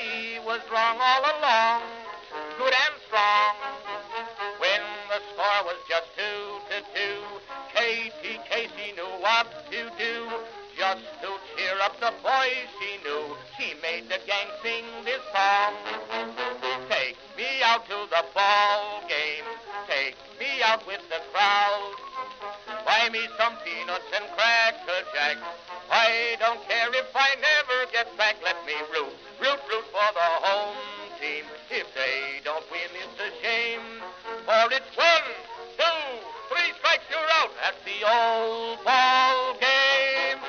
he was wrong all along, good and strong. When the score was just 2-2, Casey knew what to do. Just to cheer up the boys she knew, she made the gang sing this song. Take me out to the ball game, take me out with the crowd. Buy me some peanuts and Cracker Jack. I don't care if I never get back. Let me root for the home team. If they don't win, it's a shame. For it's 1, 2, 3 strikes, you're out. That's the old ball game.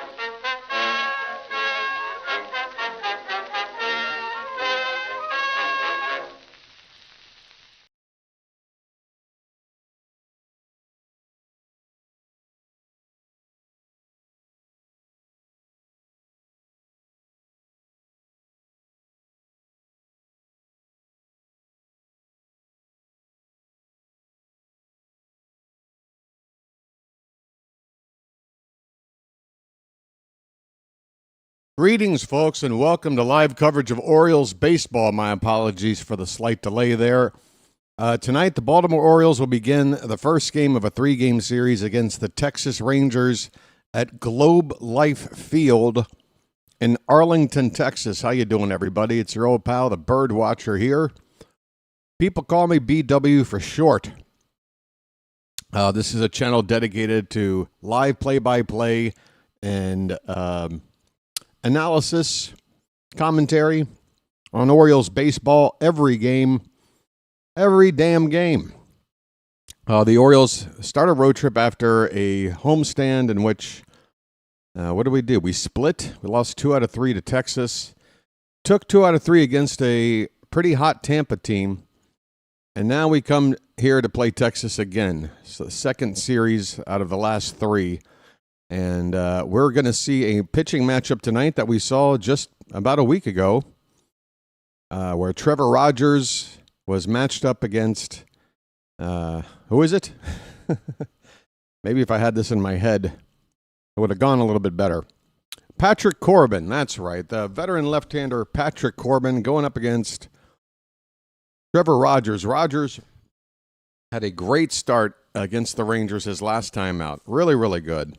Greetings, folks, and welcome to live coverage of Orioles baseball. My apologies for the slight delay there. Tonight, the Baltimore Orioles will begin the first game of a 3-game series against the Texas Rangers at Globe Life Field in Arlington, Texas. How you doing, everybody? It's your old pal, the BirdWatcher here. People call me BW for short. This is a channel dedicated to live play-by-play and analysis, commentary on Orioles baseball, every game, every damn game. The Orioles start a road trip after a homestand in which, what did we do? We split. We lost 2 out of 3 to Texas. Took 2 out of 3 against a pretty hot Tampa team. And now we come here to play Texas again. It's the second series out of the last 3. And we're going to see a pitching matchup tonight that we saw just about a week ago, where Trevor Rogers was matched up against, who is it? Maybe if I had this in my head, it would have gone a little bit better. Patrick Corbin, that's right. The veteran left-hander Patrick Corbin going up against Trevor Rogers. Rogers had a great start against the Rangers his last time out. Really, really good.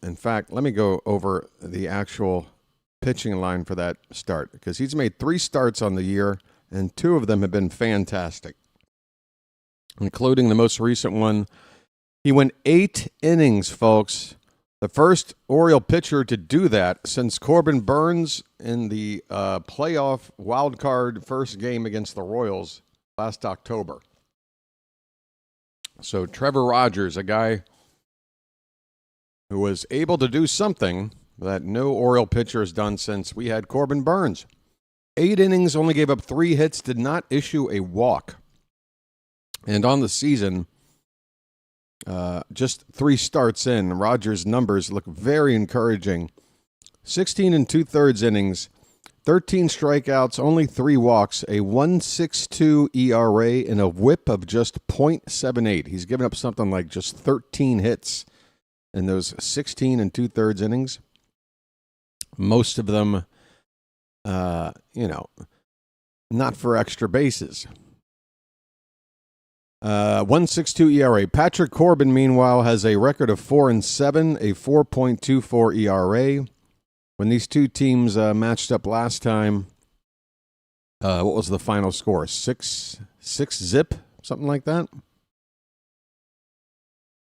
In fact, let me go over the actual pitching line for that start, because he's made 3 starts on the year, and 2 of them have been fantastic, including the most recent one. He went 8 innings, folks. The first Oriole pitcher to do that since Corbin Burns in the playoff wild card first game against the Royals last October. So Trevor Rogers, a guy who was able to do something that no Oriole pitcher has done since we had Corbin Burns. 8 innings, only gave up 3 hits, did not issue a walk. And on the season, just 3 starts in, Rogers' numbers look very encouraging. 16 2/3 innings, 13 strikeouts, only 3 walks, a 1.62 ERA, and a whip of just .78. He's given up something like just 13 hits in those 16 2/3 innings. Most of them, not for extra bases. 1.62 ERA. Patrick Corbin, meanwhile, has a record of 4-7, a 4.24 ERA. When these 2 teams matched up last time, what was the final score? 6-zip, something like that?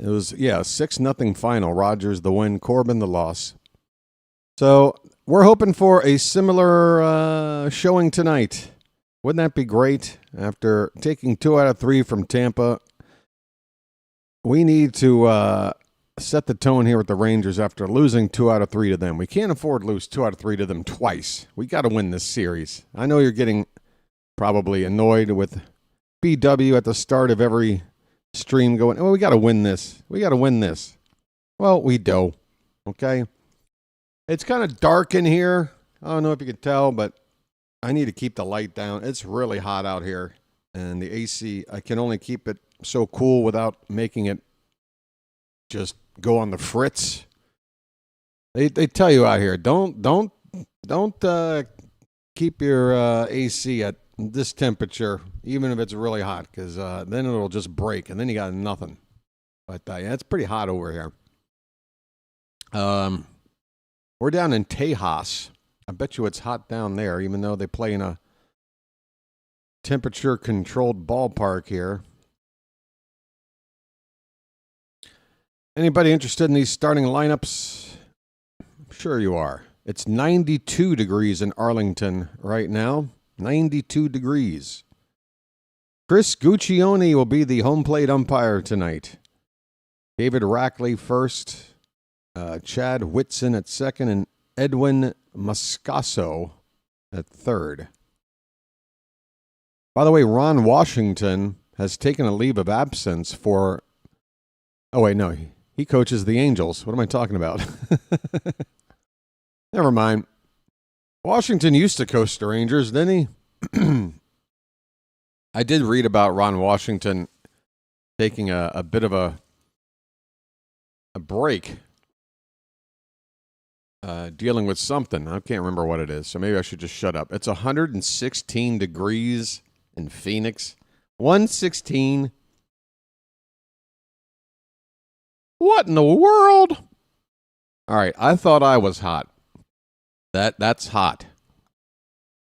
It was, 6-0 final. Rogers the win, Corbin the loss. So we're hoping for a similar showing tonight. Wouldn't that be great? After taking 2 out of 3 from Tampa, we need to set the tone here with the Rangers after losing 2 out of 3 to them. We can't afford to lose 2 out of 3 to them twice. We got to win this series. I know you're getting probably annoyed with BW at the start of every stream going, we got to win this. We got to win this. Well, we do. Okay? It's kind of dark in here. I don't know if you can tell, but I need to keep the light down. It's really hot out here. And the AC, I can only keep it so cool without making it just go on the fritz. They tell you out here, don't keep your AC at this temperature, even if it's really hot, because then it'll just break, and then you got nothing. But yeah, it's pretty hot over here. We're down in Tejas. I bet you it's hot down there, even though they play in a temperature-controlled ballpark here. Anybody interested in these starting lineups? I'm sure you are. It's 92 degrees in Arlington right now. 92 degrees. Chris Guccione will be the home plate umpire tonight. David Rackley first. Chad Whitson at second. And Edwin Moscaso at third. By the way, Ron Washington has taken a leave of absence for... Oh, wait, no. He coaches the Angels. What am I talking about? Never mind. Washington used to coach the Rangers, didn't he? I did read about Ron Washington taking a bit of a break, dealing with something. I can't remember what it is, so maybe I should just shut up. It's 116 degrees in Phoenix. 116. What in the world? All right, I thought I was hot. That's hot.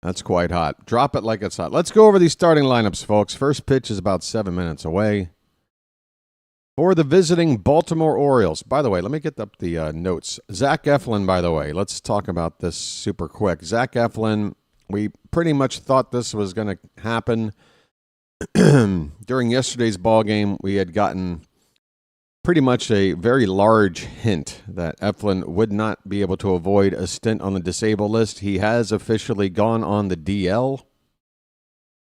That's quite hot. Drop it like it's hot. Let's go over these starting lineups, folks. First pitch is about 7 minutes away. For the visiting Baltimore Orioles. By the way, let me get up the notes. Zach Eflin, by the way. Let's talk about this super quick. Zach Eflin, we pretty much thought this was going to happen. During yesterday's ball game, we had gotten pretty much a very large hint that Eflin would not be able to avoid a stint on the disabled list. He has officially gone on the DL.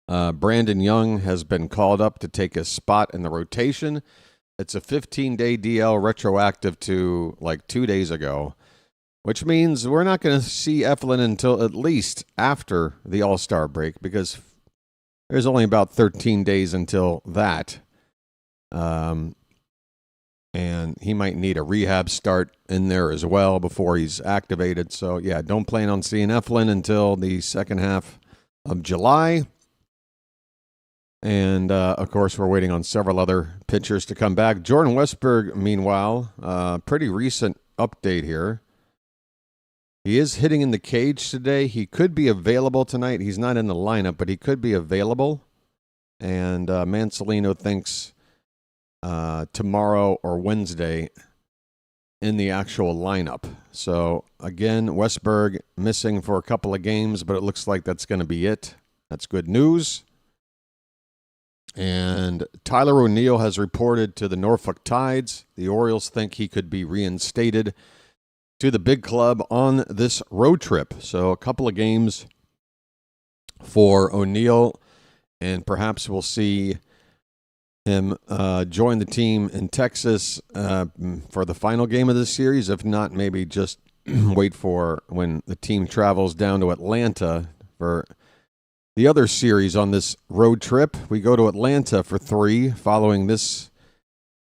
Brandon Young has been called up to take a spot in the rotation. It's a 15-day DL retroactive to like 2 days ago, which means we're not going to see Eflin until at least after the All-Star break, because there's only about 13 days until that. And he might need a rehab start in there as well before he's activated. So, yeah, don't plan on seeing Eflin until the second half of July. And, of course, we're waiting on several other pitchers to come back. Jordan Westburg, meanwhile, pretty recent update here. He is hitting in the cage today. He could be available tonight. He's not in the lineup, but he could be available. And Mansolino thinks tomorrow or Wednesday in the actual lineup. So, again, Westburg missing for a couple of games, but it looks like that's going to be it. That's good news. And Tyler O'Neill has reported to the Norfolk Tides. The Orioles think he could be reinstated to the big club on this road trip. So a couple of games for O'Neill, and perhaps we'll see him join the team in Texas for the final game of this series. If not, maybe just wait for when the team travels down to Atlanta for the other series on this road trip. We go to Atlanta for 3 following this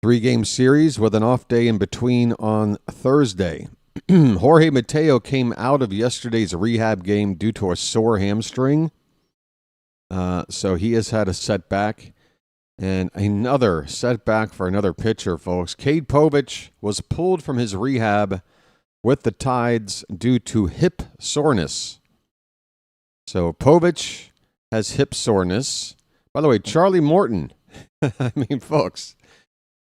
3-game series with an off day in between on Thursday. Jorge Mateo came out of yesterday's rehab game due to a sore hamstring. So he has had a setback. And another setback for another pitcher, folks. Cade Povich was pulled from his rehab with the Tides due to hip soreness. So Povich has hip soreness. By the way, Charlie Morton. I mean, folks,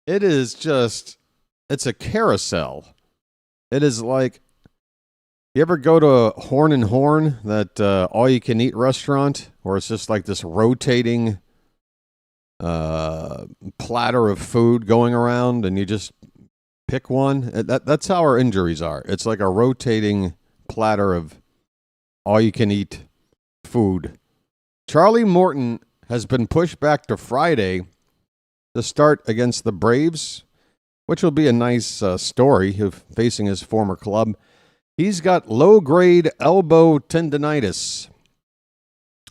it is just, it's a carousel. It is like, you ever go to a Horn and Horn, that all-you-can-eat restaurant, where it's just like this rotating platter of food going around, and you just pick one? That's how our injuries are. It's like a rotating platter of all-you-can-eat food. Charlie Morton has been pushed back to Friday to start against the Braves, which will be a nice story of facing his former club. He's got low-grade elbow tendonitis,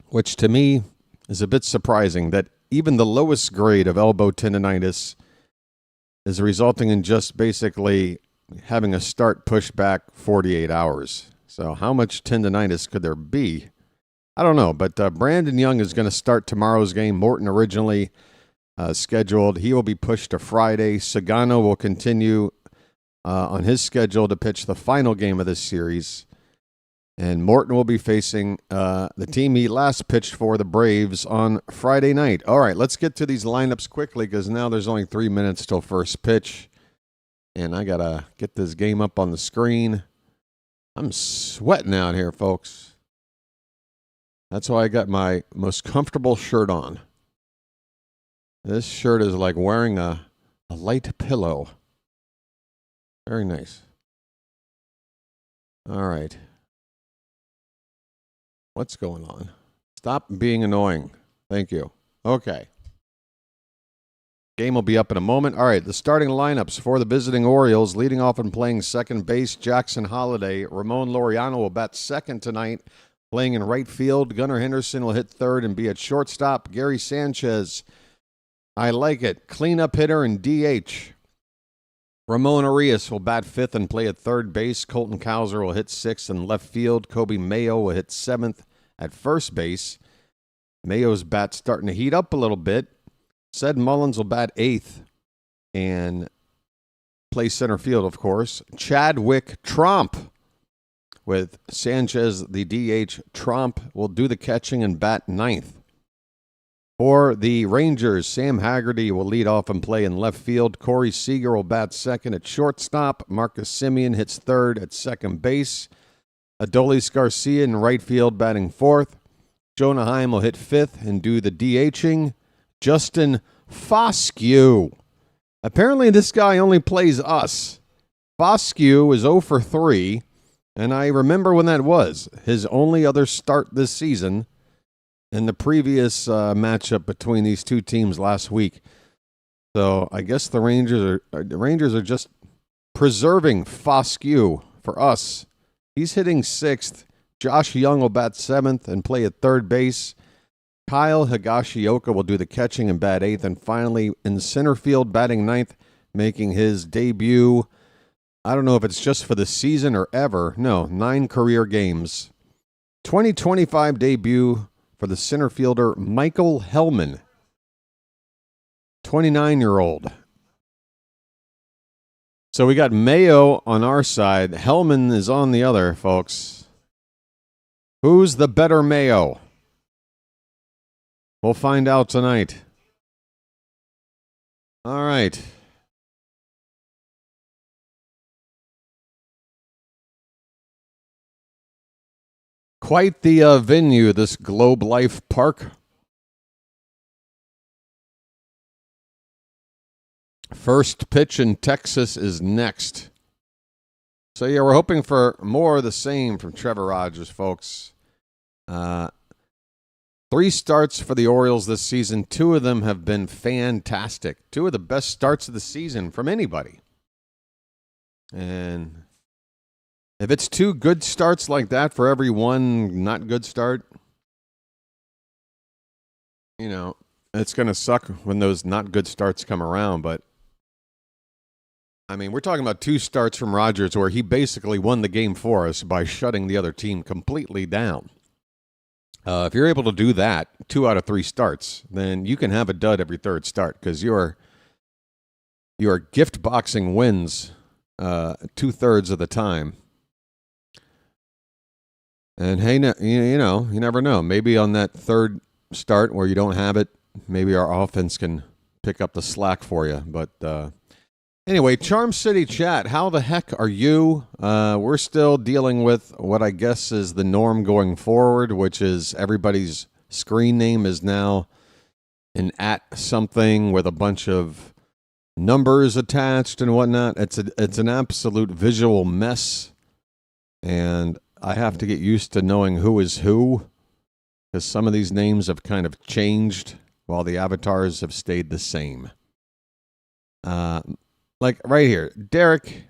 which to me is a bit surprising that even the lowest grade of elbow tendonitis is resulting in just basically having a start pushed back 48 hours. So how much tendonitis could there be I don't know, but Brandon Young is going to start tomorrow's game. Morton originally scheduled. He will be pushed to Friday. Sagano will continue on his schedule to pitch the final game of this series. And Morton will be facing the team he last pitched for, the Braves, on Friday night. All right, let's get to these lineups quickly because now there's only 3 minutes till first pitch. And I got to get this game up on the screen. I'm sweating out here, folks. That's why I got my most comfortable shirt on. This shirt is like wearing a light pillow. Very nice. All right. What's going on? Stop being annoying. Thank you. Okay. Game will be up in a moment. All right, the starting lineups for the visiting Orioles. Leading off and playing second base, Jackson Holliday. Ramon Laureano will bat second tonight, playing in right field. Gunnar Henderson will hit third and be at shortstop. Gary Sanchez, I like it, cleanup hitter and DH. Ramon Arias will bat fifth and play at third base. Colton Cowser will hit sixth in left field. Kobe Mayo will hit seventh at first base. Mayo's bat starting to heat up a little bit. Ced Mullins will bat eighth and play center field, of course. Chadwick Tromp with Sanchez, the DH. Tromp will do the catching and bat ninth. For the Rangers, Sam Haggerty will lead off and play in left field. Corey Seager will bat second at shortstop. Marcus Semien hits third at second base. Adolis Garcia in right field batting fourth. Jonah Heim will hit fifth and do the DHing. Justin Foscue. Apparently this guy only plays us. Foscue is 0 for 3, and I remember when that was. His only other start this season in the previous matchup between these two teams last week. So I guess the Rangers are just preserving Foscue for us. He's hitting sixth. Josh Young will bat seventh and play at third base. Kyle Higashioka will do the catching and bat eighth. And finally, in center field, batting ninth, making his debut. I don't know if it's just for the season or ever. No, 9 career games. 2025 debut for the center fielder, Michael Hellman, 29-year-old. So we got Mayo on our side. Hellman is on the other, folks. Who's the better Mayo? We'll find out tonight. All right. Quite the venue, this Globe Life Park. First pitch in Texas is next. So, yeah, we're hoping for more of the same from Trevor Rogers, folks. 3 starts for the Orioles this season. 2 of them have been fantastic. 2 of the best starts of the season from anybody. And if it's 2 good starts like that for every 1 not good start, you know, it's going to suck when those not good starts come around. But, I mean, we're talking about 2 starts from Rogers where he basically won the game for us by shutting the other team completely down. If you're able to do that, 2 out of 3 starts, then you can have a dud every third start because you're gift boxing wins 2/3 of the time. And hey, you know, you never know. Maybe on that third start where you don't have it, maybe our offense can pick up the slack for you. But anyway, Charm City Chat, how the heck are you? We're still dealing with what I guess is the norm going forward, which is everybody's screen name is now an @ something with a bunch of numbers attached and whatnot. It's an absolute visual mess, and I have to get used to knowing who is who, because some of these names have kind of changed while the avatars have stayed the same. Like right here, Derek.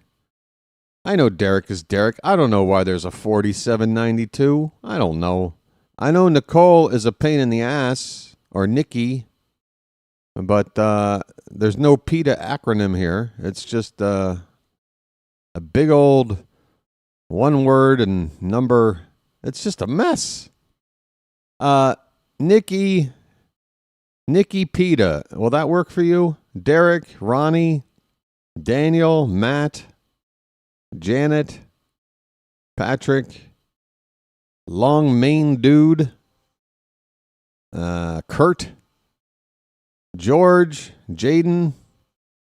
I know Derek is Derek. I don't know why there's a 4792. I don't know. I know Nicole is a pain in the ass, or Nikki, but there's no PETA acronym here. It's just a big old one word and number. It's just a mess. Nikki Pita. Will that work for you? Derek, Ronnie, Daniel, Matt, Janet, Patrick, Long Main Dude, Kurt, George, Jaden,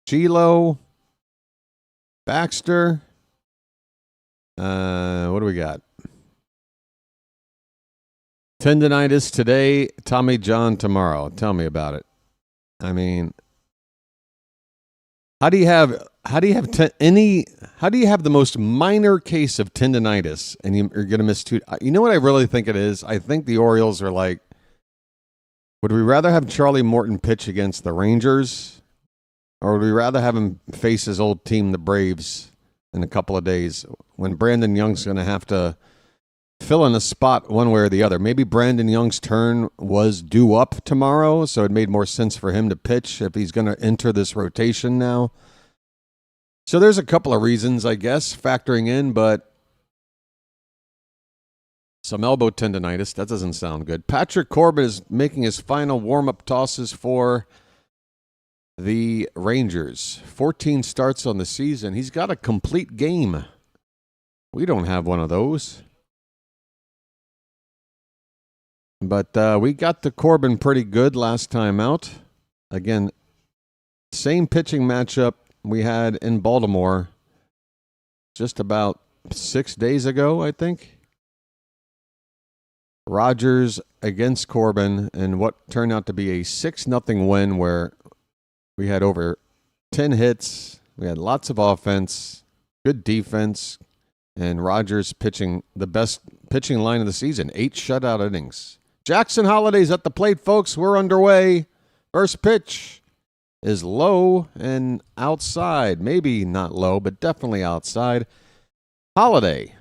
Chilo, Baxter. What do we got? Tendinitis today, Tommy John tomorrow. Tell me about it. I mean, how do you have the most minor case of tendinitis and you're going to miss 2? You know what I really think it is? I think the Orioles are like, would we rather have Charlie Morton pitch against the Rangers, or would we rather have him face his old team, the Braves, in a couple of days when Brandon Young's going to have to fill in a spot one way or the other? Maybe Brandon Young's turn was due up tomorrow, so it made more sense for him to pitch if he's going to enter this rotation now. So there's a couple of reasons, I guess, factoring in, but some elbow tendinitis, that doesn't sound good. Patrick Corbin is making his final warm-up tosses for the Rangers. 14 starts on the season. He's got a complete game. We don't have one of those. But we got to Corbin pretty good last time out. Again, same pitching matchup we had in Baltimore just about 6 days ago, I think. Rogers against Corbin, and what turned out to be a 6-0 win where we had over 10 hits. We had lots of offense, good defense, and Rogers pitching the best pitching line of the season, 8 shutout innings. Jackson Holliday's at the plate, folks. We're underway. First pitch is low and outside. Maybe not low, but definitely outside. Holliday.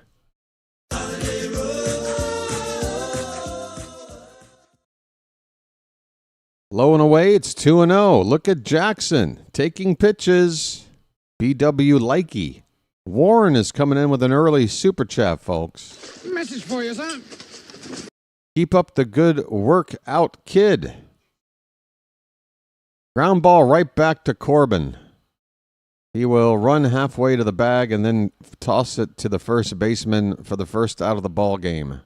Low and away, it's 2-0. Look at Jackson taking pitches. BW Likey. Warren is coming in with an early super chat, folks. Message for you, son. Keep up the good work out, kid. Ground ball right back to Corbin. He will run halfway to the bag and then toss it to the first baseman for the first out of the ball game.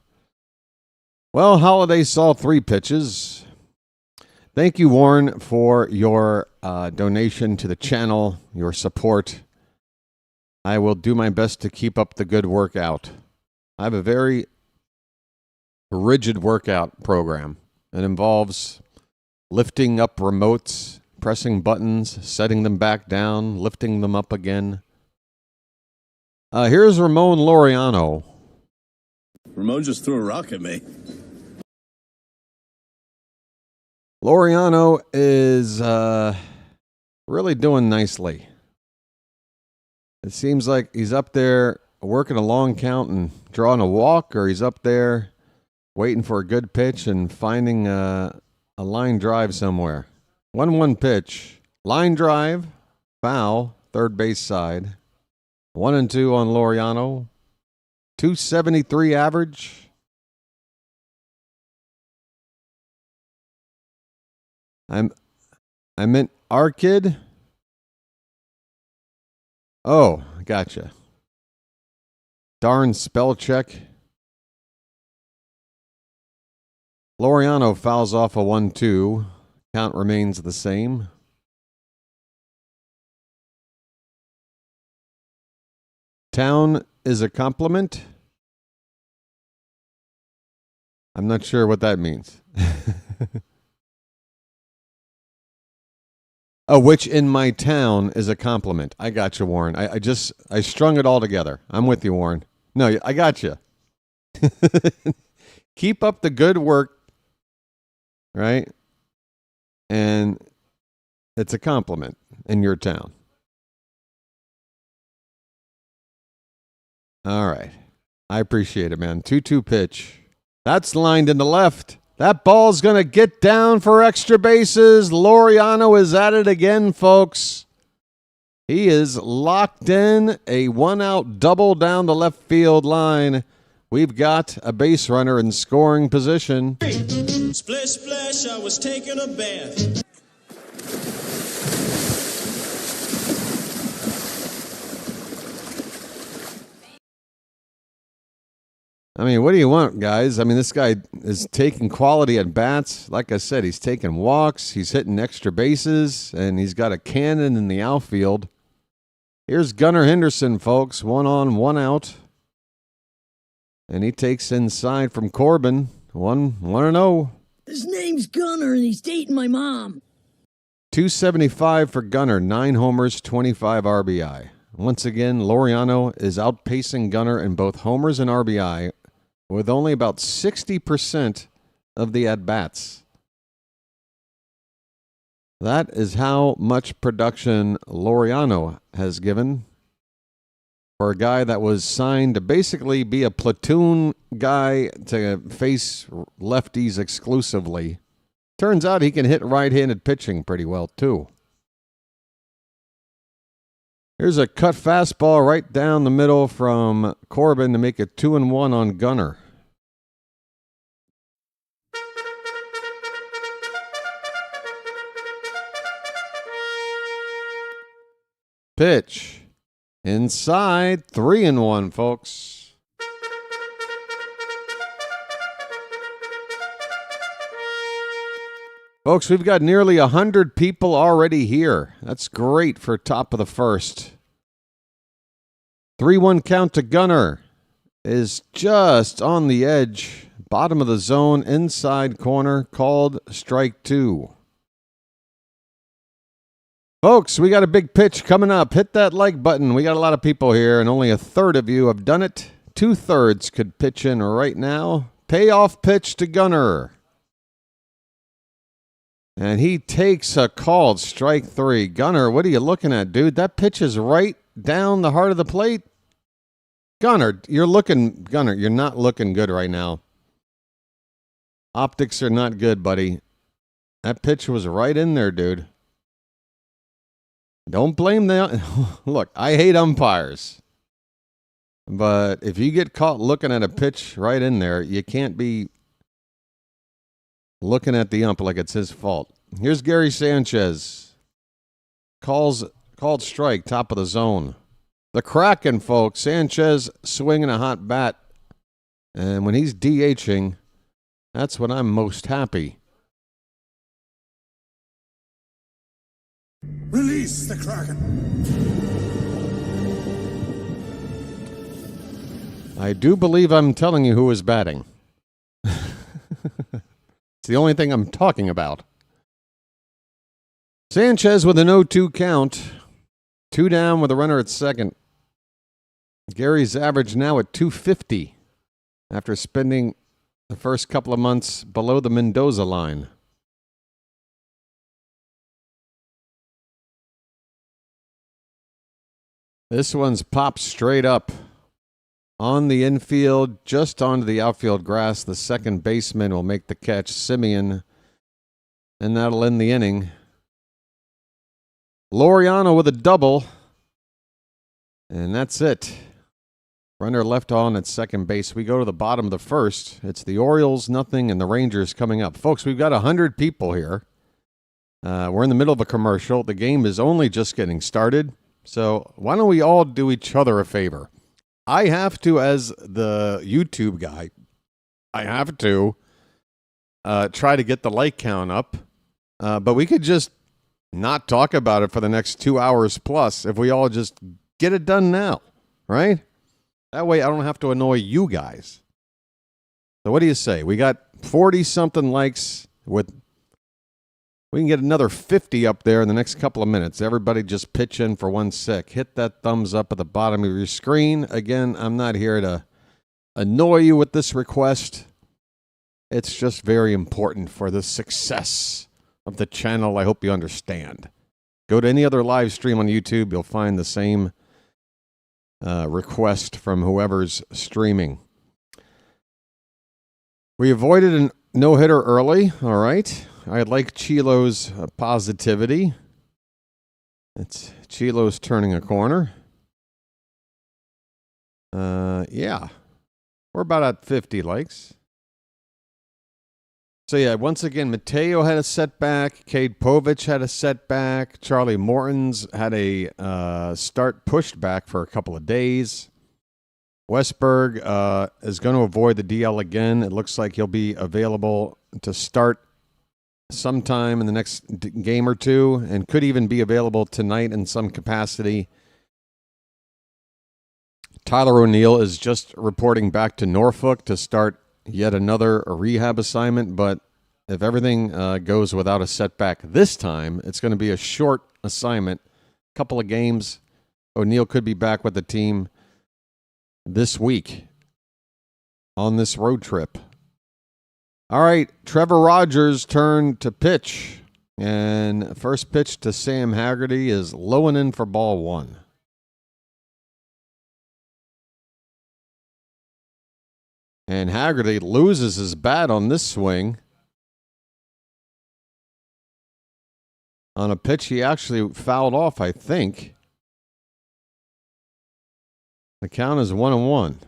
Well, Holliday saw 3 pitches. Thank you, Warren, for your donation to the channel, your support. I will do my best to keep up the good workout. I have a very rigid workout program. It involves lifting up remotes, pressing buttons, setting them back down, lifting them up again. Here's Ramon Laureano. Ramon just threw a rock at me. Laureano is really doing nicely. It seems like he's up there working a long count and drawing a walk, or he's up there waiting for a good pitch and finding a line drive somewhere. 1-1 pitch. Line drive. Foul. Third base side. 1-2 on Laureano. 273 average. I meant our kid. Oh, gotcha. Darn spell check. Laureano fouls off a 1-2. Count remains the same. Town is a compliment. I'm not sure what that means. Oh, which in my town is a compliment. I got you, Warren. I strung it all together. I'm with you, Warren. No, I got you. Keep up the good work, right? And it's a compliment in your town. All right. I appreciate it, man. 2-2 pitch. That's lined in the left. That ball's going to get down for extra bases. Laureano is at it again, folks. He is locked in. A 1-out double down the left field line. we've got a base runner in scoring position. Splish, splash, I was taking a bath. I mean, what do you want, guys? I mean, this guy is taking quality at bats. Like I said, he's taking walks, he's hitting extra bases, and he's got a cannon in the outfield. Here's Gunnar Henderson, folks. 1 on, 1 out. And he takes inside from Corbin. 1-0. His name's Gunnar, and he's dating my mom. 275 for Gunnar. 9 homers, 25 RBI. Once again, Laureano is outpacing Gunnar in both homers and RBI with only about 60% of the at-bats. That is how much production Laureano has given for a guy that was signed to basically be a platoon guy to face lefties exclusively. Turns out he can hit right-handed pitching pretty well, too. Here's a cut fastball right down the middle from Corbin to make it 2-1 on Gunnar. Pitch. Inside, 3-1, folks. Folks, we've got nearly 100 people already here. That's great for top of the first. 3-1 count to Gunnar is just on the edge. Bottom of the zone, inside corner, called strike 2. Folks, we got a big pitch coming up. Hit that like button. We got a lot of people here, and only a third of you have done it. 2/3 could pitch in right now. Payoff pitch to Gunnar. And he takes a called strike 3. Gunnar, what are you looking at, dude? That pitch is right down the heart of the plate. Gunnar, you're not looking good right now. Optics are not good, buddy. That pitch was right in there, dude. Don't blame them. Look, I hate umpires. But if you get caught looking at a pitch right in there, you can't be looking at the ump like it's his fault. Here's Gary Sanchez. Called strike, top of the zone. The Kraken, folks. Sanchez swinging a hot bat. And when he's DHing, that's when I'm most happy. Release the Kraken. I do believe I'm telling you who is batting. It's the only thing I'm talking about. Sanchez with an 0-2 count. 2 down with a runner at second. Gary's average now at 250 after spending the first couple of months below the Mendoza line. This one's popped straight up on the infield, just onto the outfield grass. The second baseman will make the catch, Simeon, and that'll end the inning. Laureano with a double, and that's it. Runner left on at second base. We go to the bottom of the first. It's the Orioles, nothing, and the Rangers coming up. Folks, we've got 100 people here. We're in the middle of a commercial. The game is only just getting started. So why don't we all do each other a favor? I have to, as the YouTube guy, I have to try to get the like count up. But we could just not talk about it for the next 2 hours plus if we all just get it done now, right? That way I don't have to annoy you guys. So what do you say? We got 40-something likes. We can get another 50 up there in the next couple of minutes. Everybody just pitch in for 1 sec. Hit that thumbs up at the bottom of your screen. Again, I'm not here to annoy you with this request. It's just very important for the success of the channel. I hope you understand. Go to any other live stream on YouTube. You'll find the same request from whoever's streaming. We avoided a no-hitter early. All right. I like Chilo's positivity. It's Chilo's turning a corner. Yeah. We're about at 50 likes. So, yeah, once again, Mateo had a setback. Cade Povich had a setback. Charlie Morton's had a start pushed back for a couple of days. Westberg is going to avoid the DL again. It looks like he'll be available to start sometime in the next game or two and could even be available tonight in some capacity. Tyler O'Neill is just reporting back to Norfolk to start yet another rehab assignment, but if everything goes without a setback this time, it's going to be a short assignment, a couple of games. O'Neill could be back with the team this week on this road trip. All right, Trevor Rogers' turn to pitch, and first pitch to Sam Haggerty is low and in for ball one. And Haggerty loses his bat on this swing. On a pitch he actually fouled off, I think. The count is 1-1.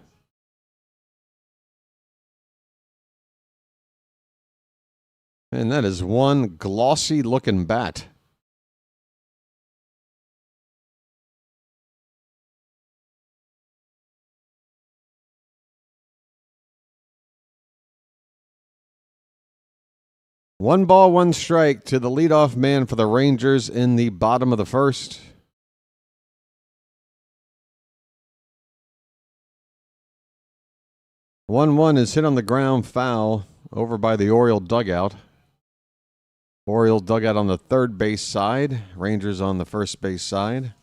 And that is one glossy-looking bat. One ball, one strike to the leadoff man for the Rangers in the bottom of the first. One is hit on the ground, foul over by the Oriole dugout. Orioles dugout on the third base side. Rangers on the first base side.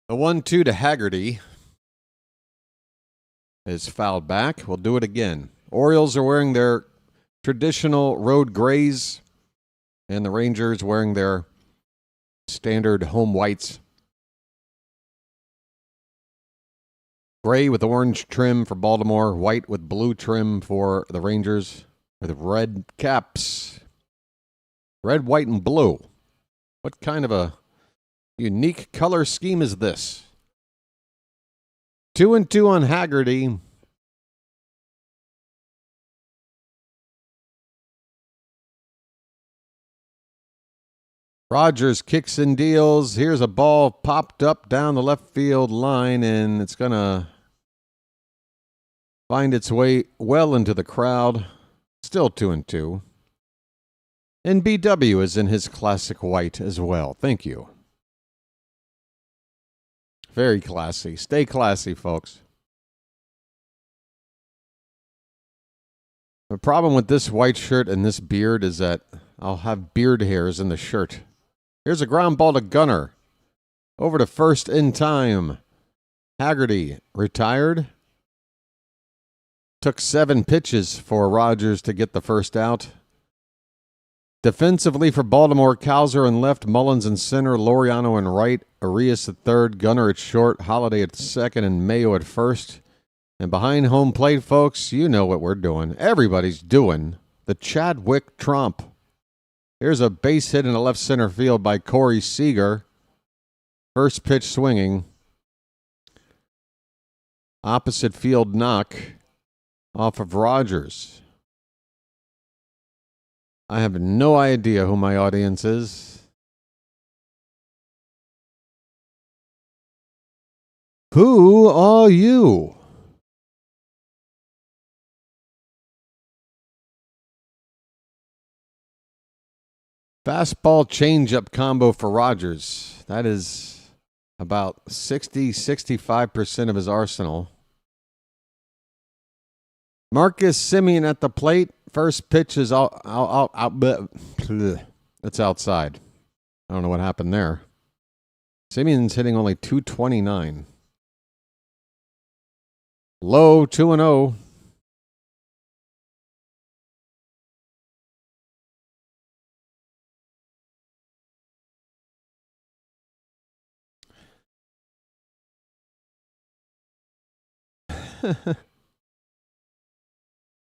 The 1-2 to Haggerty is fouled back. We'll do it again. Orioles are wearing their traditional road grays, and the Rangers wearing their standard home whites. Gray with orange trim for Baltimore, white with blue trim for the Rangers, with red caps. Red, white, and blue. What kind of a unique color scheme is this? 2-2 on Haggerty. Rogers kicks and deals. Here's a ball popped up down the left field line, and it's going to find its way well into the crowd. Still 2-2. And BW is in his classic white as well. Thank you. Very classy. Stay classy, folks. The problem with this white shirt and this beard is that I'll have beard hairs in the shirt. Here's a ground ball to Gunner. Over to first in time. Haggerty retired. Took 7 pitches for Rogers to get the first out. Defensively for Baltimore, Cowser in left, Mullins in center, Laureano in right, Arias at third, Gunner at short, Holiday at second, and Mayo at first. And behind home plate, folks, you know what we're doing. Everybody's doing the Chadwick Tromp. Here's a base hit in the left center field by Corey Seager. First pitch swinging. Opposite field knock off of Rogers. I have no idea who my audience is. Who are you? Fastball changeup combo for Rogers. That is about 65% of his arsenal. Marcus Semien at the plate. First pitch is out. It's outside. I don't know what happened there. Semien's hitting only 229. Low 2-0.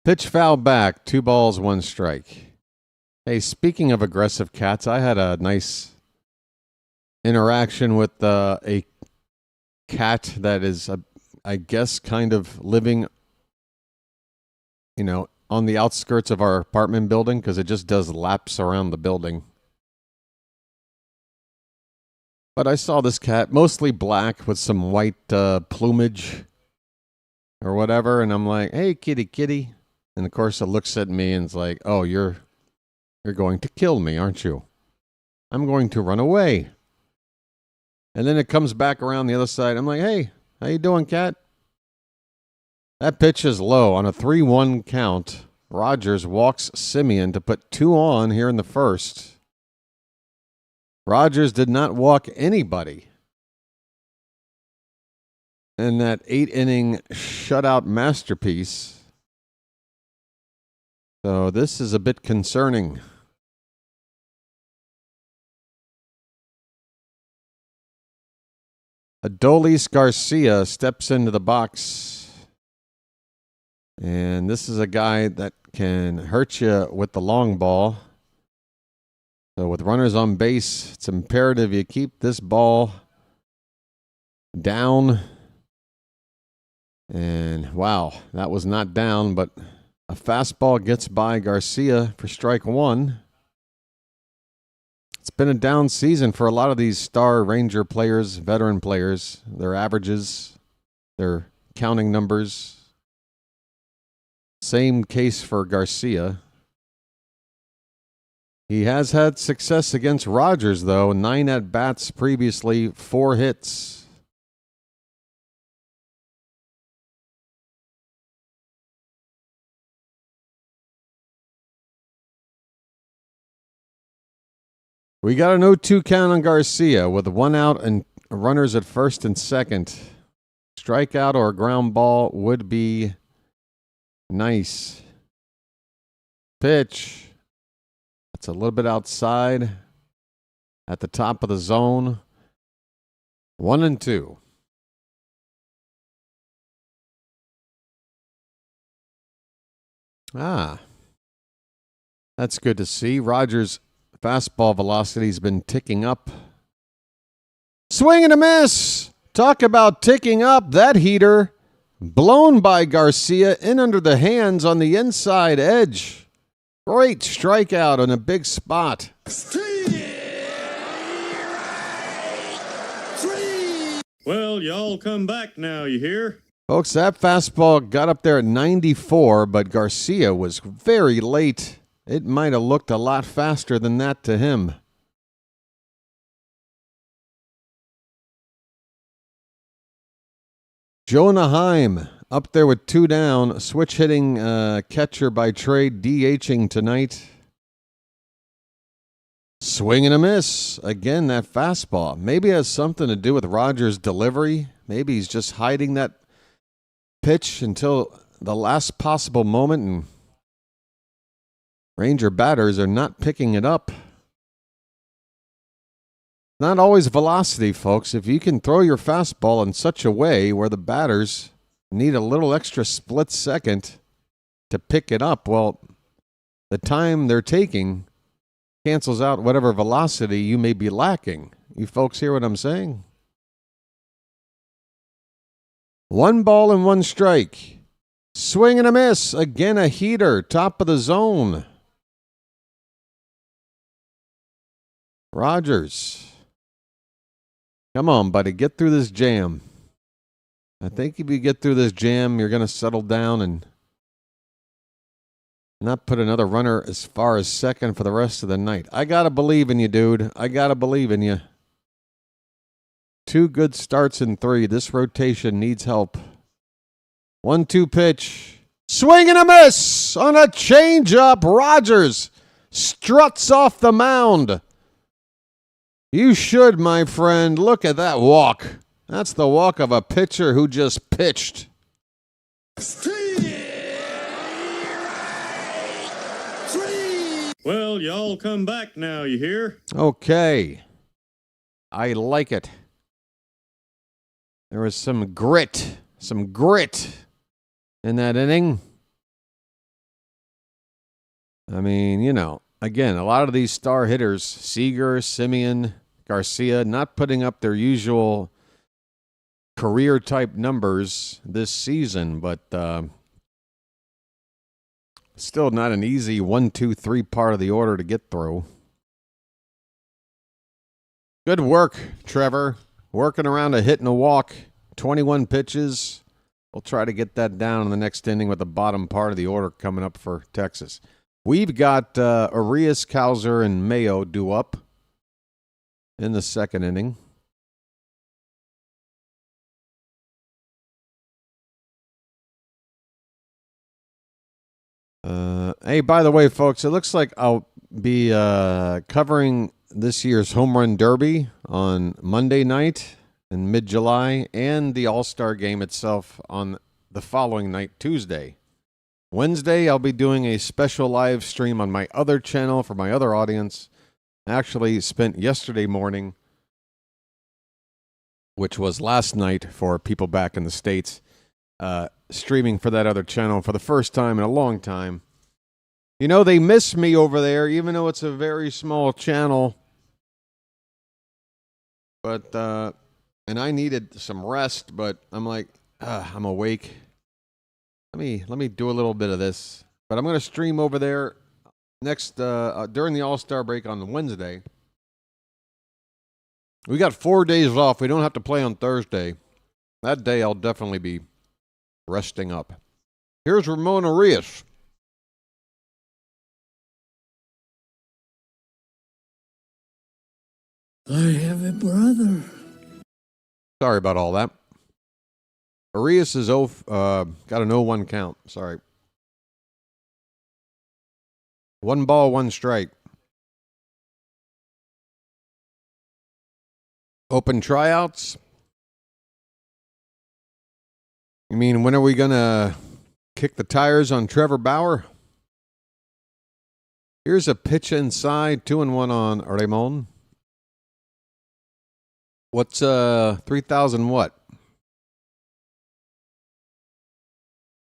Pitch foul back, 2 balls, 1 strike. Hey, speaking of aggressive cats, I had a nice interaction with a cat that is, I guess, kind of living, on the outskirts of our apartment building because it just does laps around the building. But I saw this cat, mostly black with some white plumage or whatever, and I'm like, hey, kitty, kitty. And of course it looks at me and it's like, oh, you're going to kill me, aren't you? I'm going to run away. And then it comes back around the other side. I'm like, hey, how you doing, cat? That pitch is low. On a 3-1 count, Rogers walks Simeon to put 2 on here in the first. Rogers did not walk anybody in that 8-inning shutout masterpiece. So this is a bit concerning. Adolis Garcia steps into the box. And this is a guy that can hurt you with the long ball. So with runners on base, it's imperative you keep this ball down. And wow, that was not down, but a fastball gets by Garcia for strike 1. It's been a down season for a lot of these Star Ranger players, veteran players. Their averages, their counting numbers. Same case for Garcia. He has had success against Rogers, though. 9 at-bats previously, 4 hits. We got an 0-2 count on Garcia with 1 out and runners at first and second. Strikeout or ground ball would be nice. Pitch. That's a little bit outside at the top of the zone. 1-2. That's good to see. Rogers' fastball velocity's been ticking up. Swing and a miss. Talk about ticking up. That heater blown by Garcia in under the hands on the inside edge. Great strikeout on a big spot. Well, y'all come back now, you hear? Folks, that fastball got up there at 94, but Garcia was very late. It might have looked a lot faster than that to him. Jonah Heim up there with 2 down, switch hitting catcher by trade, DHing tonight. Swing and a miss. Again, that fastball. Maybe it has something to do with Rogers' delivery. Maybe he's just hiding that pitch until the last possible moment, and Ranger batters are not picking it up. Not always velocity, folks. If you can throw your fastball in such a way where the batters need a little extra split second to pick it up, well, the time they're taking cancels out whatever velocity you may be lacking. You folks hear what I'm saying? 1 ball and 1 strike. Swing and a miss. Again, a heater. Top of the zone. Rogers. Come on, buddy. Get through this jam. I think if you get through this jam, you're going to settle down and not put another runner as far as second for the rest of the night. I got to believe in you, dude. I got to believe in you. 2 good starts in 3. This rotation needs help. 1-2 pitch. Swing and a miss on a changeup. Rogers struts off the mound. You should, my friend. Look at that walk. That's the walk of a pitcher who just pitched. Well, y'all come back now, you hear? Okay. I like it. There was some grit in that inning. I mean, again, a lot of these star hitters, Seager, Simeon, Garcia not putting up their usual career-type numbers this season, but still not an easy 1, 2, 3 part of the order to get through. Good work, Trevor. Working around a hit and a walk. 21 pitches. We'll try to get that down in the next inning with the bottom part of the order coming up for Texas. We've got Arias, Cowser, and Mayo due up in the second inning. Hey, by the way, folks, it looks like I'll be covering this year's Home Run Derby on Monday night in mid-July and the All-Star Game itself on the following night, Tuesday. Wednesday, I'll be doing a special live stream on my other channel for my other audience. I actually spent yesterday morning, which was last night for people back in the States, streaming for that other channel for the first time in a long time. You know, they miss me over there, even though it's a very small channel. But, and I needed some rest, but I'm like, I'm awake. Let me do a little bit of this. But I'm going to stream over there next, during the All-Star break on Wednesday. We got 4 days off. We don't have to play on Thursday. That day I'll definitely be resting up. Here's Ramon Arias. I have a brother. Sorry about all that. Arias is got an 0-1 count. Sorry. 1 ball, 1 strike. Open tryouts. You mean, when are we going to kick the tires on Trevor Bauer? Here's a pitch inside, 2-1 on Ramon. What's 3,000 what?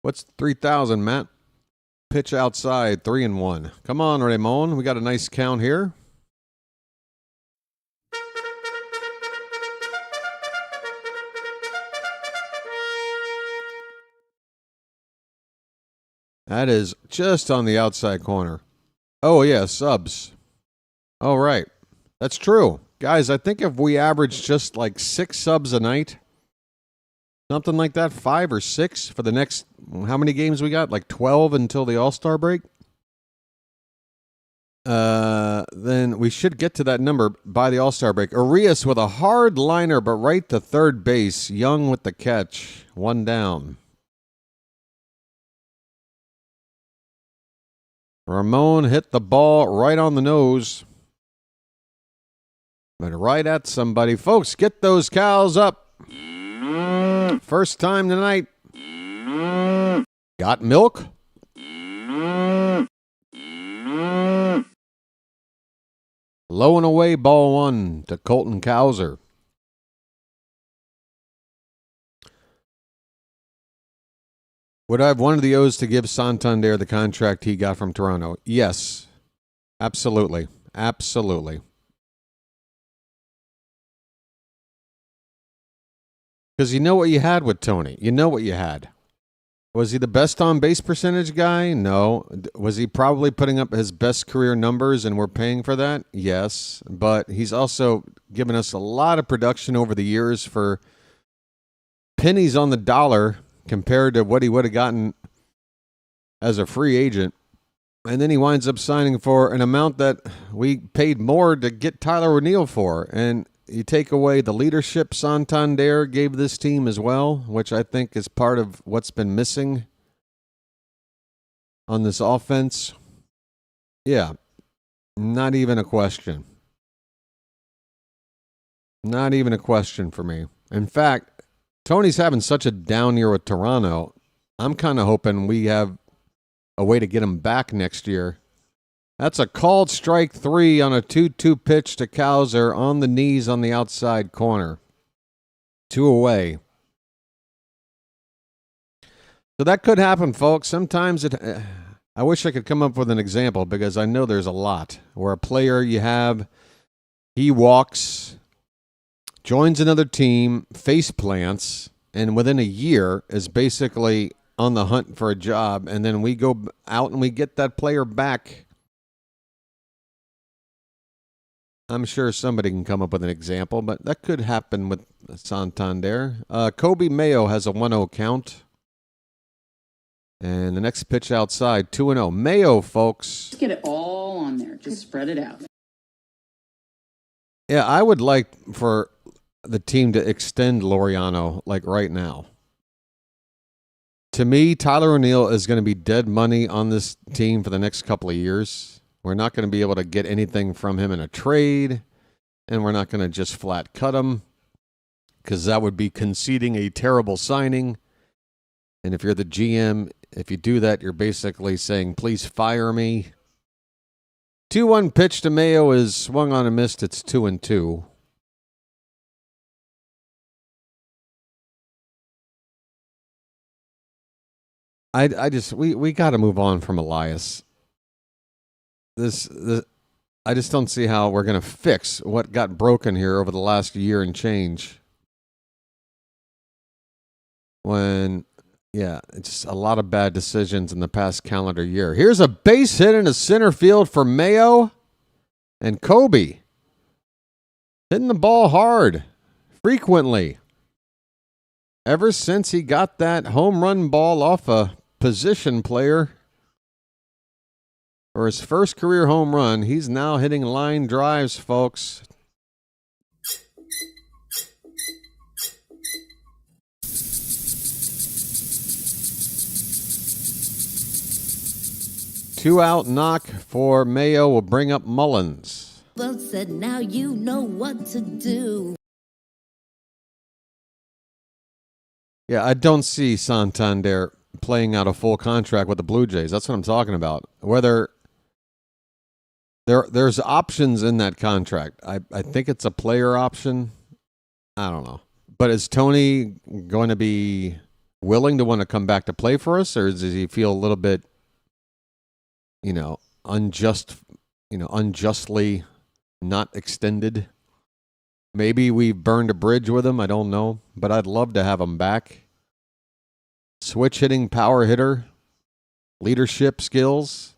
What's 3,000, Matt? Pitch outside, 3-1. Come on, Ramon. We got a nice count here. That is just on the outside corner. Oh, yeah, subs. All right. That's true. Guys, I think if we average just like 6 subs a night, something like that, 5 or 6 for the next, how many games we got? Like 12 until the All-Star break? Then we should get to that number by the All-Star break. Arias with a hard liner, but right to third base. Young with the catch. 1 down. Ramon hit the ball right on the nose. But right at somebody. Folks, get those cows up. First time tonight. Got milk? Low and away, ball 1 to Colton Cowser. Would I have wanted the O's to give Santander the contract he got from Toronto? Yes. Absolutely. Absolutely. Because you know what you had with Tony. You know what you had. Was he the best on-base percentage guy? No. Was he probably putting up his best career numbers and we're paying for that? Yes. But he's also given us a lot of production over the years for pennies on the dollar compared to what he would have gotten as a free agent. And then he winds up signing for an amount that we paid more to get Tyler O'Neill for. And you take away the leadership Santander gave this team as well, which I think is part of what's been missing on this offense. Yeah, not even a question. Not even a question for me. In fact, Tony's having such a down year with Toronto. I'm kind of hoping we have a way to get him back next year. That's a called strike 3 on a 2-2 pitch to Cowser on the knees on the outside corner. 2 away. So that could happen, folks. Sometimes I wish I could come up with an example because I know there's a lot where a player you have He walks, joins another team, face plants, and within a year is basically on the hunt for a job, and then we go out and we get that player back. I'm sure somebody can come up with an example, but that could happen with Santander. Kobe Mayo has a 1-0 count. And the next pitch outside, 2-0. Mayo, folks. Just get it all on there. Just spread it out. Yeah, I would like for the team to extend Laureano, like right now. To me, Tyler O'Neill is going to be dead money on this team for the next couple of years. We're not going to be able to get anything from him in a trade, and we're not going to just flat cut him because that would be conceding a terrible signing. And if you're the GM, if you do that, you're basically saying, please fire me. 2-1 pitch to Mayo is swung on and missed. It's 2-2. We got to move on from Elias. I just don't see how we're going to fix what got broken here over the last year and change. It's a lot of bad decisions in the past calendar year. Here's a base hit into center field for Mayo and Kobe. Hitting the ball hard, frequently. Ever since he got that home run ball off a position player for his first career home run, he's now hitting line drives, folks. Two-out knock for Mayo will bring up Mullins. Well said, now you know what to do. Yeah, I don't see Santander playing out a full contract with the Blue Jays. That's what I'm talking about. Whether there's options in that contract. I think it's a player option. I don't know. But is Tony going to be willing to want to come back to play for us, or does he feel a little bit, unjustly not extended? Maybe we've burned a bridge with him. I don't know. But I'd love to have him back. Switch hitting, power hitter, leadership skills.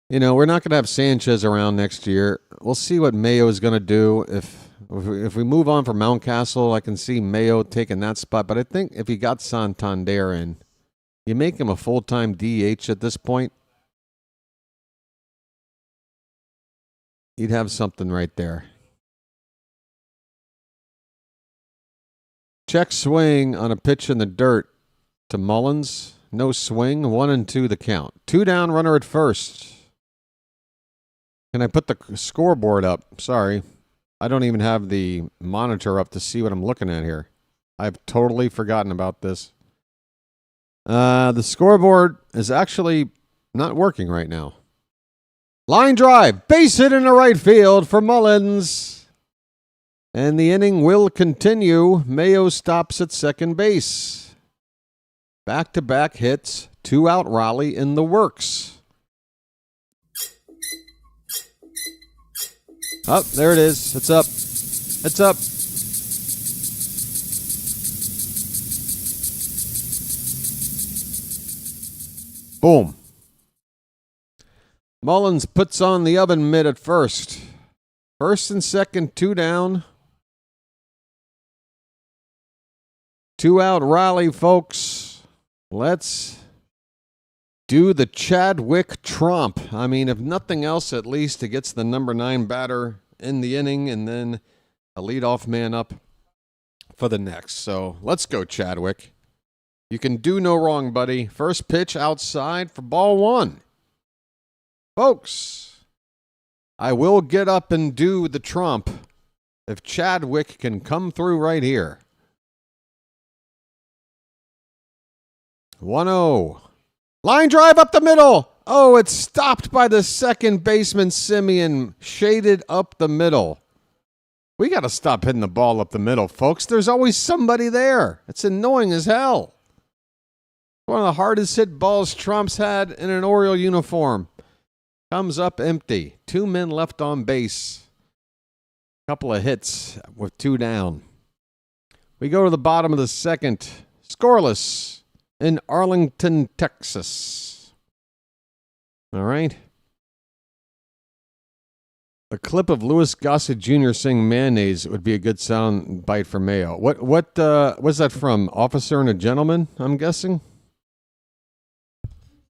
We're not going to have Sanchez around next year. We'll see what Mayo is going to do. If we move on from Mountcastle, I can see Mayo taking that spot. But I think if you got Santander in, you make him a full-time DH at this point, you'd have something right there. Check swing on a pitch in the dirt to Mullins. No swing. 1-2 the count. 2 down, runner at first. Can I put the scoreboard up? Sorry. I don't even have the monitor up to see what I'm looking at here. I've totally forgotten about this. The scoreboard is actually not working right now. Line drive. Base hit in the right field for Mullins. And the inning will continue. Mayo stops at second base. Back-to-back hits. 2-out rally in the works. Oh, there it is. It's up. It's up. Boom. Mullins puts on the oven mitt at first. First and second, 2 down. 2-out rally, folks. Let's do the Chadwick tromp. I mean, if nothing else, at least it gets the number 9 batter in the inning and then a leadoff man up for the next. So let's go, Chadwick. You can do no wrong, buddy. First pitch outside for ball 1. Folks, I will get up and do the tromp if Chadwick can come through right here. 1-0. Line drive up the middle. Oh, it's stopped by the second baseman, Simeon. Shaded up the middle. We got to stop hitting the ball up the middle, folks. There's always somebody there. It's annoying as hell. One of the hardest hit balls Trump's had in an Oriole uniform. Comes up empty. 2 men left on base. Couple of hits with 2 down. We go to the bottom of the second. Scoreless in Arlington, Texas. All right. A clip of Louis Gossett Jr. saying mayonnaise would be a good sound bite for Mayo. What's that from? Officer and a Gentleman, I'm guessing?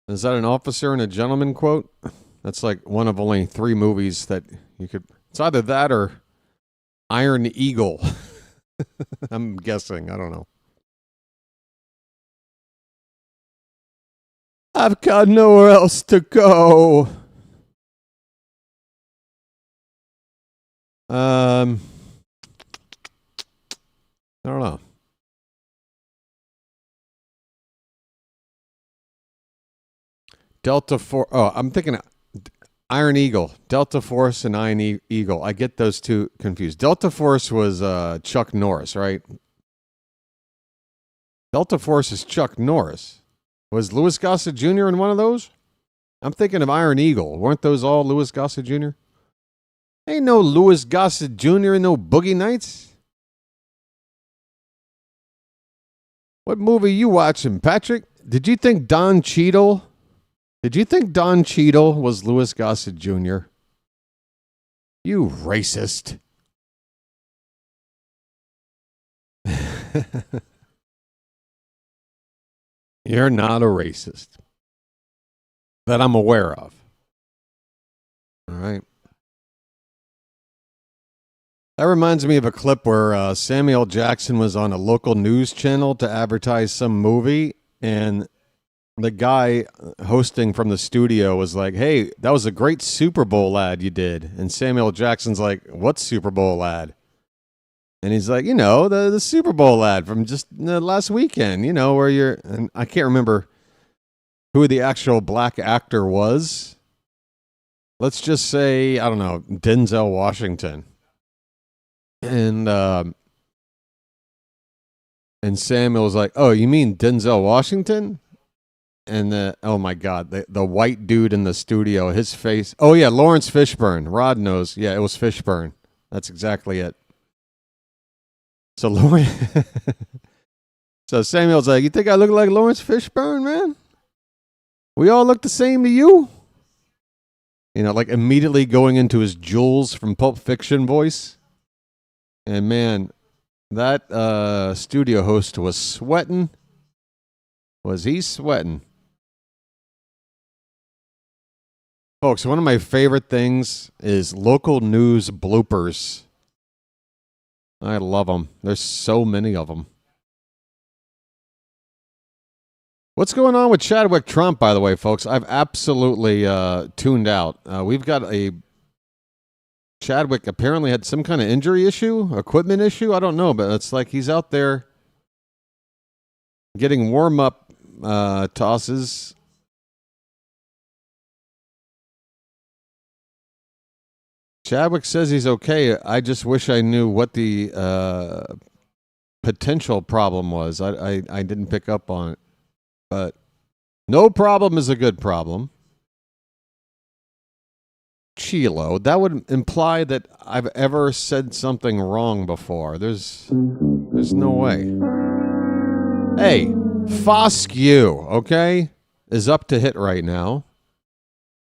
Is that an Officer and a Gentleman quote? That's like one of only 3 movies that you could... It's either that or Iron Eagle. I'm guessing. I don't know. I've got nowhere else to go. I don't know. Delta Force. Oh, I'm thinking Iron Eagle. Delta Force and Iron Eagle. I get those two confused. Delta Force was Chuck Norris, right? Delta Force is Chuck Norris. Was Louis Gossett Jr. in one of those? I'm thinking of Iron Eagle. Weren't those all Louis Gossett Jr.? Ain't no Louis Gossett Jr. in no Boogie Nights. What movie you watching, Patrick? Did you think Don Cheadle was Louis Gossett Jr.? You racist. You're not a racist that I'm aware of. All right. That reminds me of a clip where Samuel Jackson was on a local news channel to advertise some movie, and the guy hosting from the studio was like, "Hey, that was a great Super Bowl ad you did." And Samuel Jackson's like, "What Super Bowl ad?" And he's like, the Super Bowl ad from just last weekend, where you're, and I can't remember who the actual black actor was. Let's just say, I don't know, Denzel Washington. And Samuel was like, "Oh, you mean Denzel Washington?" And oh my God, the white dude in the studio, his face. Oh yeah, Lawrence Fishburne. Rod knows. Yeah, it was Fishburne. That's exactly it. So so Samuel's like, "You think I look like Lawrence Fishburne, man? We all look the same to you?" Like immediately going into his Jules from Pulp Fiction voice. And man, that studio host was sweating. Was he sweating? Folks, one of my favorite things is local news bloopers. I love them. There's so many of them. What's going on with Chadwick Trump, by the way, folks? I've absolutely tuned out. We've got a... Chadwick apparently had some kind of injury issue, equipment issue. I don't know, but it's like he's out there getting warm-up tosses. Chadwick says he's okay. I just wish I knew what the potential problem was. I didn't pick up on it. But no problem is a good problem. Chilo, that would imply that I've ever said something wrong before. There's no way. Hey, Foscue, okay, is up to hit right now.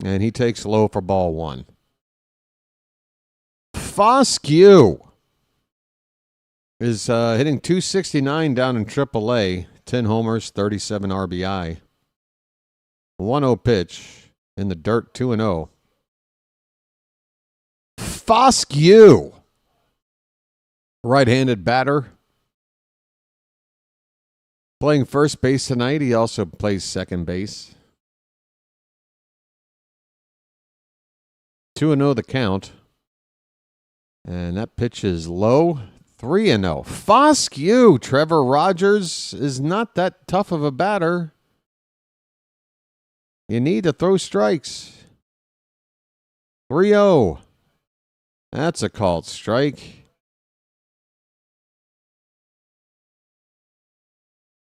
And he takes low for ball 1. Foscue is hitting .269 down in AAA. 10 homers, 37 RBI. 1-0 pitch in the dirt, 2-0. Foscue, right-handed batter. Playing first base tonight. He also plays second base. 2-0 the count. And that pitch is low. 3-0. Foscue. Trevor Rogers is not that tough of a batter. You need to throw strikes. 3-0. That's a called strike.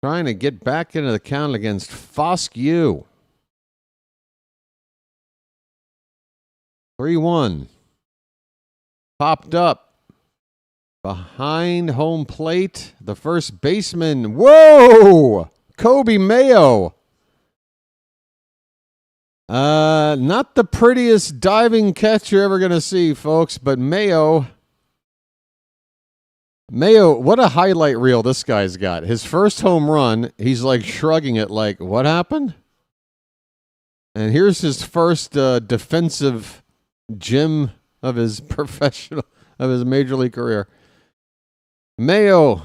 Trying to get back into the count against Foscue. 3-1. Popped up. Behind home plate, the first baseman. Whoa! Kobe Mayo. Not the prettiest diving catch you're ever going to see, folks, but Mayo, what a highlight reel this guy's got. His first home run, he's like shrugging it like, what happened? And here's his first defensive gym of his major league career. Mayo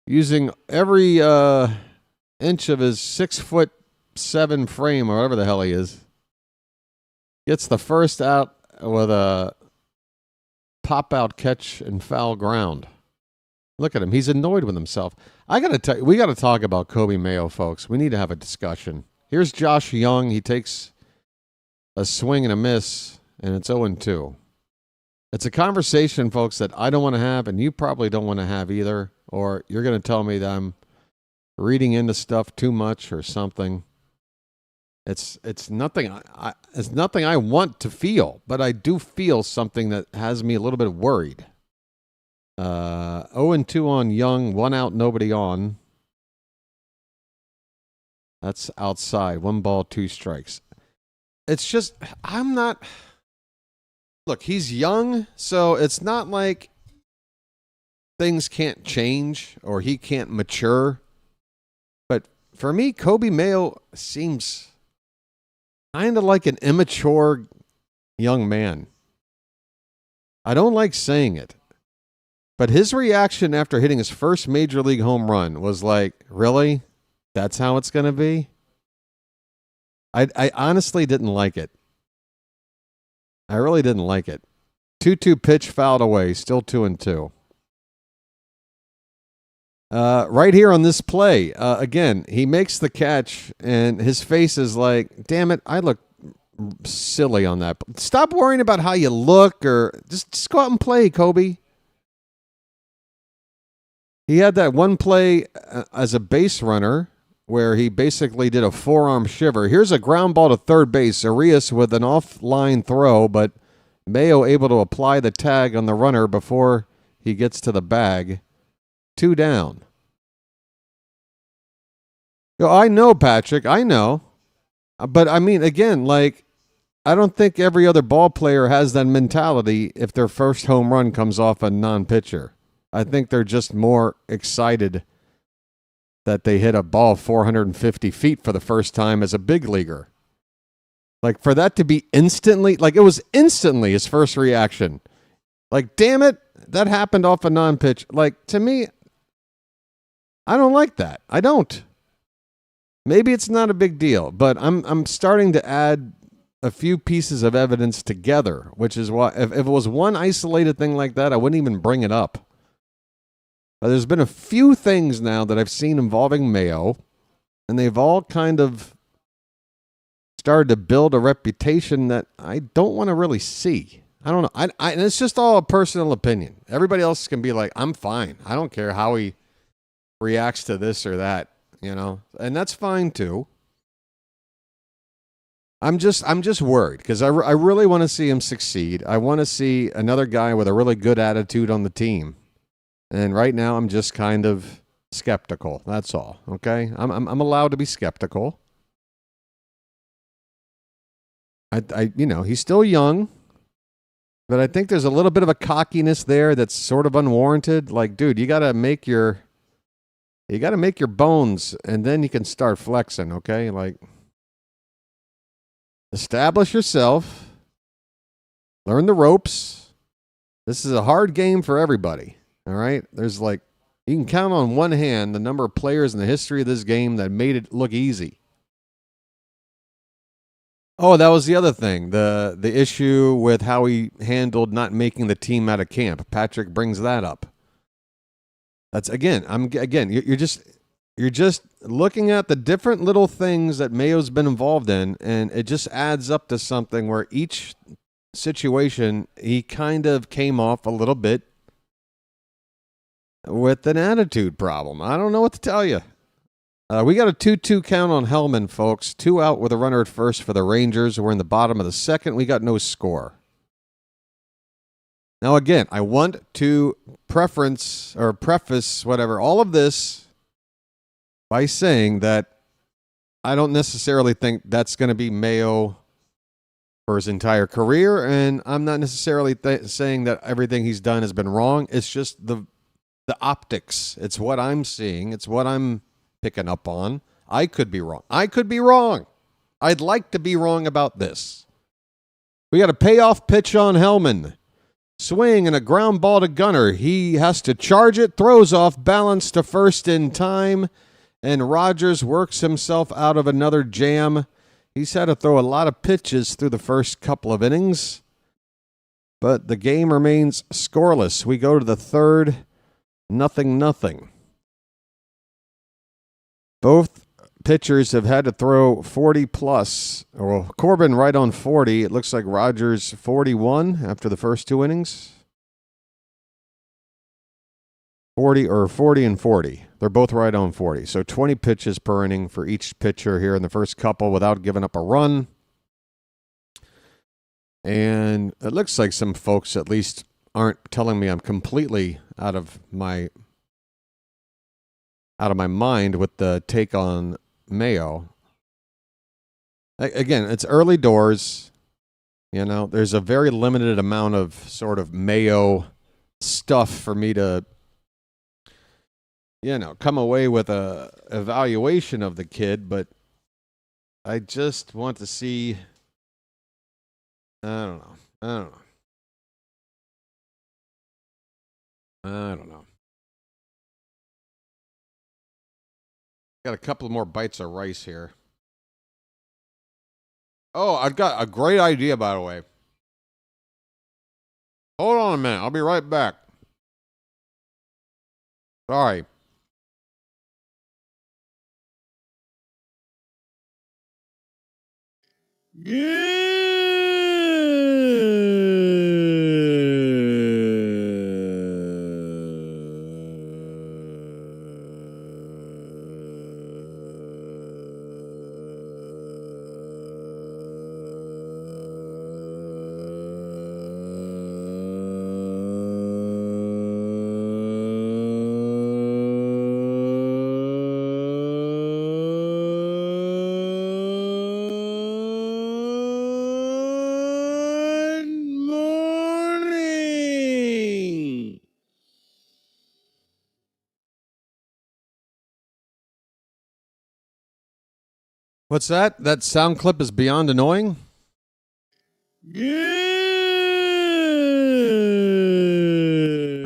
using every inch of his 6'7" frame or whatever the hell he is. Gets the first out with a pop-out catch and foul ground. Look at him. He's annoyed with himself. I got to tell you, we got to talk about Kobe Mayo, folks. We need to have a discussion. Here's Josh Young. He takes a swing and a miss, and it's 0-2. It's a conversation, folks, that I don't want to have, and you probably don't want to have either, or you're going to tell me that I'm reading into stuff too much or something. It's nothing I want to feel, but I do feel something that has me a little bit worried. 0-2 on Young, 1 out, nobody on. That's outside. 1 ball, 2 strikes. It's just, I'm not. Look, he's young, so it's not like things can't change or he can't mature. But for me, Kobe Mayo seems kind of like an immature young man. I don't like saying it, but his reaction after hitting his first major league home run was like, really? That's how it's going to be? I honestly didn't like it. I really didn't like it. 2-2 pitch fouled away, still 2-2. Right here on this play, again, he makes the catch, and his face is like, damn it, I look silly on that. Stop worrying about how you look, or just go out and play, Kobe. He had that one play as a base runner where he basically did a forearm shiver. Here's a ground ball to third base. Arias with an offline throw, but Mayo able to apply the tag on the runner before he gets to the bag. 2 down. I know, Patrick. I know. But, I mean, again, like, I don't think every other ball player has that mentality if their first home run comes off a non-pitcher. I think they're just more excited that they hit a ball 450 feet for the first time as a big leaguer. Like, for that to be instantly, like, it was instantly his first reaction. Like, damn it, that happened off a non-pitch. Like, to me, I don't like that. I don't. Maybe it's not a big deal, but I'm starting to add a few pieces of evidence together, which is why, if it was one isolated thing like that, I wouldn't even bring it up. But there's been a few things now that I've seen involving Mayo, and they've all kind of started to build a reputation that I don't want to really see. I don't know. And it's just all a personal opinion. Everybody else can be like, I'm fine. I don't care how he reacts to this or that, you know, and that's fine too. I'm just worried because I really want to see him succeed. I want to see another guy with a really good attitude on the team. And right now, I'm just kind of skeptical. That's all. Okay, I'm allowed to be skeptical. He's still young, but I think there's a little bit of a cockiness there that's sort of unwarranted. Like, dude, you gotta make your bones, and then you can start flexing. Okay, like, establish yourself, learn the ropes. This is a hard game for everybody. All right, there's like, you can count on one hand the number of players in the history of this game that made it look easy. Oh, that was the other thing, the issue with how he handled not making the team out of camp. Patrick brings that up. That's you're just looking at the different little things that Mayo's been involved in, and it just adds up to something where each situation he kind of came off a little bit with an attitude problem. I don't know what to tell you. We got a 2-2 count on Hellman, folks. 2 out with a runner at first for the Rangers. We're in the bottom of the second. We got no score. Now, again, I want to preface all of this by saying that I don't necessarily think that's going to be Mayo for his entire career, and I'm not necessarily saying that everything he's done has been wrong. It's just the optics. It's what I'm seeing. It's what I'm picking up on. I could be wrong. I'd like to be wrong about this. We got a payoff pitch on Hellman. Swing and a ground ball to Gunner. He has to charge it, throws off balance to first in time, and Rogers works himself out of another jam. He's had to throw a lot of pitches through the first couple of innings, but the game remains scoreless. We go to the third, 0-0. Both pitchers have had to throw 40-plus. Well, Corbin right on 40. It looks like Rogers 41 after the first two innings. 40 and 40. They're both right on 40. So 20 pitches per inning for each pitcher here in the first couple without giving up a run. And it looks like some folks at least aren't telling me I'm completely out of my mind with the take on Mayo. Again, it's early doors. You know, there's a very limited amount of sort of Mayo stuff for me to, you know, come away with a evaluation of the kid, but I just want to see. I don't know. Got a couple more bites of rice here. Oh, I've got a great idea, by the way. Hold on a minute. I'll be right back. Sorry. What's that? That sound clip is beyond annoying?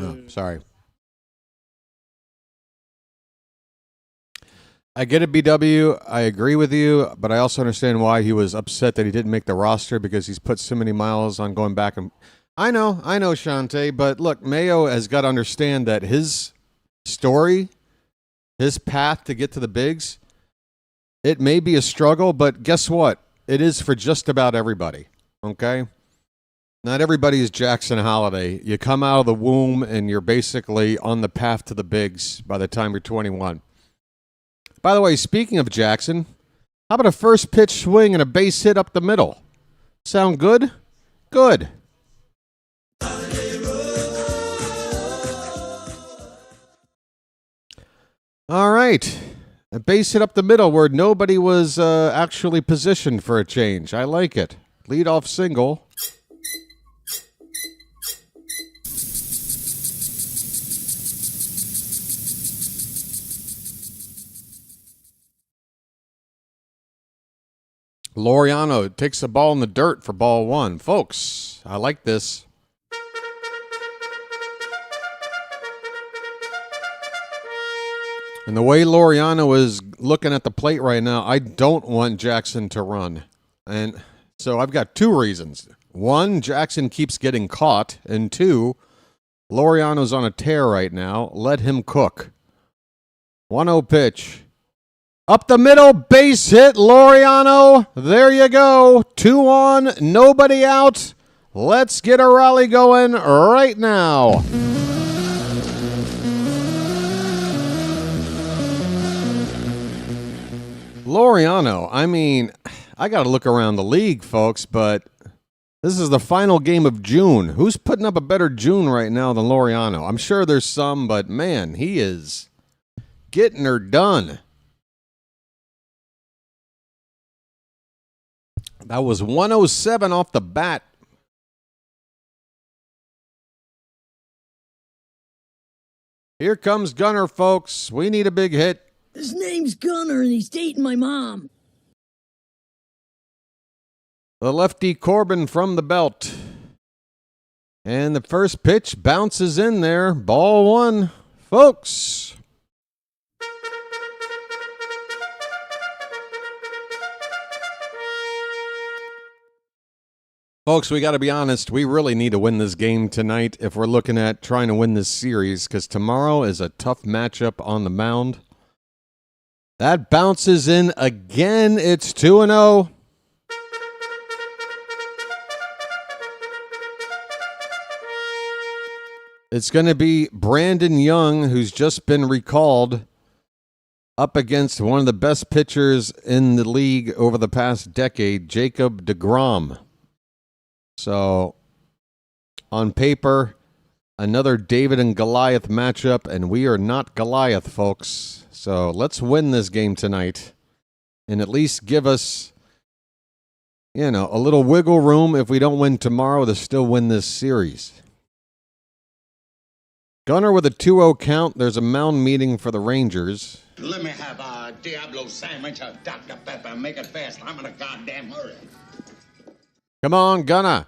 Oh, sorry. I get it, BW. I agree with you, but I also understand why he was upset that he didn't make the roster because he's put so many miles on going back. And I know, Shante, but look, Mayo has got to understand that his story, his path to get to the bigs, it may be a struggle, but guess what? It is for just about everybody, okay? Not everybody is Jackson Holiday. You come out of the womb and you're basically on the path to the bigs by the time you're 21. By the way, speaking of Jackson, how about a first pitch swing and a base hit up the middle? Sound good? Good. All right. A base hit up the middle where nobody was actually positioned for a change. I like it. Leadoff single. Laureano takes the ball in the dirt for ball one. Folks, I like this. And the way Laureano is looking at the plate right now, I don't want Jackson to run. And so I've got two reasons. One, Jackson keeps getting caught. And two, Laureano's on a tear right now. Let him cook. 1-0 pitch. Up the middle, base hit, Laureano. There you go. 2 on, nobody out. Let's get a rally going right now. Laureano, I mean, I got to look around the league, folks, but This is the final game of June. Who's putting up a better June right now than Laureano? I'm sure there's some, but man, he is getting her done. That was 107 off the bat. Here comes Gunner, folks. We need a big hit. His name's Gunner, and he's dating my mom. The lefty Corbin from the belt. And the first pitch bounces in there. Ball one, folks. Folks, we got to be honest. We really need to win this game tonight if we're looking at trying to win this series, because tomorrow is a tough matchup on the mound. That bounces in again. It's 2-0. It's going to be Brandon Young, who's just been recalled, up against one of the best pitchers in the league over the past decade, Jacob deGrom. So, on paper, another David and Goliath matchup, and we are not Goliath, folks. So, let's win this game tonight and at least give us, a little wiggle room if we don't win tomorrow to still win this series. Gunner with a 2-0 count. There's a mound meeting for the Rangers. Let me have a Diablo sandwich of Dr. Pepper. Make it fast. I'm in a goddamn hurry. Come on, Gunner.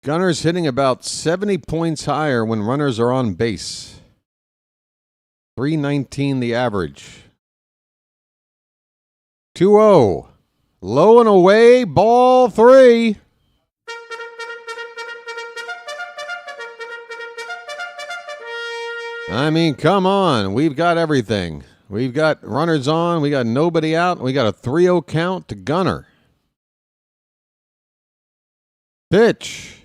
Gunner's hitting about 70 points higher when runners are on base. 319 the average. 2-0. Low and away, ball three. I mean, come on. We've got everything. We've got runners on. We got nobody out. We got a 3-0 count to Gunner. Pitch.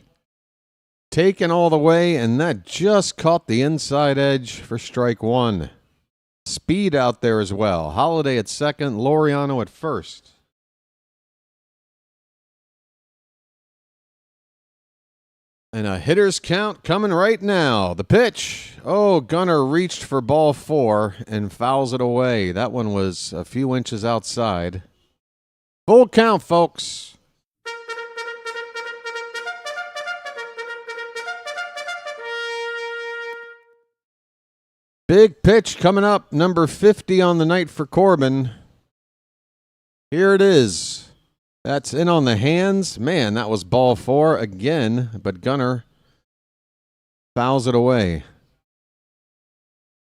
Taken all the way, and that just caught the inside edge for strike one. Speed out there as well. Holiday at second, Laureano at first. And a hitter's count coming right now. The pitch. Oh, Gunner reached for ball four and fouls it away. That one was a few inches outside. Full count, folks. Big pitch coming up. Number 50 on the night for Corbin. Here it is. That's in on the hands. Man, that was ball four again, but Gunner fouls it away.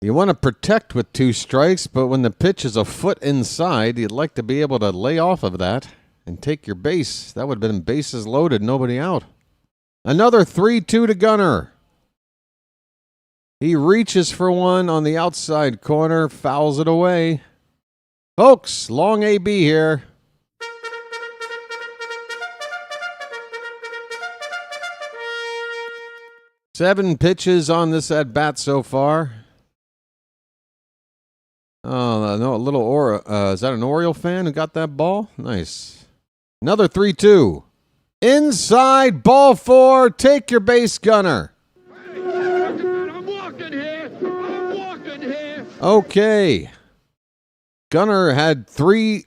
You want to protect with two strikes, but when the pitch is a foot inside, you'd like to be able to lay off of that and take your base. That would have been bases loaded, nobody out. Another 3-2 to Gunner. He reaches for one on the outside corner, fouls it away. Folks, long AB here. Seven pitches on this at-bat so far. Oh, no, a little is that an Oriole fan who got that ball? Nice. Another 3-2. Inside, ball four. Take your base, Gunner. I'm walking here. I'm walking here. Okay. Gunner had 3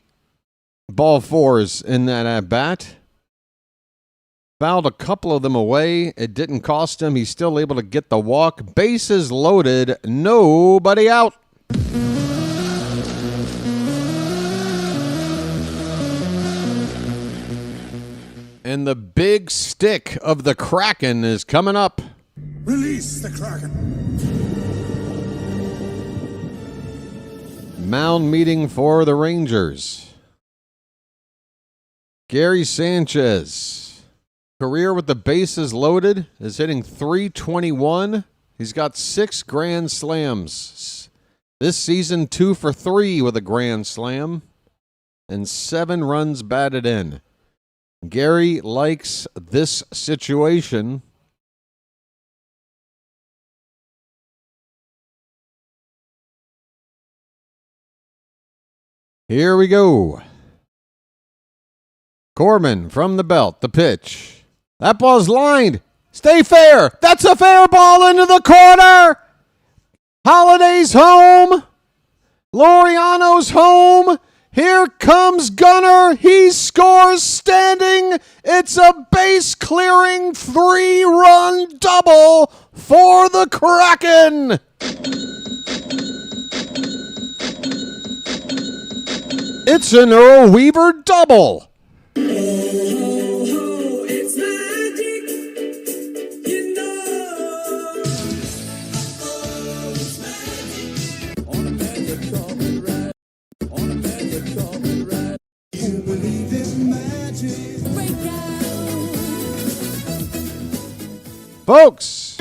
ball fours in that at-bat. Fouled a couple of them away. It didn't cost him. He's still able to get the walk. Bases loaded. Nobody out. And the big stick of the Kraken is coming up. Release the Kraken. Mound meeting for the Rangers. Gary Sanchez. Career with the bases loaded is hitting .321. He's got 6 grand slams. This season, 2 for 3 with a grand slam. And 7 runs batted in. Gary likes this situation. Here we go. Corbin from the belt, the pitch. That ball's lined. Stay fair. That's a fair ball into the corner. Holiday's home. Laureano's home. Here comes Gunnar. He scores standing. It's a base-clearing 3-run double for the Kraken. It's an Earl Weaver double. Folks,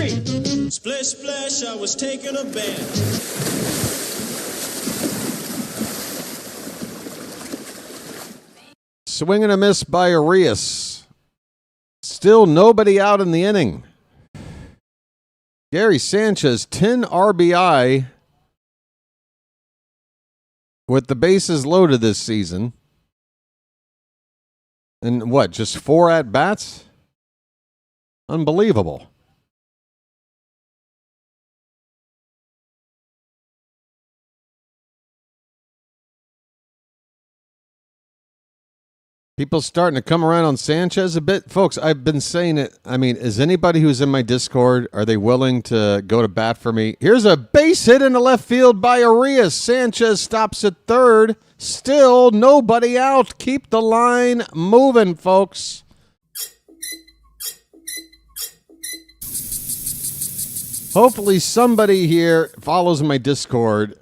Splish, splash, I was taking a bath. swing and a miss by Arias. Still nobody out in the inning. Gary Sanchez, 10 RBI with the bases loaded this season. And what, just 4 at-bats? Unbelievable. People starting to come around on Sanchez a bit. Folks, I've been saying it. I mean, is anybody who's in my Discord, are they willing to go to bat for me? Here's a base hit into left field by Arias. Sanchez stops at third. Still nobody out. Keep the line moving, folks. Hopefully somebody here follows my Discord.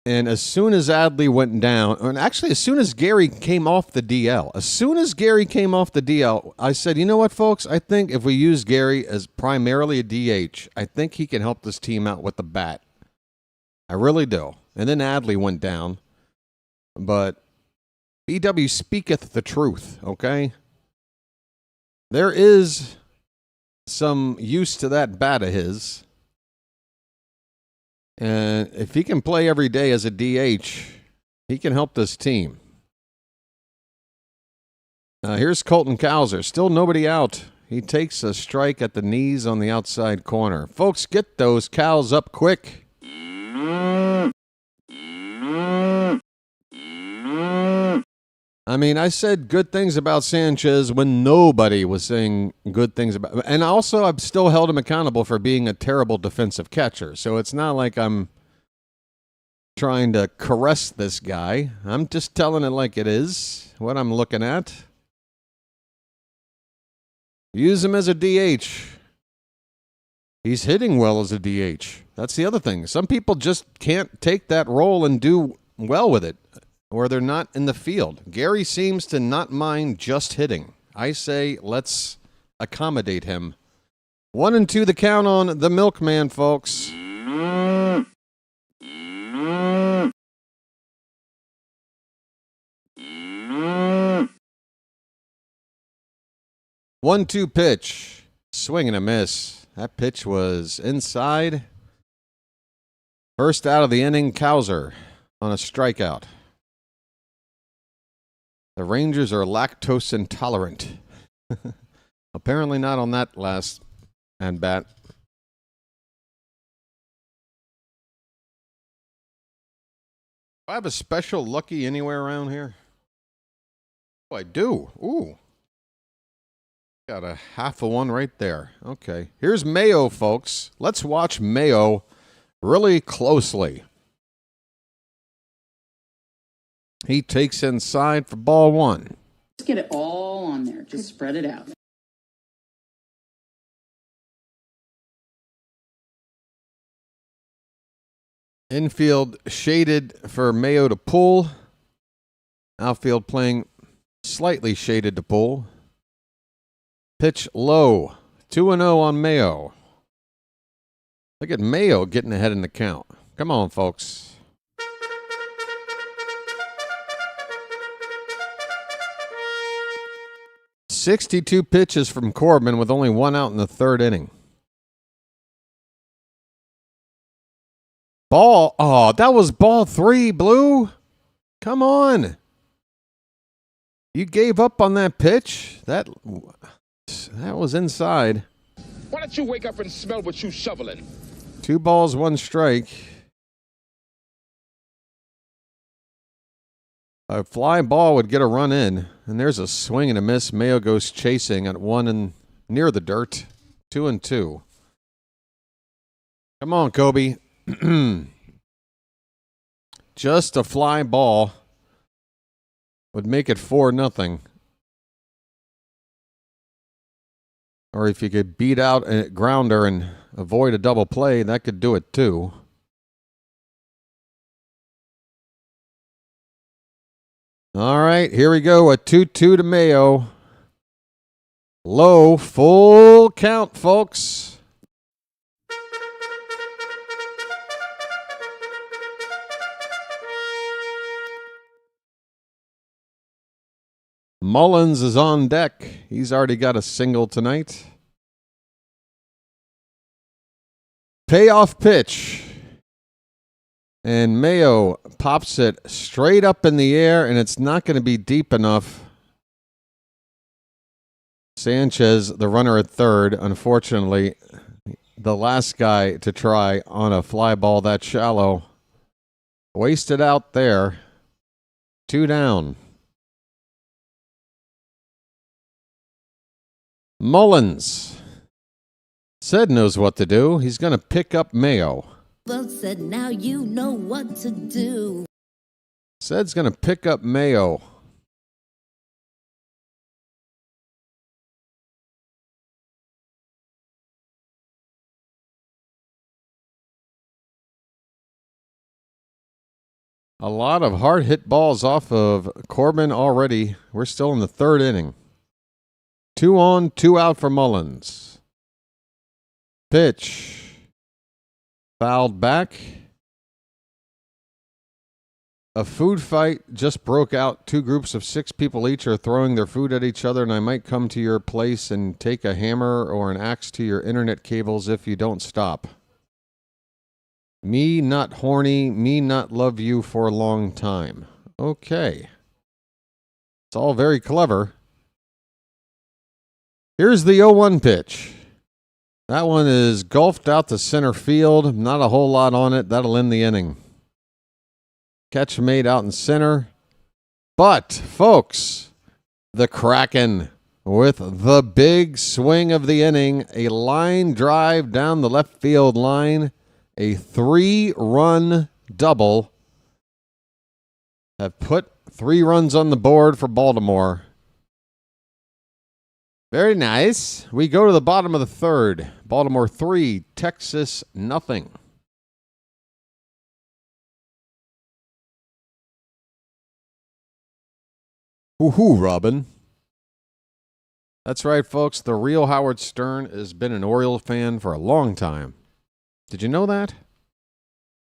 And as soon as Adley went down, and actually as soon as Gary came off the DL, I said, you know what, folks? I think if we use Gary as primarily a DH, I think he can help this team out with the bat. I really do. And then Adley went down. But BW speaketh the truth, okay? There is some use to that bat of his. And if he can play every day as a DH, he can help this team. Here's Colton Cowser. Still nobody out. He takes a strike at the knees on the outside corner. Folks, get those cows up quick. I mean, I said good things about Sanchez when nobody was saying good things about him. And also, I've still held him accountable for being a terrible defensive catcher. So it's not like I'm trying to caress this guy. I'm just telling it like it is, what I'm looking at. Use him as a DH. He's hitting well as a DH. That's the other thing. Some people just can't take that role and do well with it. Or they're not in the field. Gary seems to not mind just hitting. I say let's accommodate him. 1-2 the count on the milkman, folks. 1-2 pitch. Swing and a miss. That pitch was inside. First out of the inning, Cowser on a strikeout. The Rangers are lactose intolerant. Apparently not on that last at-bat. Do I have a special lucky anywhere around here? Oh, I do. Ooh. Got a half of one right there. Okay. Here's Mayo, folks. Let's watch Mayo really closely. He takes inside for ball one. Just get it all on there. Just spread it out. Infield shaded for Mayo to pull. Outfield playing slightly shaded to pull. Pitch low. 2-0 on Mayo. Look at Mayo getting ahead in the count. Come on, folks. .62 pitches from Corbin with only 1 out in the third inning. Ball. Oh, that was ball 3, Blue. Come on. You gave up on that pitch. That was inside. Why don't you wake up and smell what you shoveling? 2 balls, 1 strike. A fly ball would get a run in, and there's a swing and a miss. Mayo goes chasing at 1 and near the dirt. 2-2. Come on, Kobe. Just a fly ball would make it 4-0. Or if you could beat out a grounder and avoid a double play, that could do it too. All right, here we go. A 2-2 to Mayo. Low, full count, folks. Mullins is on deck. He's already got a single tonight. Payoff pitch. And Mayo pops it straight up in the air, and it's not going to be deep enough. Sanchez, the runner at third, unfortunately, the last guy to try on a fly ball that shallow. Wasted out there. 2 down. Mullins. Said knows what to do. He's going to pick up Mayo. Well said, now you know what to do. Said's going to pick up Mayo. A lot of hard hit balls off of Corbin already. We're still in the 3rd inning. 2 on, 2 out for Mullins. Pitch. Fouled back. A food fight just broke out. 2 groups of 6 people each are throwing their food at each other, and I might come to your place and take a hammer or an axe to your internet cables if you don't stop. Me not horny, me not love you for a long time. Okay. It's all very clever. Here's the 0-1 pitch. That one is golfed out to center field. Not a whole lot on it. That'll end the inning. Catch made out in center. But, folks, the Kraken with the big swing of the inning. A line drive down the left field line. A 3-run double. Have put 3 runs on the board for Baltimore. Very nice. We go to the bottom of the 3rd. Baltimore 3, Texas nothing. Woohoo, Robin. That's right, folks. The real Howard Stern has been an Orioles fan for a long time. Did you know that?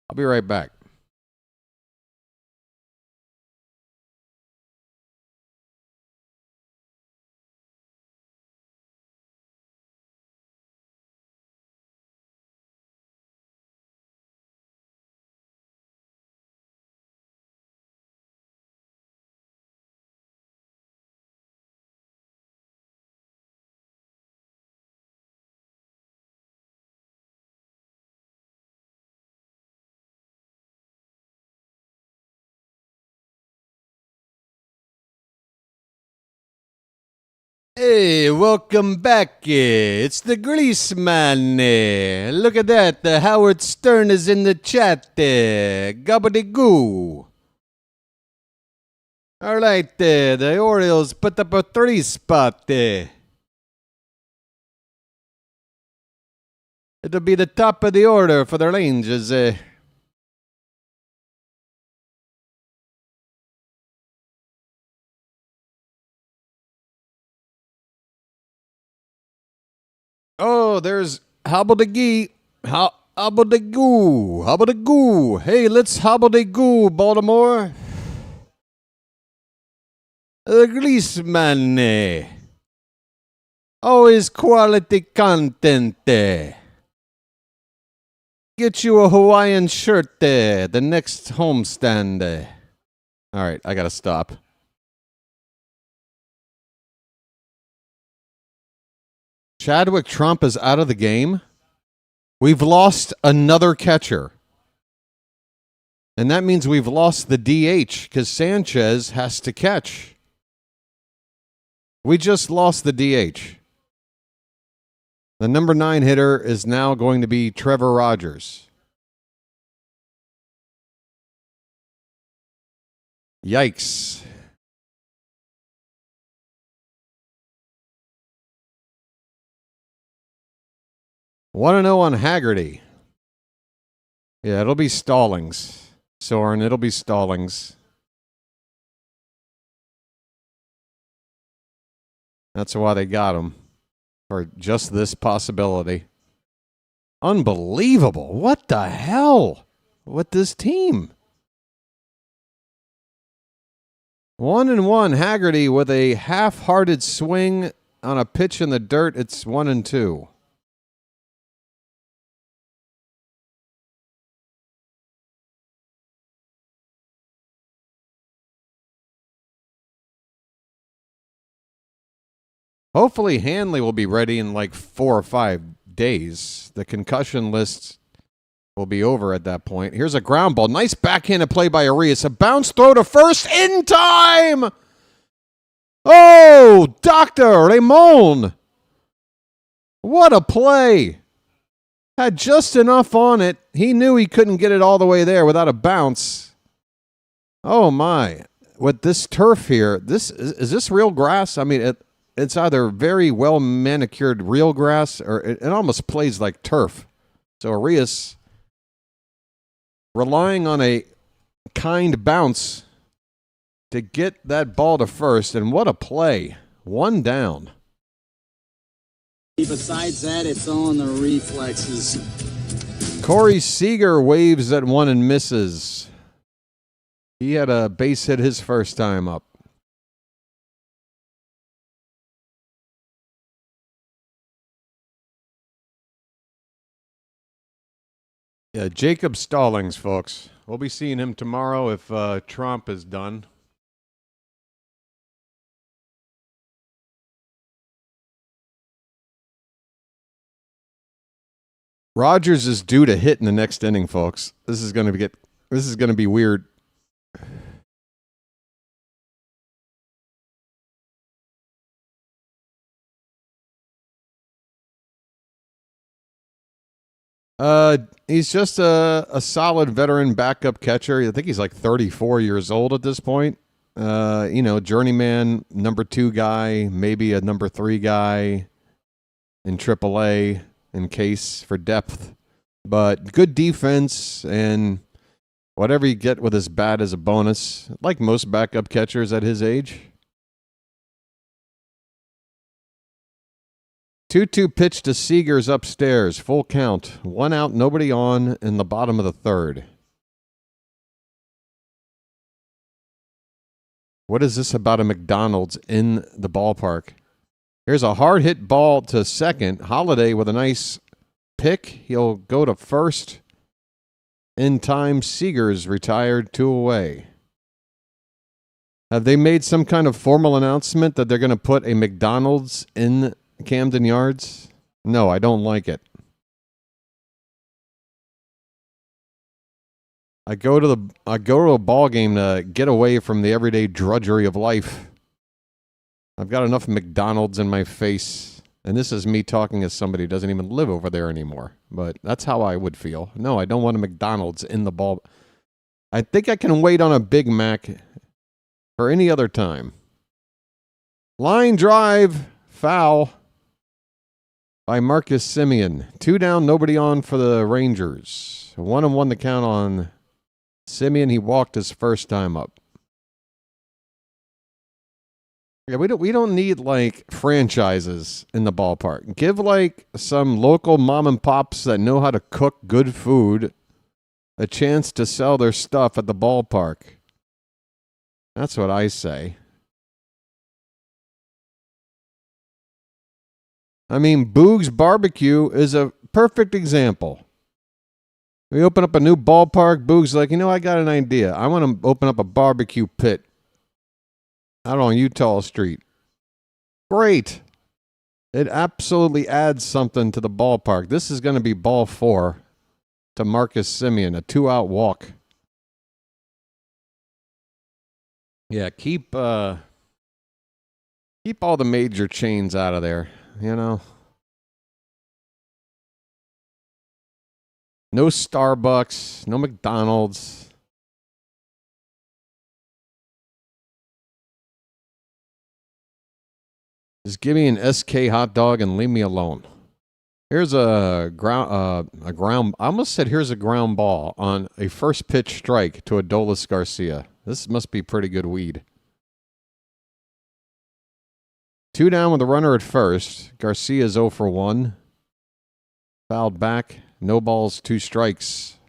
I'll be right back. Hey, welcome back. It's the Greaseman. Look at that. Howard Stern is in the chat. Gobbledygoo. All right, the Orioles put up a 3 spot. It'll be the top of the order for the Rangers. Oh, there's Hobbledygee. Hobbledygoo. Hobbledygoo. Hey, let's Hobbledygoo, Baltimore. The Greaseman. Always quality content. Get you a Hawaiian shirt the next homestand. All right, I got to stop. Chadwick Trump is out of the game. We've lost another catcher. And that means we've lost the DH because Sanchez has to catch. We just lost the DH. The number 9 hitter is now going to be Trevor Rogers. Yikes. Want to know on Haggerty? Yeah, it'll be Stallings. Soren, it'll be Stallings. That's why they got him. For just this possibility. Unbelievable. What the hell with this team? 1-1. Haggerty with a half-hearted swing on a pitch in the dirt. It's 1-2. Hopefully Hanley will be ready in like 4 or 5 days. The concussion list will be over at that point. Here's a ground ball. Nice backhanded play by Arias. A bounce throw to first in time. Oh, Dr. Ramon. What a play. Had just enough on it. He knew he couldn't get it all the way there without a bounce. Oh, my. With this turf here, is this real grass? I mean, it's either very well manicured real grass or it almost plays like turf. So Arias relying on a kind bounce to get that ball to first. And what a play. 1 down. Besides that, it's on the reflexes. Corey Seager waves at 1 and misses. He had a base hit his first time up. Yeah, Jacob Stallings, folks. We'll be seeing him tomorrow if Trump is done. Rogers is due to hit in the next inning, folks. This is going to be weird. He's just a solid veteran backup catcher. I think he's like 34 years old at this point. Journeyman, number 2 guy, maybe a number 3 guy in AAA in case for depth. But good defense and whatever you get with his bat is a bonus, like most backup catchers at his age. 2-2 pitch to Seager's upstairs. Full count. 1 out, nobody on in the bottom of the 3rd. What is this about a McDonald's in the ballpark? Here's a hard hit ball to second. Holiday with a nice pick. He'll go to first. In time, Seager's retired, 2 away. Have they made some kind of formal announcement that they're going to put a McDonald's in Camden Yards? No, I don't like it. I go to a ball game to get away from the everyday drudgery of life. I've got enough McDonald's in my face, and this is me talking as somebody who doesn't even live over there anymore. But that's how I would feel. No, I don't want a McDonald's in the ball. I think I can wait on a Big Mac for any other time. Line drive, foul by Marcus Semien. 2 down, nobody on for the Rangers. 1-1 the count on Semien. He walked his first time up. Yeah, we don't need like franchises in the ballpark. Give like some local mom and pops that know how to cook good food a chance to sell their stuff at the ballpark. That's what I say. I mean, Boog's Barbecue is a perfect example. We open up a new ballpark. Boog's like, I got an idea. I want to open up a barbecue pit out on Utah Street. Great. It absolutely adds something to the ballpark. This is going to be ball 4 to Marcus Semien, a 2-out walk. Yeah, keep all the major chains out of there, No Starbucks, no McDonald's. Just give me an SK hot dog and leave me alone. Here's a ground. I almost said here's a ground ball on a first pitch strike to Adolis Garcia. This must be pretty good weed. 2 down with a runner at first. Garcia's 0 for 1. Fouled back. No balls, 2 strikes.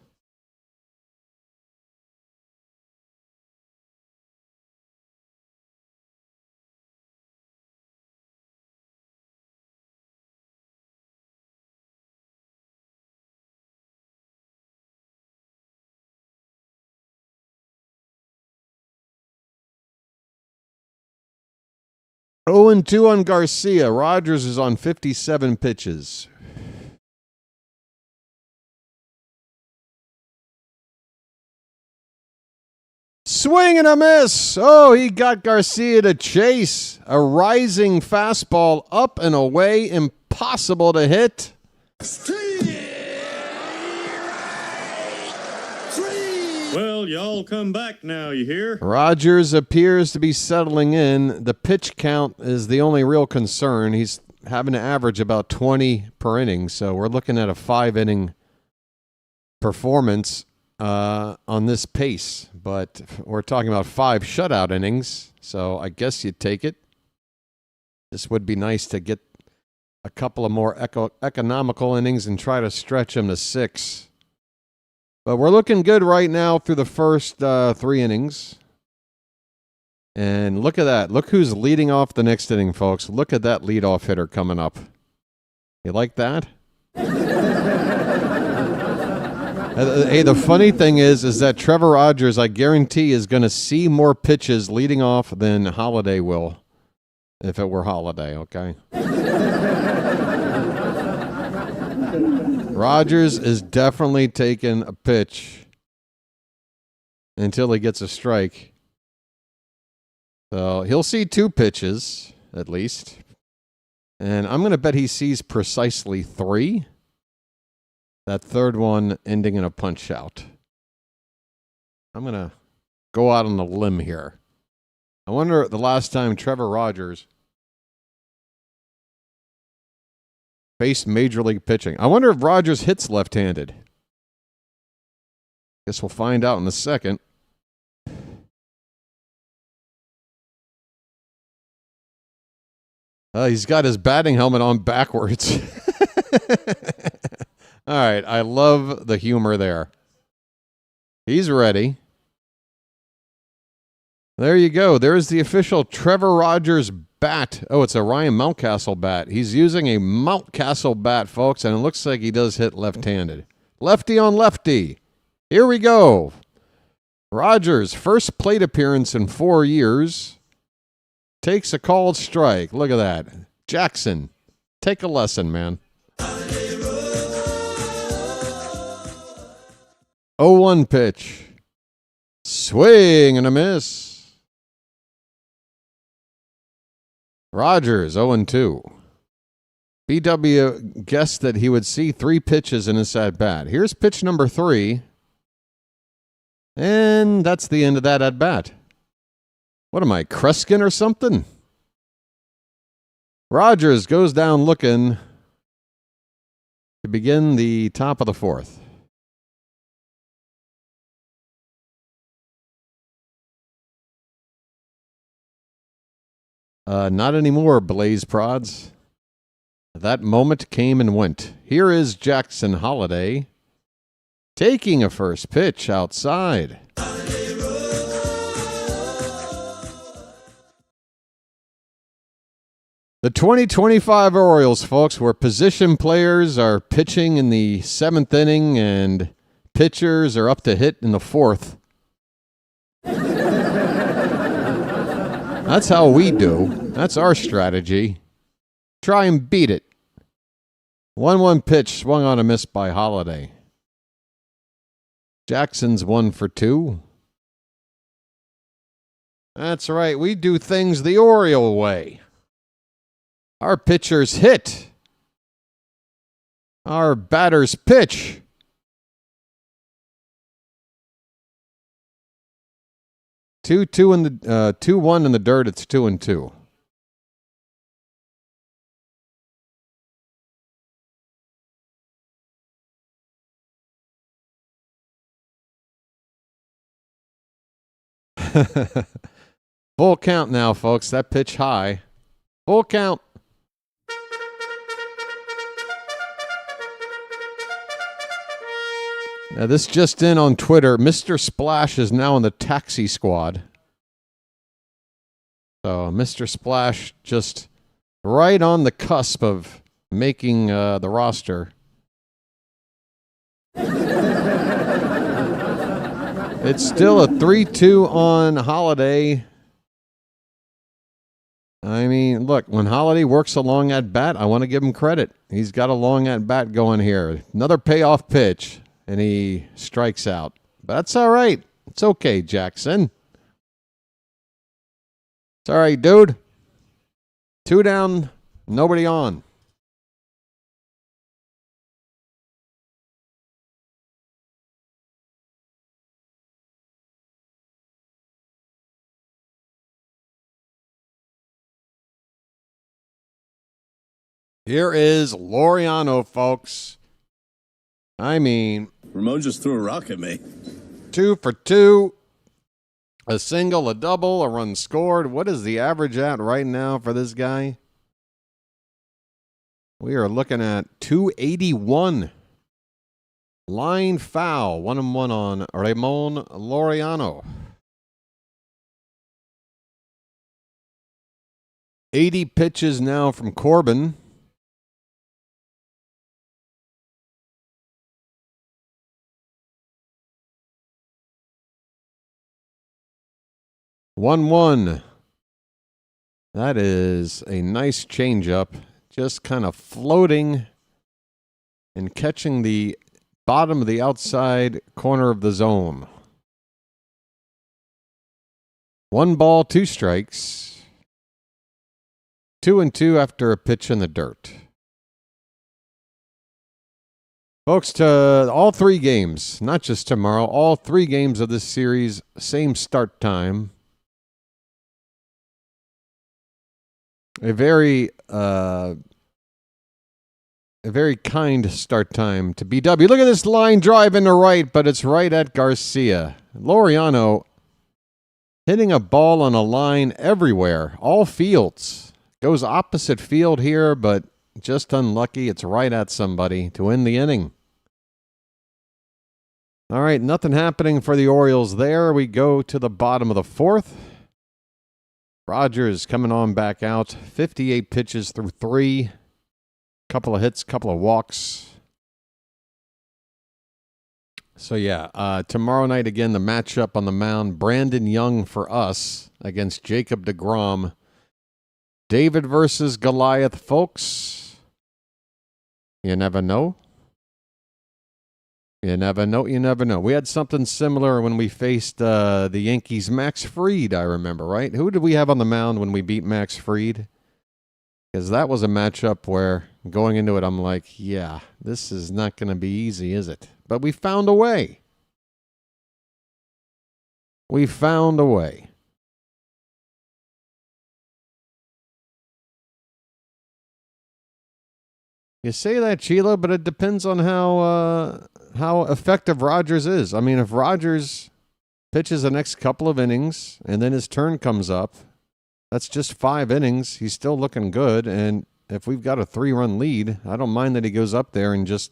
Oh, and 2 on Garcia. Rogers is on 57 pitches. Swing and a miss. Oh, he got Garcia to chase. A rising fastball up and away. Impossible to hit. Well, y'all come back now, you hear? Rogers appears to be settling in. The pitch count is the only real concern. He's having to average about 20 per inning, so we're looking at a 5-inning performance on this pace. But we're talking about 5 shutout innings, so I guess you'd take it. This would be nice to get a couple of more economical innings and try to stretch them to 6. But we're looking good right now through the first 3 innings. And look at that. Look who's leading off the next inning, folks. Look at that leadoff hitter coming up. You like that? Hey, the funny thing is that Trevor Rogers, I guarantee, is going to see more pitches leading off than Holiday will, if it were Holiday, okay? Rogers is definitely taking a pitch until he gets a strike. So he'll see 2 pitches, at least. And I'm going to bet he sees precisely 3. That third one ending in a punch out. I'm going to go out on a limb here. I wonder the last time Trevor Rogers faced Major League pitching. I wonder if Rogers hits left-handed. Guess we'll find out in a second. He's got his batting helmet on backwards. All right, I love the humor there. He's ready. There you go. There's the official Trevor Rogers bat. Oh, it's a Ryan Mountcastle bat. He's using a Mountcastle bat, folks, and it looks like he does hit left-handed. Lefty on lefty. Here we go. Rogers, first plate appearance in 4 years. Takes a called strike. Look at that. Jackson, take a lesson, man. 0-1 pitch. Swing and a miss. Rogers, 0-2. BW guessed that he would see 3 pitches in his at-bat. Here's pitch number 3. And that's the end of that at-bat. What am I, Kreskin or something? Rogers goes down looking to begin the top of the 4th. Not anymore, Blaze Prods. That moment came and went. Here is Jackson Holiday taking a first pitch outside. The 2025 Orioles, folks, where position players are pitching in the 7th inning and pitchers are up to hit in the fourth. That's how we do. That's our strategy. Try and beat it. 1-1 pitch swung on a miss by Holiday. Jackson's 1 for 2. That's right. We do things the Oriole way. Our pitchers hit. Our batters pitch. 2-2 in the 2-1 in the dirt. It's 2-2. Full count now, folks. That pitch high. Full count. Now, this just in on Twitter. Mr. Splash is now in the taxi squad. So, Mr. Splash just right on the cusp of making the roster. It's still a 3-2 on Holiday. I mean, look, when Holiday works a long at bat, I want to give him credit. He's got a long at bat going here. Another payoff pitch, and he strikes out. But that's all right. It's okay, Jackson. It's all right, dude. 2 down, nobody on. Here is Laureano, folks. I mean, Ramon just threw a rock at me. 2 for 2. A single, a double, a run scored. What is the average at right now for this guy? We are looking at 281. Line foul. 1-1 on Ramon Laureano. 80 pitches now from Corbin. One. That is a nice changeup. Just kind of floating and catching the bottom of the outside corner of the zone. 1 ball, 2 strikes. 2-2 after a pitch in the dirt. Folks, to all 3 games, not just tomorrow, all 3 games of this series, same start time. A very kind start time to BW. Look at this line drive in the right, but it's right at Garcia. Laureano hitting a ball on a line everywhere, all fields. Goes opposite field here, but just unlucky. It's right at somebody to end the inning. All right, nothing happening for the Orioles there. We go to the bottom of the 4th. Rogers coming on back out. 58 pitches through 3. Couple of hits, couple of walks. So, yeah, tomorrow night again, the matchup on the mound. Brandon Young for us against Jacob deGrom. David versus Goliath, folks. You never know. You never know. You never know. We had something similar when we faced the Yankees' Max Fried, I remember, right? Who did we have on the mound when we beat Max Fried? Because that was a matchup where going into it, I'm like, yeah, this is not going to be easy, is it? But we found a way. We found a way. You say that, Sheila, but it depends on how effective Rogers is. I mean, if Rogers pitches the next couple of innings and then his turn comes up, that's just 5 innings. He's still looking good. And if we've got a 3-run lead, I don't mind that he goes up there and just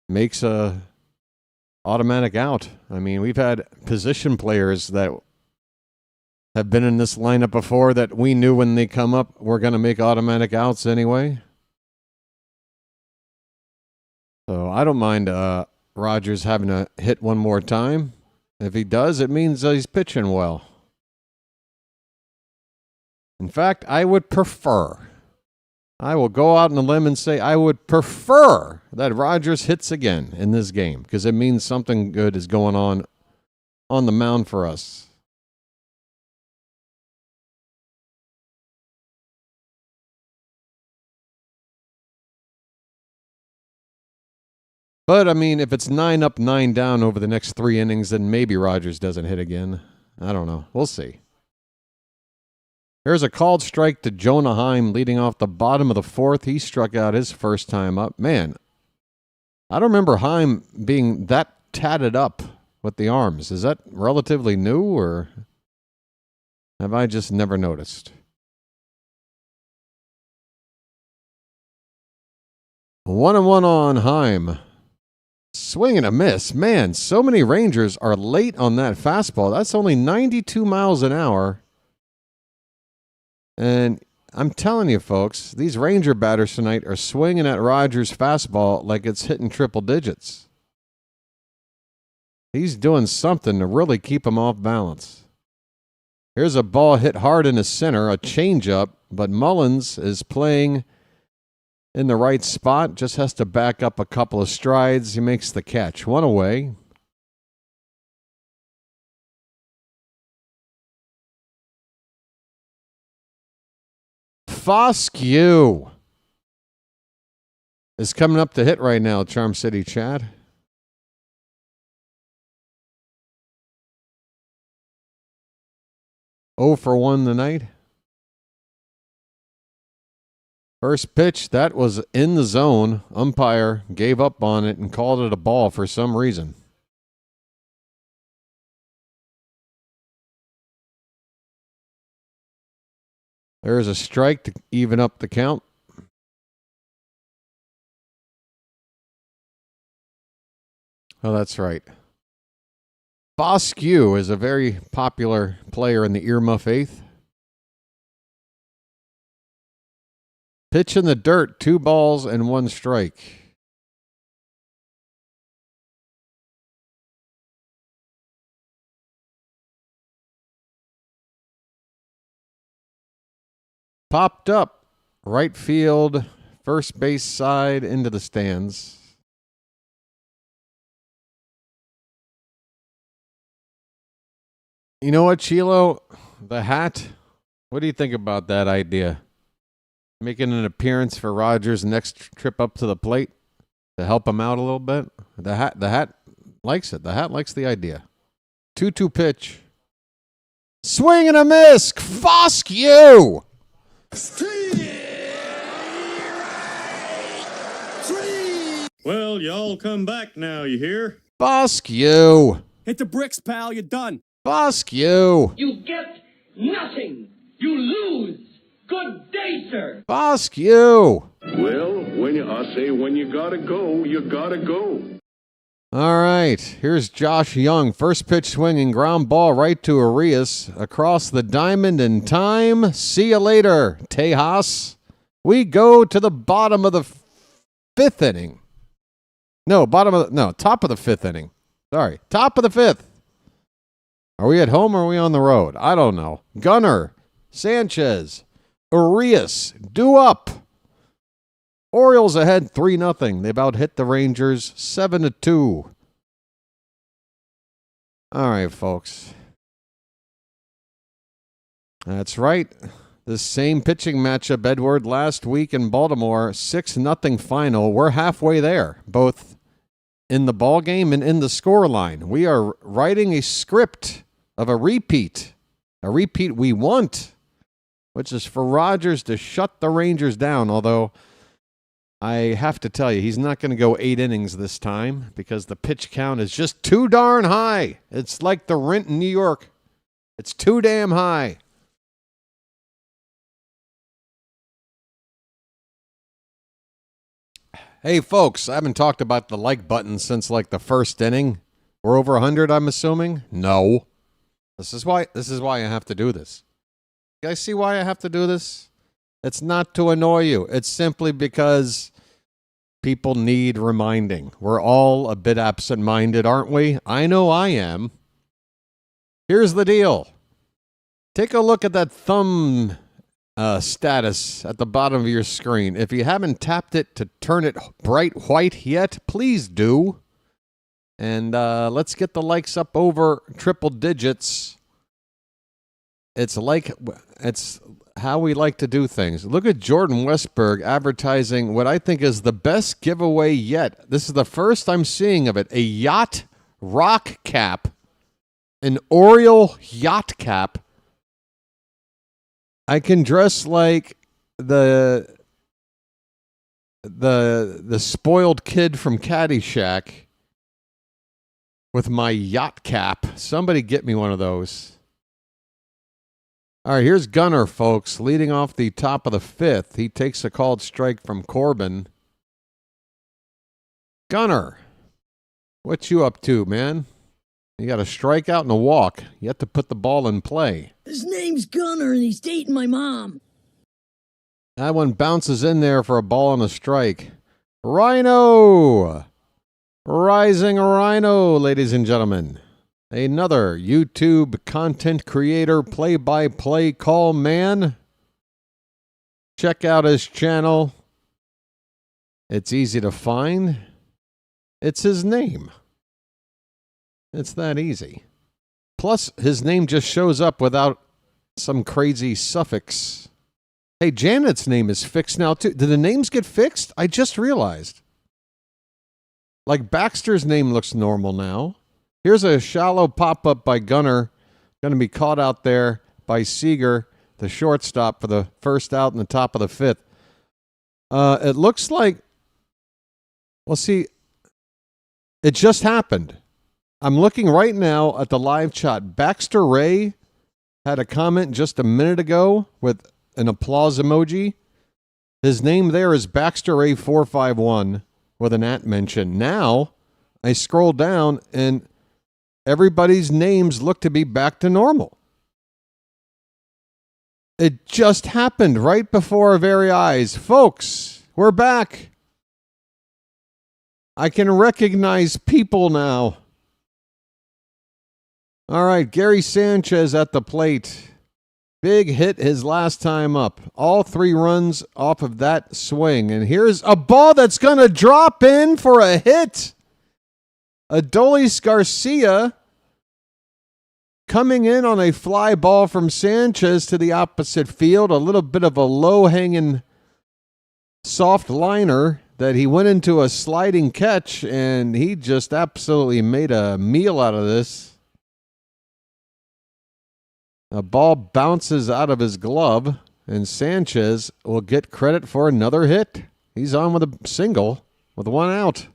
makes a automatic out. I mean, we've had position players that have been in this lineup before that we knew when they come up, we're going to make automatic outs anyway. So I don't mind Rogers having to hit one more time. If he does, it means he's pitching well. In fact, I would prefer. I will go out on a limb and say I would prefer that Rogers hits again in this game because it means something good is going on the mound for us. But, I mean, if it's 9 up, 9 down over the next 3 innings, then maybe Rogers doesn't hit again. I don't know. We'll see. There's a called strike to Jonah Heim leading off the bottom of the 4th. He struck out his first time up. Man, I don't remember Heim being that tatted up with the arms. Is that relatively new, or have I just never noticed? 1-1 on Heim. Swing and a miss. Man, so many Rangers are late on that fastball. That's only 92 miles an hour. And I'm telling you, folks, these Ranger batters tonight are swinging at Rogers' fastball like it's hitting triple digits. He's doing something to really keep him off balance. Here's a ball hit hard in the center, a changeup, but Mullins is playing in the right spot, just has to back up a couple of strides. He makes the catch. 1 away. Foscue is coming up to hit right now, Charm City Chad. Oh for 1 tonight. First pitch, that was in the zone. Umpire gave up on it and called it a ball for some reason. There's a strike to even up the count. Oh, that's right. Foscue is a very popular player in the earmuff 8th. Pitch in the dirt, 2 balls and 1 strike. Popped up, right field, first base side into the stands. You know what, Chilo? The hat? What do you think about that idea? Making an appearance for Rogers' next trip up to the plate to help him out a little bit. The hat likes it. The hat likes the idea. 2-2 pitch. Swing and a miss. Foscue. Well, y'all come back now, you hear? Foscue. Hit the bricks, pal. You're done. Foscue. You get nothing. You lose. Good day, sir. Foscue. Well, when you gotta go, you gotta go. All right, here's Josh Young. First pitch swinging, ground ball right to Arias. Across the diamond in time. See you later, Tejas. We go to the bottom of the 5th inning. Top of the 5th inning. Sorry, top of the 5th. Are we at home or are we on the road? I don't know. Gunnar, Sanchez, Arias, due up. Orioles ahead 3-0. They about hit the Rangers 7-2. All right, folks. That's right. The same pitching matchup, Edward, last week in Baltimore, 6-0 final. We're halfway there, both in the ball game and in the score line. We are writing a script of a repeat we want, which is for Rogers to shut the Rangers down, although I have to tell you, he's not going to go 8 innings this time because the pitch count is just too darn high. It's like the rent in New York. It's too damn high. Hey, folks, I haven't talked about the like button since like the first inning. We're over 100, I'm assuming? No. This is why I have to do this. You guys see why I have to do this? It's not to annoy you. It's simply because People need reminding. We're all a bit absent-minded, aren't we? I know I am. Here's the deal. Take a look at that thumb status at the bottom of your screen. If you haven't tapped it to turn it bright white yet, please do. And let's get the likes up over triple digits. It's how we like to do things. Look at Jordan Westberg advertising what I think is the best giveaway yet. This is the first I'm seeing of it. A yacht rock cap. An Oriole yacht cap. I can dress like the spoiled kid from Caddyshack with my yacht cap. Somebody get me one of those. All right, here's Gunnar, folks, leading off the top of the fifth. He takes a called strike from Corbin. Gunnar, what you up to, man? You got a strikeout and a walk. You have to put the ball in play. His name's Gunnar, and he's dating my mom. That one bounces in there for a ball and a strike. Rhino! Rising Rhino, ladies and gentlemen. Another YouTube content creator, play-by-play call man. Check out his channel. It's easy to find. It's his name. It's that easy. Plus, his name just shows up without some crazy suffix. Hey, Janet's name is fixed now, too. Did the names get fixed? I just realized. Like Baxter's name looks normal now. Here's a shallow pop-up by Gunnar. Going to be caught out there by Seager, the shortstop, for the first out in the top of the fifth. It looks like... Well, see, it just happened. I'm looking right now at the live chat. Baxter Ray had a comment just a minute ago with an applause emoji. His name there is Baxter Ray 451 with an @ mention. Now, I scroll down and everybody's names look to be back to normal. It just happened right before our very eyes. Folks, we're back. I can recognize people now. All right, Gary Sanchez at the plate. Big hit his last time up. All 3 runs off of that swing. And here's a ball that's going to drop in for a hit. Adolis Garcia coming in on a fly ball from Sanchez to the opposite field. A little bit of a low-hanging soft liner that he went into a sliding catch, and he just absolutely made a meal out of this. A ball bounces out of his glove, and Sanchez will get credit for another hit. He's on with a single with 1 out.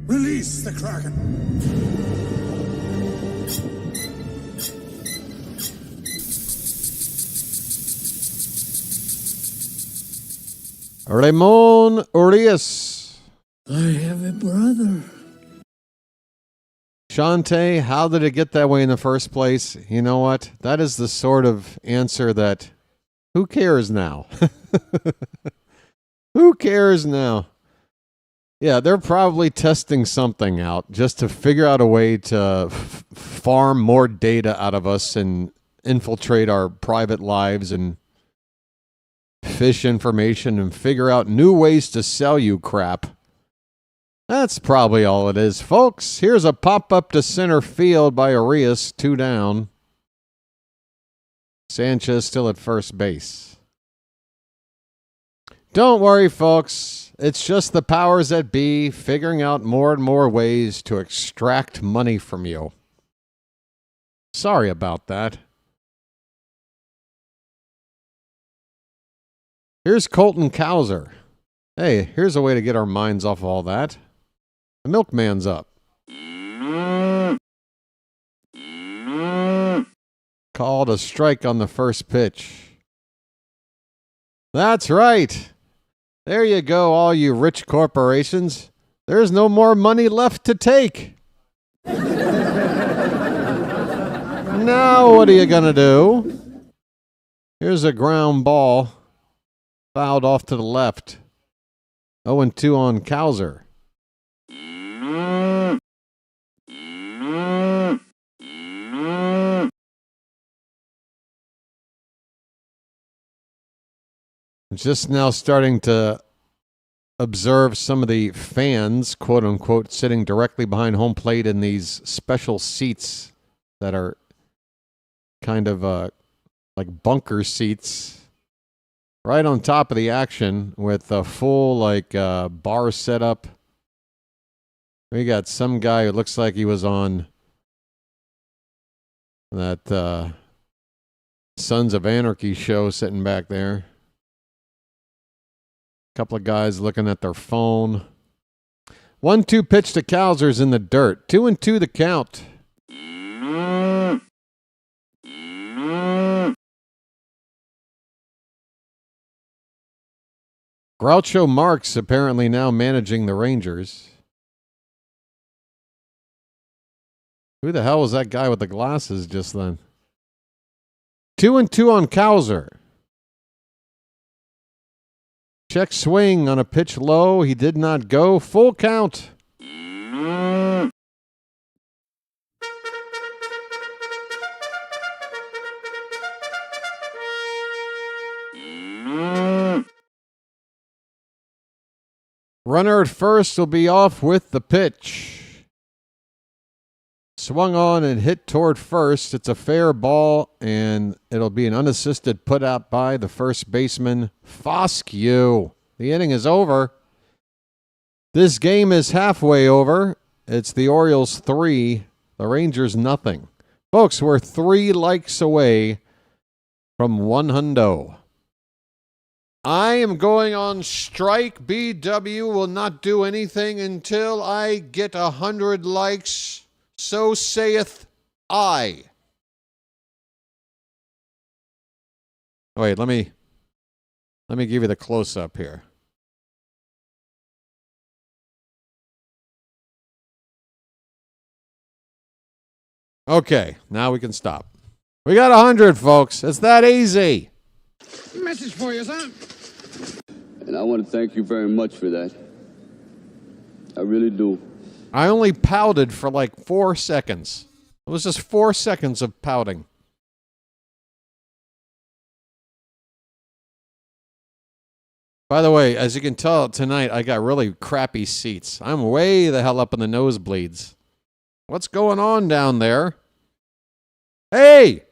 Release the Kraken. Ramon Urias. I have a brother. Shante, how did it get that way in the first place? You know what? That is the sort of answer that, who cares now? Who cares now? Yeah, they're probably testing something out just to figure out a way to farm more data out of us and infiltrate our private lives and fish information and figure out new ways to sell you crap. That's probably all it is, folks. Here's a pop-up to center field by Arias, 2 down. Sanchez still at first base. Don't worry, folks. It's just the powers that be figuring out more and more ways to extract money from you. Sorry about that. Here's Colton Cowser. Hey, here's a way to get our minds off all that. The milkman's up. Called a strike on the first pitch. That's right. There you go, all you rich corporations. There's no more money left to take. Now what are you going to do? Here's a ground ball. Fouled off to the left. 0-2 on Cowser. Just now starting to observe some of the fans, quote unquote, sitting directly behind home plate in these special seats that are kind of like bunker seats right on top of the action with a full bar setup. We got some guy who looks like he was on that Sons of Anarchy show sitting back there. Couple of guys looking at their phone. 1-2 pitch to Cowser's in the dirt. 2-2 the count. Groucho Marx apparently now managing the Rangers. Who the hell was that guy with the glasses just then? 2-2 on Cowser. Check swing on a pitch low. He did not go. Full count. Runner at first will be off with the pitch. Swung on and hit toward first. It's a fair ball, and it'll be an unassisted put out by the first baseman, Foscue. The inning is over. This game is halfway over. It's the Orioles 3, the Rangers nothing. Folks, we're 3 likes away from 100. I am going on strike. BW will not do anything until I get 100 likes. So saith I. Oh, wait, let me give you the close-up here. Okay, now we can stop. We got 100, folks. It's that easy. Message for you, son. And I want to thank you very much for that. I really do. I only pouted for like 4 seconds. It was just 4 seconds of pouting. By the way, as you can tell tonight, I got really crappy seats. I'm way the hell up in the nosebleeds. What's going on down there? Hey!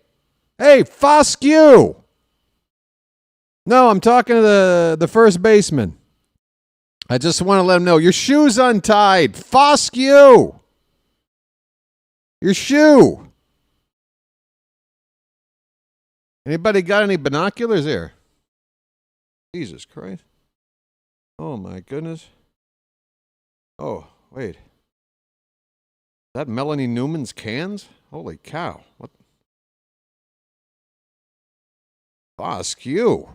Hey, Foscue! No, I'm talking to the first baseman. I just want to let him know, your shoe's untied. Foscue! Your shoe! Anybody got any binoculars here? Jesus Christ. Oh, my goodness. Oh, wait. Is that Melanie Newman's cans? Holy cow. What? Foscue.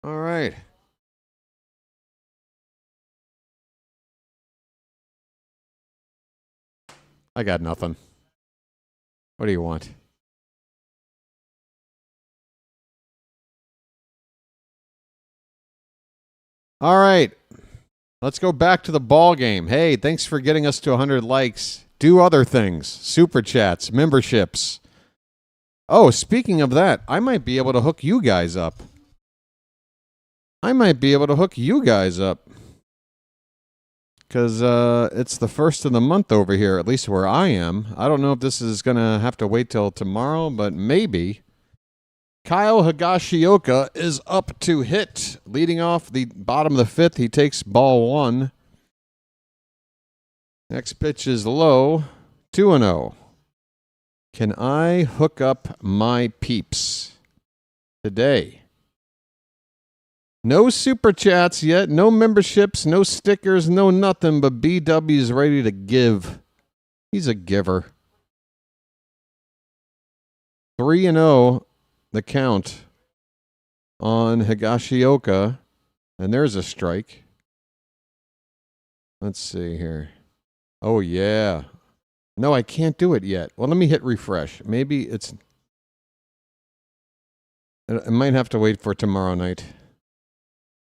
All right. I got nothing. What do you want? All right. Let's go back to the ball game. Hey, thanks for getting us to 100 likes. Do other things. Super chats, memberships. Oh, speaking of that, I might be able to hook you guys up. Because it's the first of the month over here, at least where I am. I don't know if this is going to have to wait till tomorrow, but maybe. Kyle Higashioka is up to hit. Leading off the bottom of the fifth, he takes ball 1. Next pitch is low. 2-0. Can I hook up my peeps today? No super chats yet, no memberships, no stickers, no nothing, but BW's ready to give. He's a giver. 3-0, the count on Higashioka, and there's a strike. Let's see here. Oh, yeah. No, I can't do it yet. Well, let me hit refresh. Maybe it might have to wait for tomorrow night.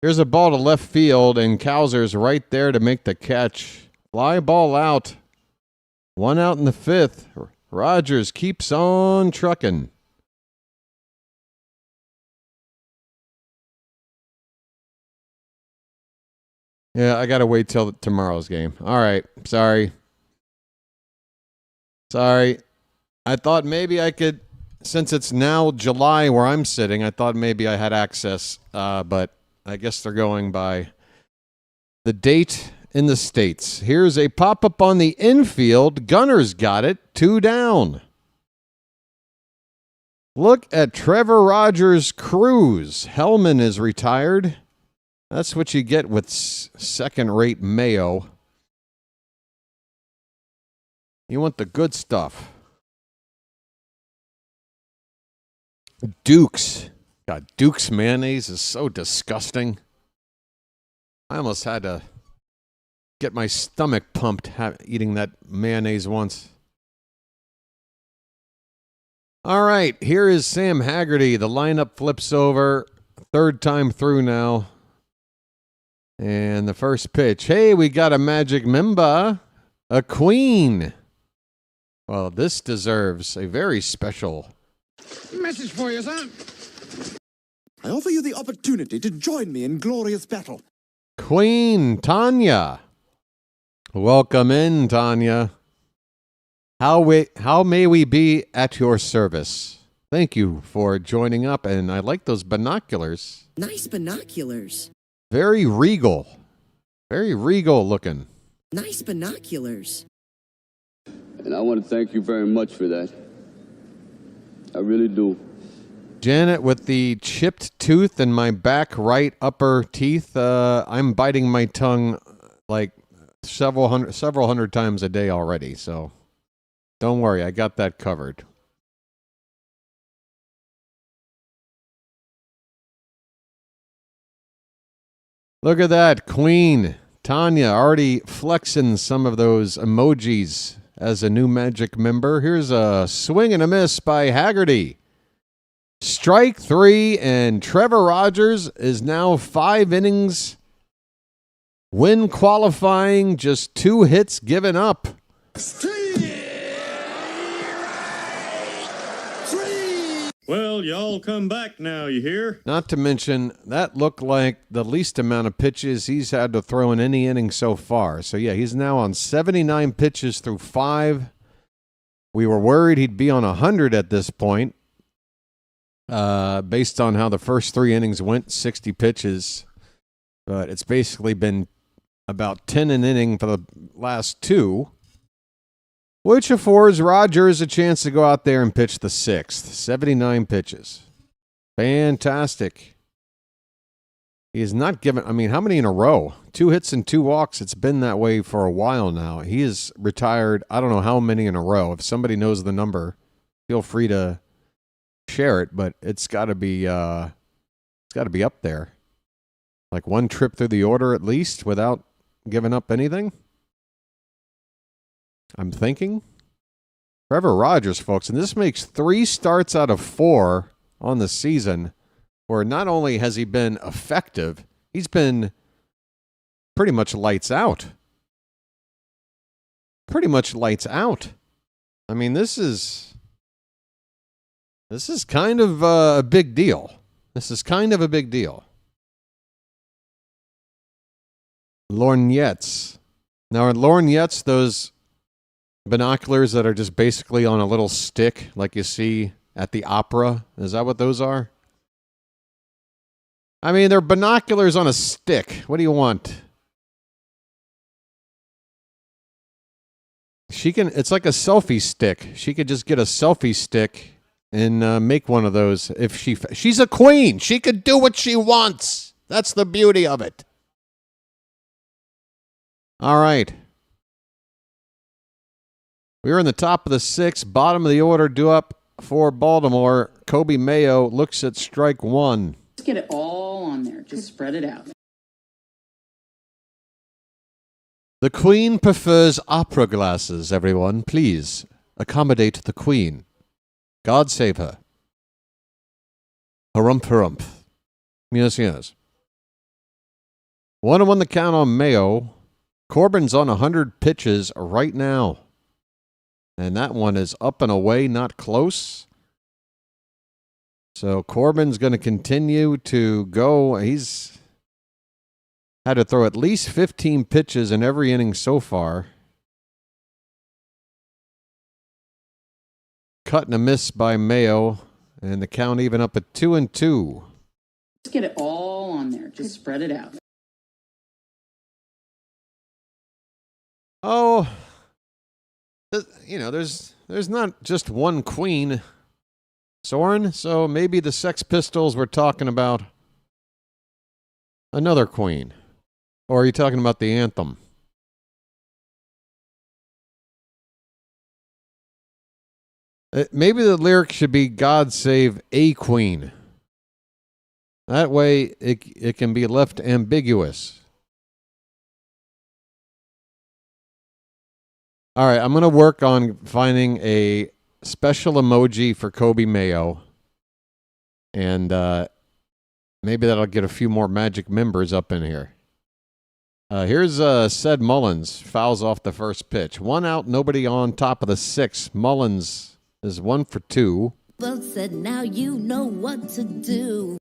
Here's a ball to left field, and Kowser's right there to make the catch. Fly ball out. 1 out in the 5th. Rogers keeps on trucking. Yeah, I got to wait till tomorrow's game. All right. Sorry. I thought maybe I could, since it's now July where I'm sitting, I thought maybe I had access, but I guess they're going by the date in the States. Here's a pop-up on the infield. Gunner's got it. 2 down. Look at Trevor Rogers' cruise. Hellman is retired. That's what you get with second-rate Mayo. You want the good stuff. Duke's. God, Duke's mayonnaise is so disgusting. I almost had to get my stomach pumped eating that mayonnaise once. All right, here is Sam Haggerty. The lineup flips over. 3rd time through now. And the first pitch. Hey, we got a magic member. A queen. Well, this deserves a very special Message for you, sir. I offer you the opportunity to join me in glorious battle. Queen Tanya. Welcome in, Tanya. How may we be at your service? Thank you for joining up, and I like those binoculars. Nice binoculars. Very regal. Very regal looking. Nice binoculars. And I want to thank you very much for that. I really do. Janet, with the chipped tooth in my back right upper teeth, I'm biting my tongue like several hundred times a day already, so don't worry, I got that covered. Look at that, Queen Tanya already flexing some of those emojis as a new Magic member. Here's a swing and a miss by Haggerty. Strike 3, and Trevor Rogers is now 5 innings. Win qualifying, just 2 hits given up. Well, y'all come back now, you hear? Not to mention, that looked like the least amount of pitches he's had to throw in any inning so far. So, yeah, he's now on 79 pitches through 5. We were worried he'd be on 100 at this point, based on how the first 3 innings went, 60 pitches. But it's basically been about 10 an inning for the last 2. Which affords Rogers a chance to go out there and pitch the 6th. 79 pitches. Fantastic. He is not given, how many in a row? 2 hits and 2 walks. It's been that way for a while now. He is retired, I don't know how many in a row. If somebody knows the number, feel free to share it, but it's got to be up there. Like 1 trip through the order at least without giving up anything. I'm thinking. Trevor Rogers, folks, and this makes 3 starts out of 4 on the season where not only has he been effective, he's been pretty much lights out. Pretty much lights out. I mean, this is kind of a big deal. This is kind of a big deal. Lorgnettes. Now, in Lorgnettes, those binoculars that are just basically on a little stick like you see at the opera. Is that what those are? I mean, they're binoculars on a stick. What do you want? It's like a selfie stick. She could just get a selfie stick and make one of those. If she's a queen. She could do what she wants. That's the beauty of it. All right. We're in the top of the 6th, bottom of the order, due up for Baltimore. Kobe Mayo looks at strike 1. Just get it all on there. Just spread it out. The Queen prefers opera glasses, everyone. Please accommodate the Queen. God save her. Harumph, harumph. Yes, yes. 1-1 the count on Mayo. Corbin's on 100 pitches right now. And that one is up and away, not close. So Corbin's going to continue to go. He's had to throw at least 15 pitches in every inning so far. Cut and a miss by Mayo. And the count even up at 2-2. Just get it all on there. Just spread it out. Oh, there's not just one queen, Soren, so maybe the Sex Pistols were talking about another queen. Or are you talking about the anthem? Maybe the lyric should be God Save a Queen. That way it can be left ambiguous. All right, I'm going to work on finding a special emoji for Kobe Mayo. And maybe that'll get a few more Magic members up in here. Here's Ced Mullins. Fouls off the first pitch. 1 out, nobody on, top of the 6th. Mullins is 1 for 2. Well said, now you know what to do.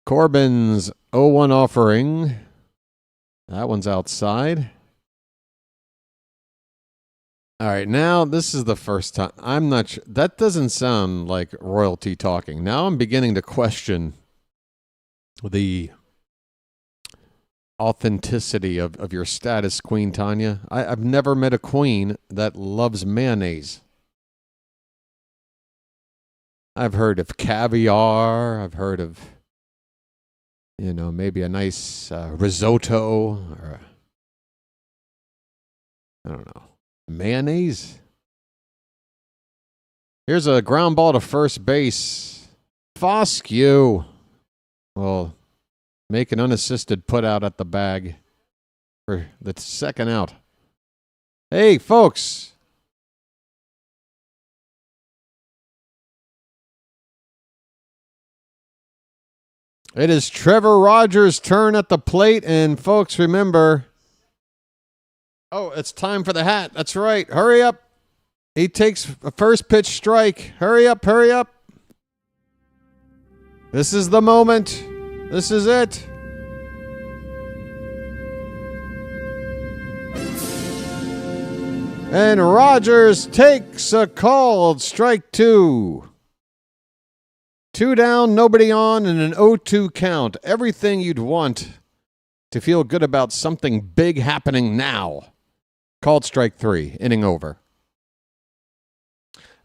Corbin's 0-1 offering. That one's outside. All right, now this is the first time. I'm not sure. That doesn't sound like royalty talking. Now I'm beginning to question the authenticity of your status, Queen Tanya. I've never met a queen that loves mayonnaise. I've heard of caviar. I've heard of, maybe a nice risotto or I don't know. Mayonnaise? Here's a ground ball to first base. Foscue. Well, make an unassisted put out at the bag for the second out. Hey, folks. It is Trevor Rogers' turn at the plate, and folks, remember, oh, it's time for the hat. That's right. Hurry up. He takes a first pitch strike. Hurry up, hurry up. This is the moment. This is it. And Rogers takes a called strike 2. 2 down, nobody on, and an 0-2 count. Everything you'd want to feel good about something big happening now. Called strike 3, inning over.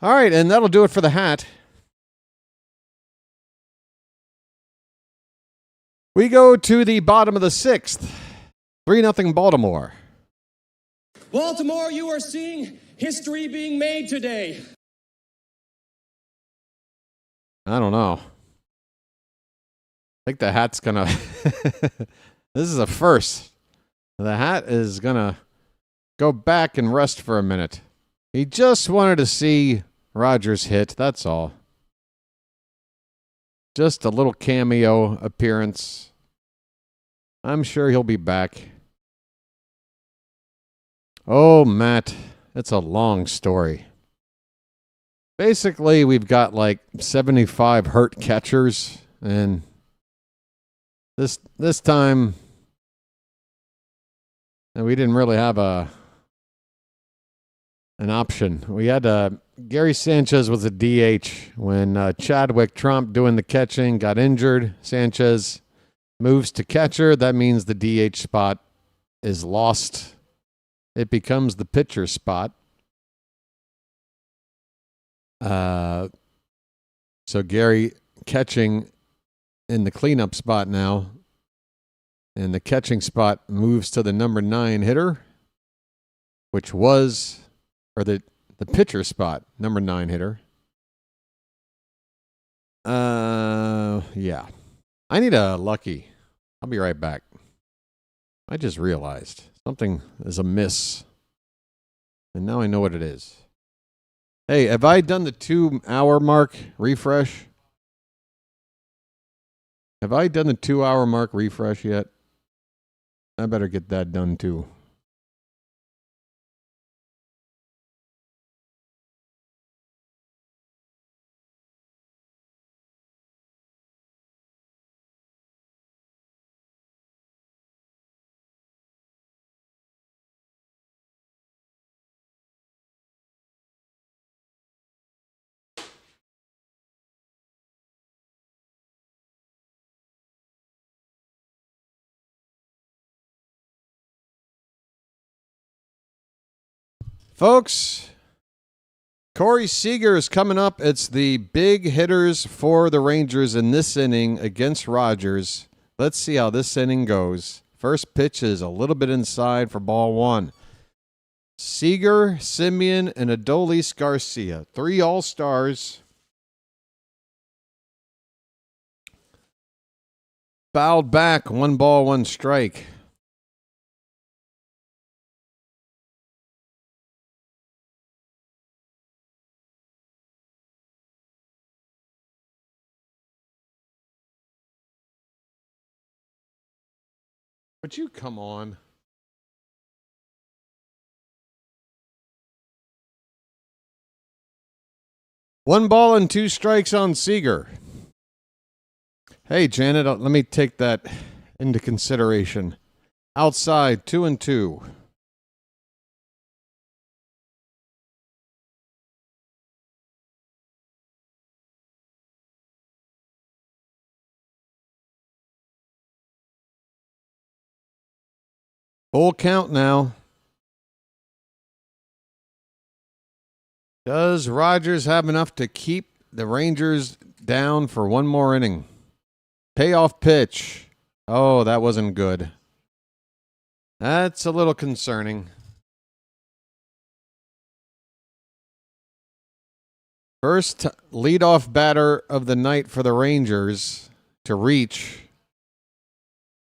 All right, and that'll do it for the hat. We go to the bottom of the 6th. 3-0 Baltimore. Baltimore, you are seeing history being made today. I don't know. I think the hat's going to... This is a first. The hat is going to go back and rest for a minute. He just wanted to see Rogers hit, that's all. Just a little cameo appearance. I'm sure he'll be back. Oh, Matt, it's a long story. Basically, we've got like 75 hurt catchers, and this time we didn't really have an option. We had Gary Sanchez was a DH when Chadwick Trump doing the catching got injured. Sanchez moves to catcher. That means the DH spot is lost. It becomes the pitcher spot. So Gary catching in the cleanup spot now. And the catching spot moves to the number 9 hitter, which was, or the pitcher spot, number 9 hitter. Yeah. I need a lucky. I'll be right back. I just realized something is amiss. And now I know what it is. Hey, have I done the 2-hour mark refresh? Have I done the 2-hour mark refresh yet? I better get that done too. Folks, Corey Seager is coming up. It's the big hitters for the Rangers in this inning against Rogers. Let's see how this inning goes. First pitch is a little bit inside for ball one. Seager, Simeon, and Adolis Garcia. 3 All-Stars. Fouled back. 1 ball, 1 strike. Would you come on? One ball and 2 strikes on Seager. Hey, Janet, let me take that into consideration. Outside, 2-2. Full count now. Does Rogers have enough to keep the Rangers down for one more inning? Payoff pitch. Oh, that wasn't good. That's a little concerning. First leadoff batter of the night for the Rangers to reach.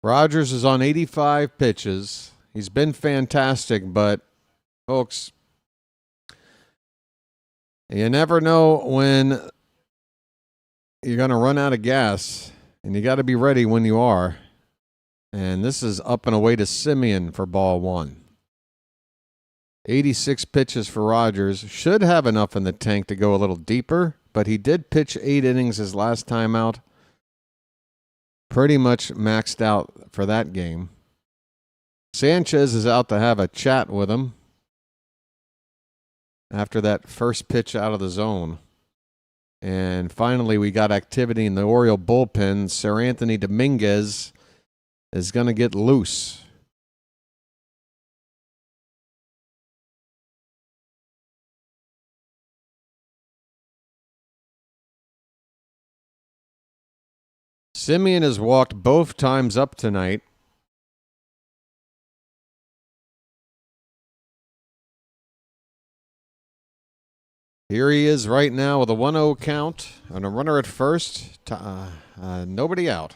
Rogers is on 85 pitches. He's been fantastic, but, folks, you never know when you're going to run out of gas, and you got to be ready when you are. And this is up and away to Simeon for ball one. 86 pitches for Rogers. Should have enough in the tank to go a little deeper, but he did pitch 8 innings his last time out. Pretty much maxed out for that game. Sanchez is out to have a chat with him after that first pitch out of the zone. And finally, we got activity in the Oriole bullpen. Sir Anthony Dominguez is going to get loose. Simeon has walked both times up tonight. Here he is right now with a 1-0 count and a runner at first. Nobody out.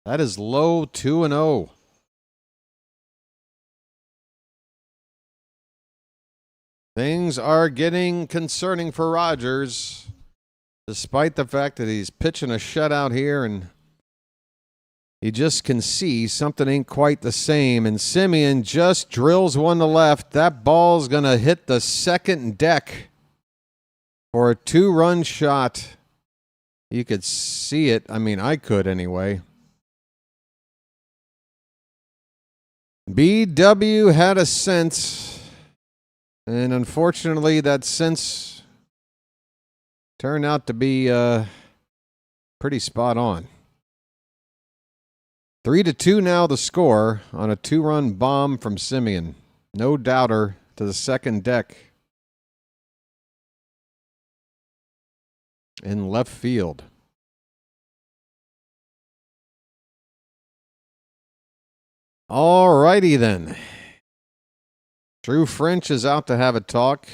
That is low, 2-0. Things are getting concerning for Rogers, despite the fact that he's pitching a shutout here, and you just can see something ain't quite the same. And Simeon just drills one to left. That ball's going to hit the second deck for a 2-run shot. You could see it. I mean, I could anyway. BW had a sense, and unfortunately that sense turned out to be pretty spot on. 3-2 now the score on a 2-run bomb from Simeon. No doubter to the second deck in left field. All righty then. Drew French is out to have a talk.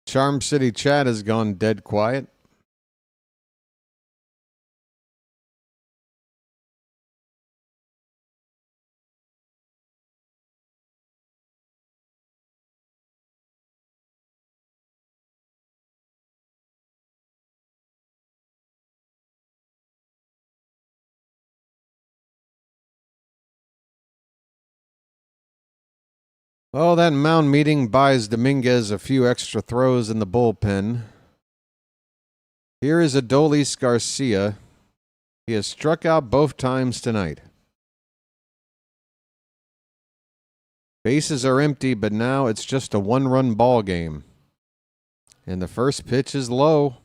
Charm City chat has gone dead quiet. Well, that mound meeting buys Dominguez a few extra throws in the bullpen. Here is Adolis Garcia. He has struck out both times tonight. Bases are empty, but now it's just a one-run ball game. And the first pitch is low.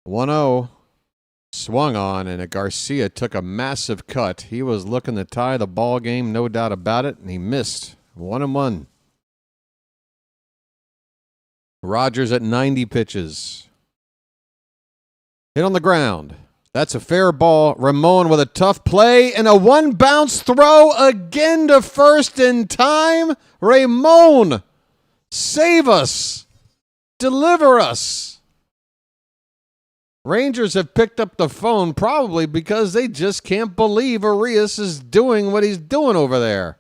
(1-0) swung on, and Garcia took a massive cut. He was looking to tie the ball game, no doubt about it, and he missed. 1-1. Rogers at 90 pitches. Hit on the ground. That's a fair ball. Ramon with a tough play and a one-bounce throw again to first in time. Ramon, save us. Deliver us. Rangers have picked up the phone probably because they just can't believe Arias is doing what he's doing over there.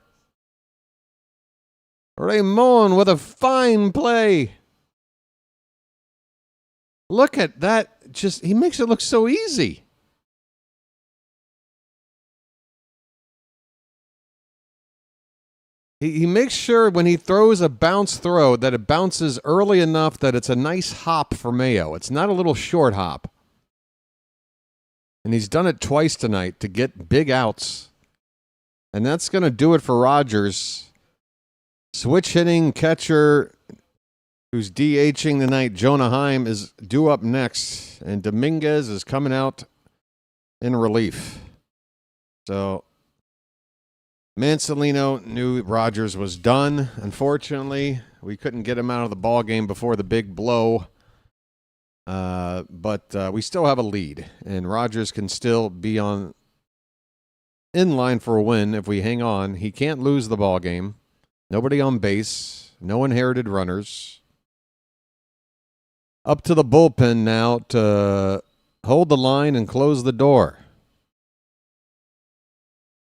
Ramon with a fine play. Look at that. He makes it look so easy. He makes sure when he throws a bounce throw that it bounces early enough that it's a nice hop for Mayo. It's not a little short hop. And he's done it twice tonight to get big outs. And that's going to do it for Rogers. Switch hitting catcher who's DHing tonight, Jonah Heim, is due up next. And Dominguez is coming out in relief. So Mancelino knew Rogers was done. Unfortunately, we couldn't get him out of the ball game before the big blow. But we still have a lead, and Rogers can still be in line for a win if we hang on. He can't lose the ball game. Nobody on base. No inherited runners. Up to the bullpen now to hold the line and close the door.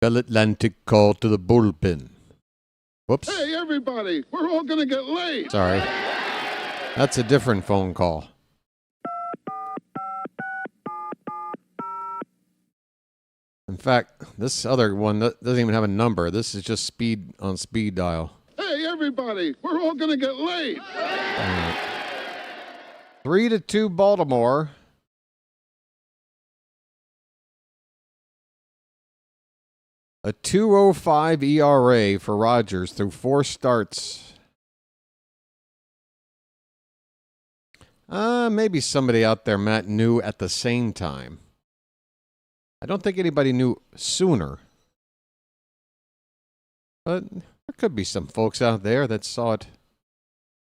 Bell Atlantic call to the bullpen. Whoops. Hey, everybody, we're all going to get late. Sorry. That's a different phone call. In fact, this other one doesn't even have a number. This is just speed on speed dial. Hey, everybody, we're all going to get late. 3-2 Baltimore. A 2.05 ERA for Rogers through 4 starts. Maybe somebody out there, Matt, knew at the same time. I don't think anybody knew sooner. But there could be some folks out there that saw it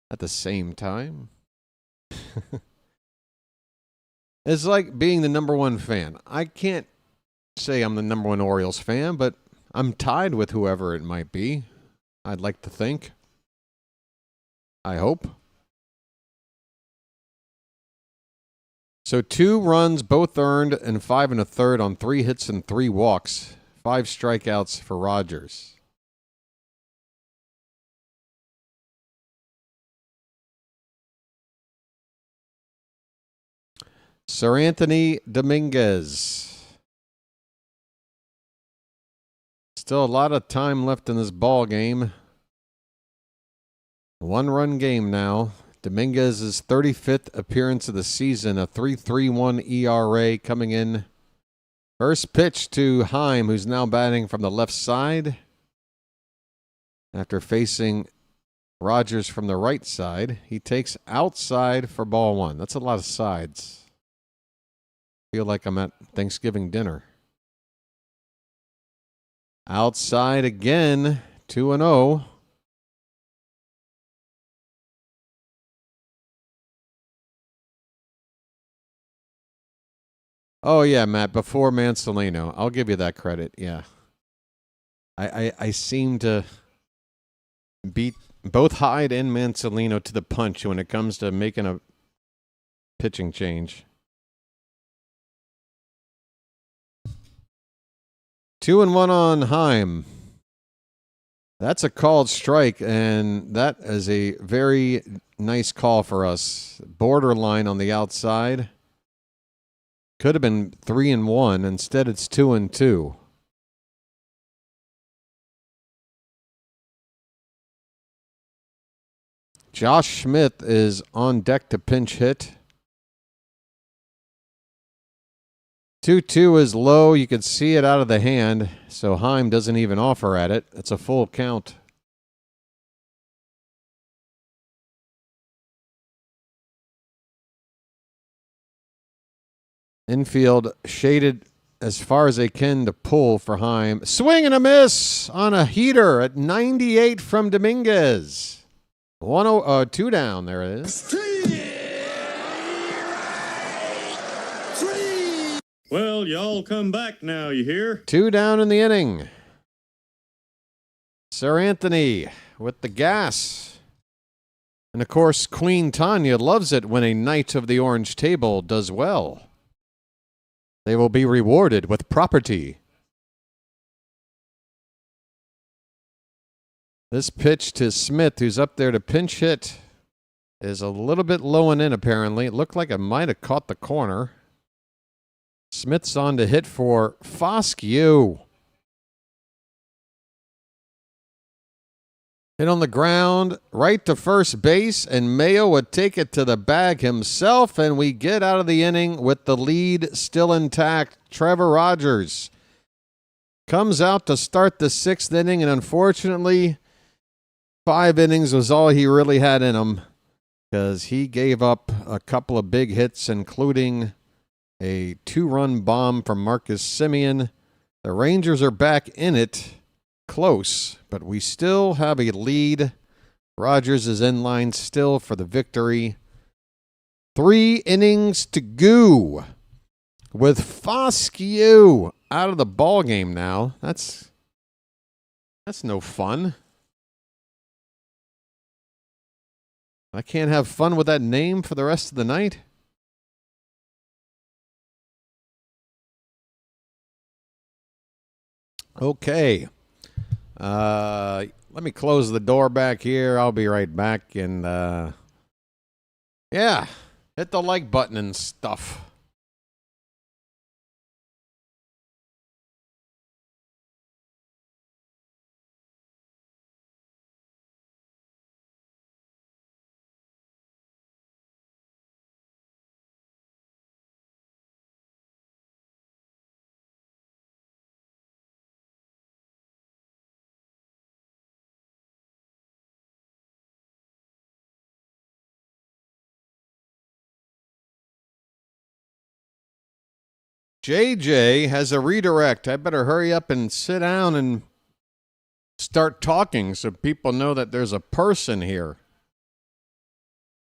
at the same time. It's like being the number one fan. I can't say I'm the number one Orioles fan, but I'm tied with whoever it might be. I'd like to think. I hope. So 2 runs, both earned, and 5 1/3 on 3 hits and 3 walks. 5 strikeouts for Rogers. Sir Anthony Dominguez. Still a lot of time left in this ball game. 1-run game now. Dominguez's 35th appearance of the season, a 3.31 ERA coming in. First pitch to Heim, who's now batting from the left side after facing Rogers from the right side. He takes outside for ball 1. That's a lot of sides. Feel like I'm at Thanksgiving dinner. Outside again, 2-0. Oh, yeah, Matt, before Mancelino. I'll give you that credit, yeah. I seem to beat both Hyde and Mancelino to the punch when it comes to making a pitching change. 2-1 on Heim. That's a called strike, and that is a very nice call for us. Borderline on the outside. Could have been 3-1. Instead, it's 2-2. Josh Smith is on deck to pinch hit. 2-2 is low. You can see it out of the hand, so Heim doesn't even offer at it. It's a full count. Infield shaded as far as they can to pull for Heim. Swing and a miss on a heater at 98 from Dominguez. 2 down. There it is. Well, y'all come back now, you hear? 2 down in the inning. Sir Anthony with the gas. And of course, Queen Tanya loves it when a Knight of the Orange Table does well. They will be rewarded with property. This pitch to Smith, who's up there to pinch hit, is a little bit low and in, apparently. It looked like it might have caught the corner. Smith's on to hit for Foscue. Hit on the ground, right to first base, and Mayo would take it to the bag himself, and we get out of the inning with the lead still intact. Trevor Rogers comes out to start the 6th inning, and unfortunately, 5 innings was all he really had in him, because he gave up a couple of big hits, including a 2-run bomb from Marcus Semien. The Rangers are back in it. Close, but we still have a lead. Rogers is in line still for the victory. 3 innings to go with Foscue out of the ball game now. That's no fun. I can't have fun with that name for the rest of the night. Okay. Let me close the door back here. I'll be right back. And, yeah, hit the like button and stuff. JJ has a redirect. I better hurry up and sit down and start talking so people know that there's a person here.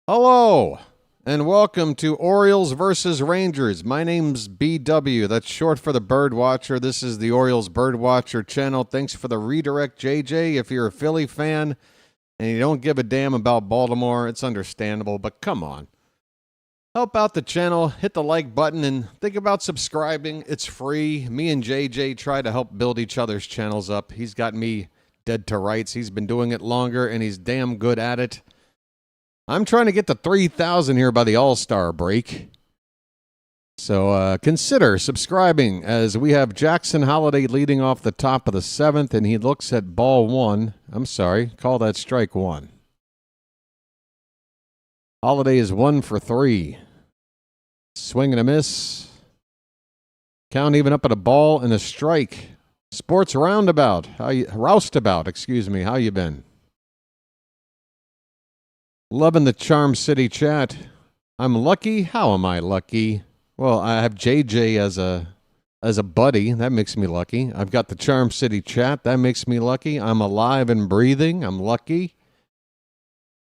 Hello, and welcome to Orioles versus Rangers. My name's BW. That's short for the BirdWatcher. This is the Orioles BirdWatcher Channel. Thanks for the redirect, JJ. If you're a Philly fan and you don't give a damn about Baltimore, it's understandable, but come on. Help out the channel, hit the like button, and think about subscribing. It's free. Me and JJ try to help build each other's channels up. He's got me dead to rights. He's been doing it longer, and he's damn good at it. I'm trying to get to 3,000 here by the All-Star break. So consider subscribing, as we have Jackson Holiday leading off the top of the 7th, and he looks at ball 1. I'm sorry, call that strike 1. Holiday is 1 for 3. Swing and a miss. Count even up at a ball and a strike. Sports Roustabout. How you been? Loving the Charm City chat. I'm lucky. How am I lucky? Well, I have JJ as a buddy. That makes me lucky. I've got the Charm City chat. That makes me lucky. I'm alive and breathing. I'm lucky.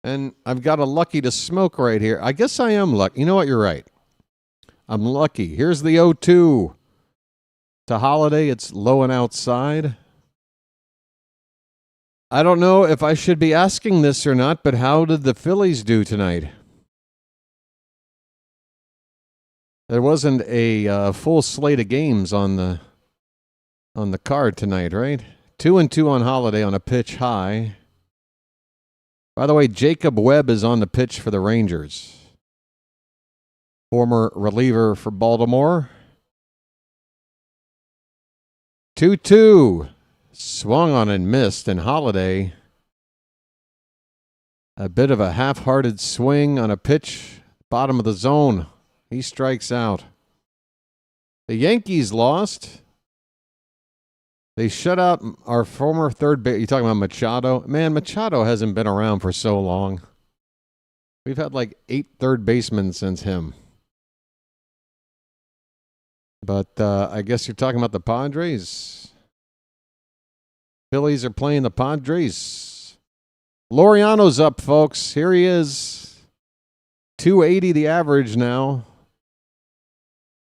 And I've got a lucky to smoke right here. I guess I am lucky. You know what? You're right. I'm lucky. Here's the 0-2 to Holiday. It's low and outside. I don't know if I should be asking this or not, but how did the Phillies do tonight? There wasn't a full slate of games on the card tonight, right? 2-2 on Holiday on a pitch high. By the way, Jacob Webb is on the pitch for the Rangers. Former reliever for Baltimore. 2-2. Swung on and missed, and Holiday, a bit of a half-hearted swing on a pitch, bottom of the zone. He strikes out. The Yankees lost. They shut out our former third base. You talking about Machado? Man, Machado hasn't been around for so long. We've had like 8 third basemen since him. But I guess you're talking about the Padres. Phillies are playing the Padres. Laureano's up, folks. Here he is. 280 the average now.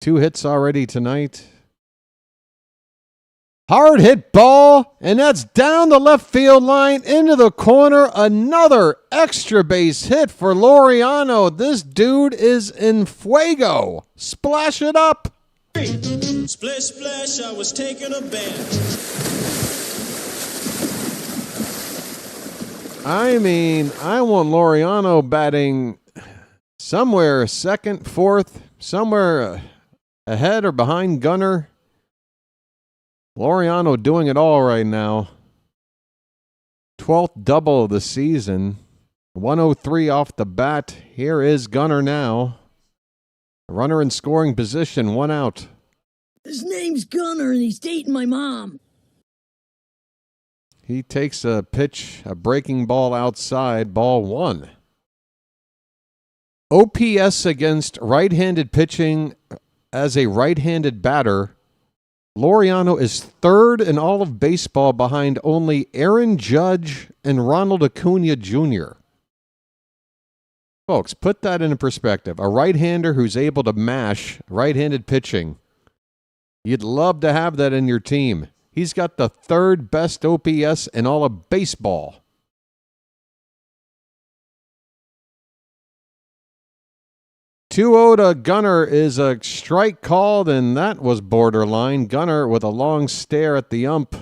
2 hits already tonight. Hard hit ball, and that's down the left field line into the corner. Another extra base hit for Laureano. This dude is in fuego. Splash it up. Splish, splash, I was taking a bath. I mean, I want Laureano batting somewhere second, fourth, somewhere ahead or behind Gunnar. Laureano doing it all right now. 12th double of the season. 103 off the bat. Here is Gunnar now. Runner in scoring position, 1 out. His name's Gunnar, and he's dating my mom. He takes a pitch, a breaking ball outside, ball 1. OPS against right-handed pitching as a right-handed batter. Laureano is 3rd in all of baseball behind only Aaron Judge and Ronald Acuna Jr. Folks, put that into perspective. A right-hander who's able to mash right-handed pitching. You'd love to have that in your team. He's got the 3rd best OPS in all of baseball. Two to Gunnar is a strike called, and that was borderline. Gunnar with a long stare at the ump.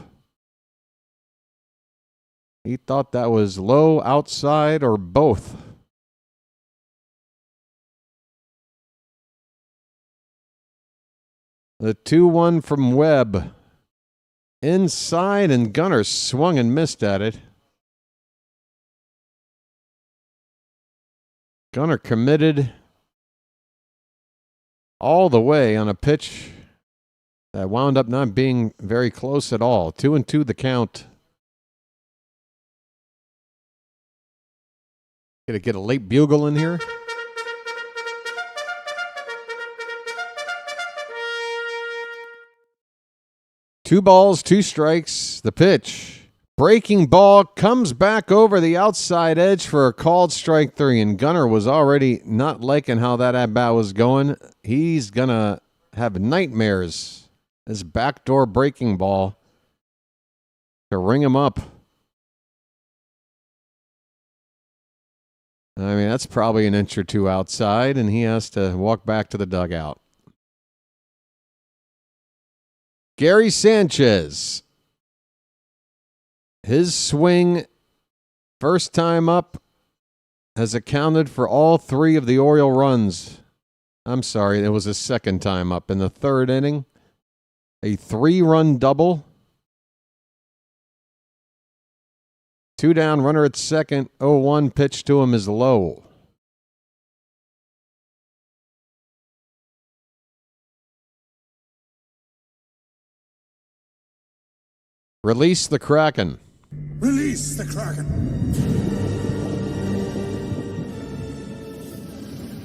He thought that was low, outside, or both. The 2-1 from Webb. Inside, and Gunnar swung and missed at it. Gunnar committed all the way on a pitch that wound up not being very close at all. 2-2 the count. Gonna get a late bugle in here. Two balls, 2 strikes. The pitch. Breaking ball comes back over the outside edge for a called strike 3, and Gunnar was already not liking how that at-bat was going. He's going to have nightmares. This backdoor breaking ball to ring him up. I mean, that's probably an inch or 2 outside, and he has to walk back to the dugout. Gary Sanchez. His swing, first time up, has accounted for all 3 of the Oriole runs. I'm sorry, it was his second time up in the 3rd inning. A 3-run double. 2 down, runner at second. 0-1 pitch to him is low. Release the Kraken. Release the Kraken.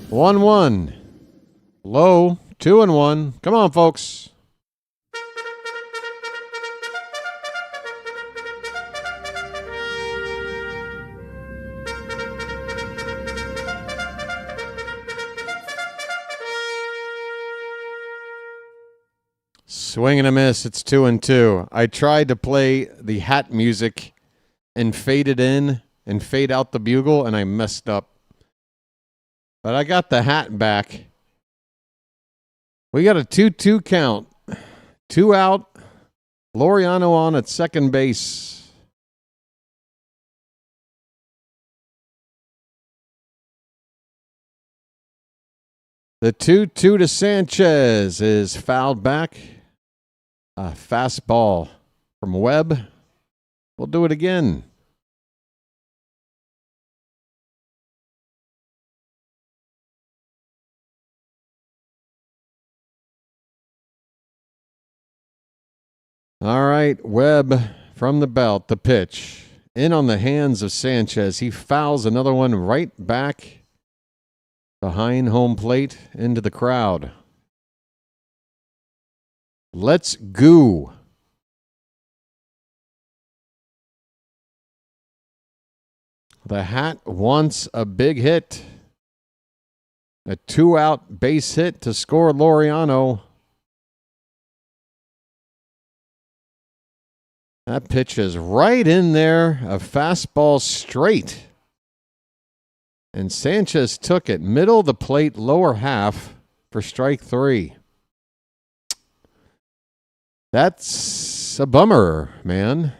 1-1. Low. 2-1. Come on, folks. Swing and a miss. It's 2-2. I tried to play the hat music and fade it in and fade out the bugle, and I messed up. But I got the hat back. We got a 2-2 count. 2 out. Laureano on at second base. The 2-2 to Sanchez is fouled back. A fastball from Webb. We'll do it again. All right, Webb from the belt, the pitch. In on the hands of Sanchez. He fouls another one right back behind home plate into the crowd. Let's go. The Hat wants a big hit. A 2-out base hit to score Laureano. That pitch is right in there. A fastball straight. And Sanchez took it middle of the plate, lower half for strike 3. That's a bummer, man.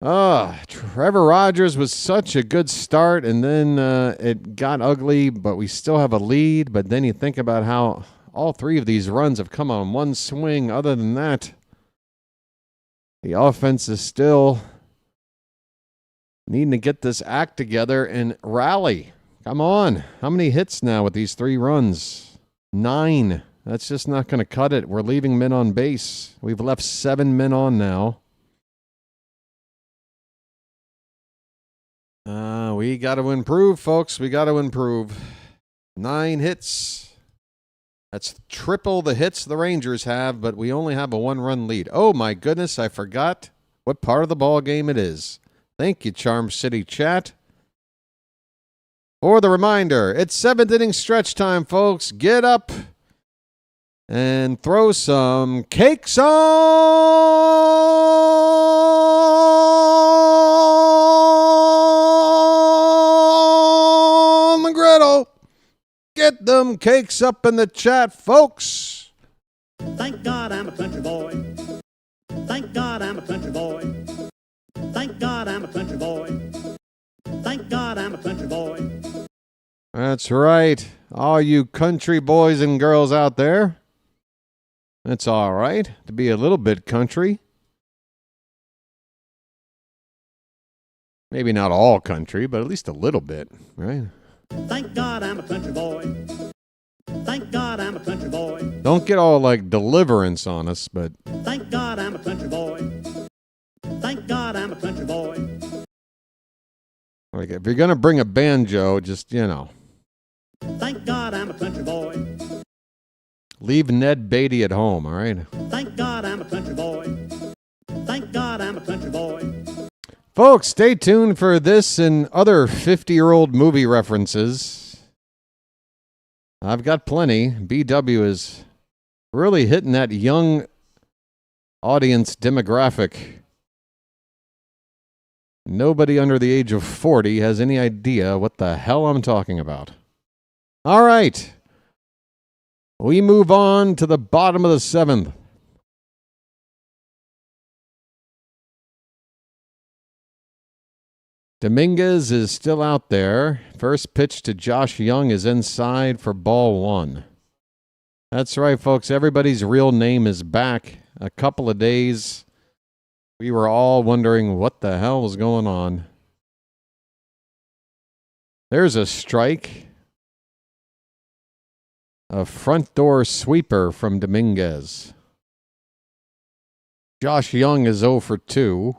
Trevor Rogers was such a good start, and then it got ugly, but we still have a lead. But then you think about how all 3 of these runs have come on one swing. Other than that, the offense is still needing to get this act together and rally. Come on. How many hits now with these 3 runs? 9. That's just not going to cut it. We're leaving men on base. We've left 7 men on now. We got to improve, folks. We got to improve. 9 hits. That's triple the hits the Rangers have, but we only have a 1-run lead. Oh, my goodness, I forgot what part of the ball game it is. Thank you, Charm City Chat. For the reminder, it's 7th inning stretch time, folks. Get up and throw some cakes on the griddle. Get them cakes up in the chat, folks. Thank God I'm a country boy. Thank God I'm a country boy. Thank God I'm a country boy. Thank God I'm a country boy. That's right. All you country boys and girls out there. It's all right to be a little bit country. Maybe not all country, but at least a little bit, right? Thank God I'm a country boy. Thank God I'm a country boy. Don't get all like Deliverance on us, but Thank God I'm a country boy. Thank God I'm a country boy. like if you're going to bring a banjo, just, Thank God I'm a country boy. leave Ned Beatty at home, all right? Thank God I'm a country boy. Thank God I'm a country boy. Folks, stay tuned for this and other 50-year-old movie references. I've got plenty. BW is really hitting that young audience demographic. Nobody under the age of 40 has any idea what the hell I'm talking about. All right. We move on to the bottom of the 7th. Dominguez is still out there. First pitch to Josh Young is inside for ball 1. That's right, folks. Everybody's real name is back. A couple of days, we were all wondering what the hell was going on. There's a strike. A front door sweeper from Dominguez. Josh Young is 0 for 2.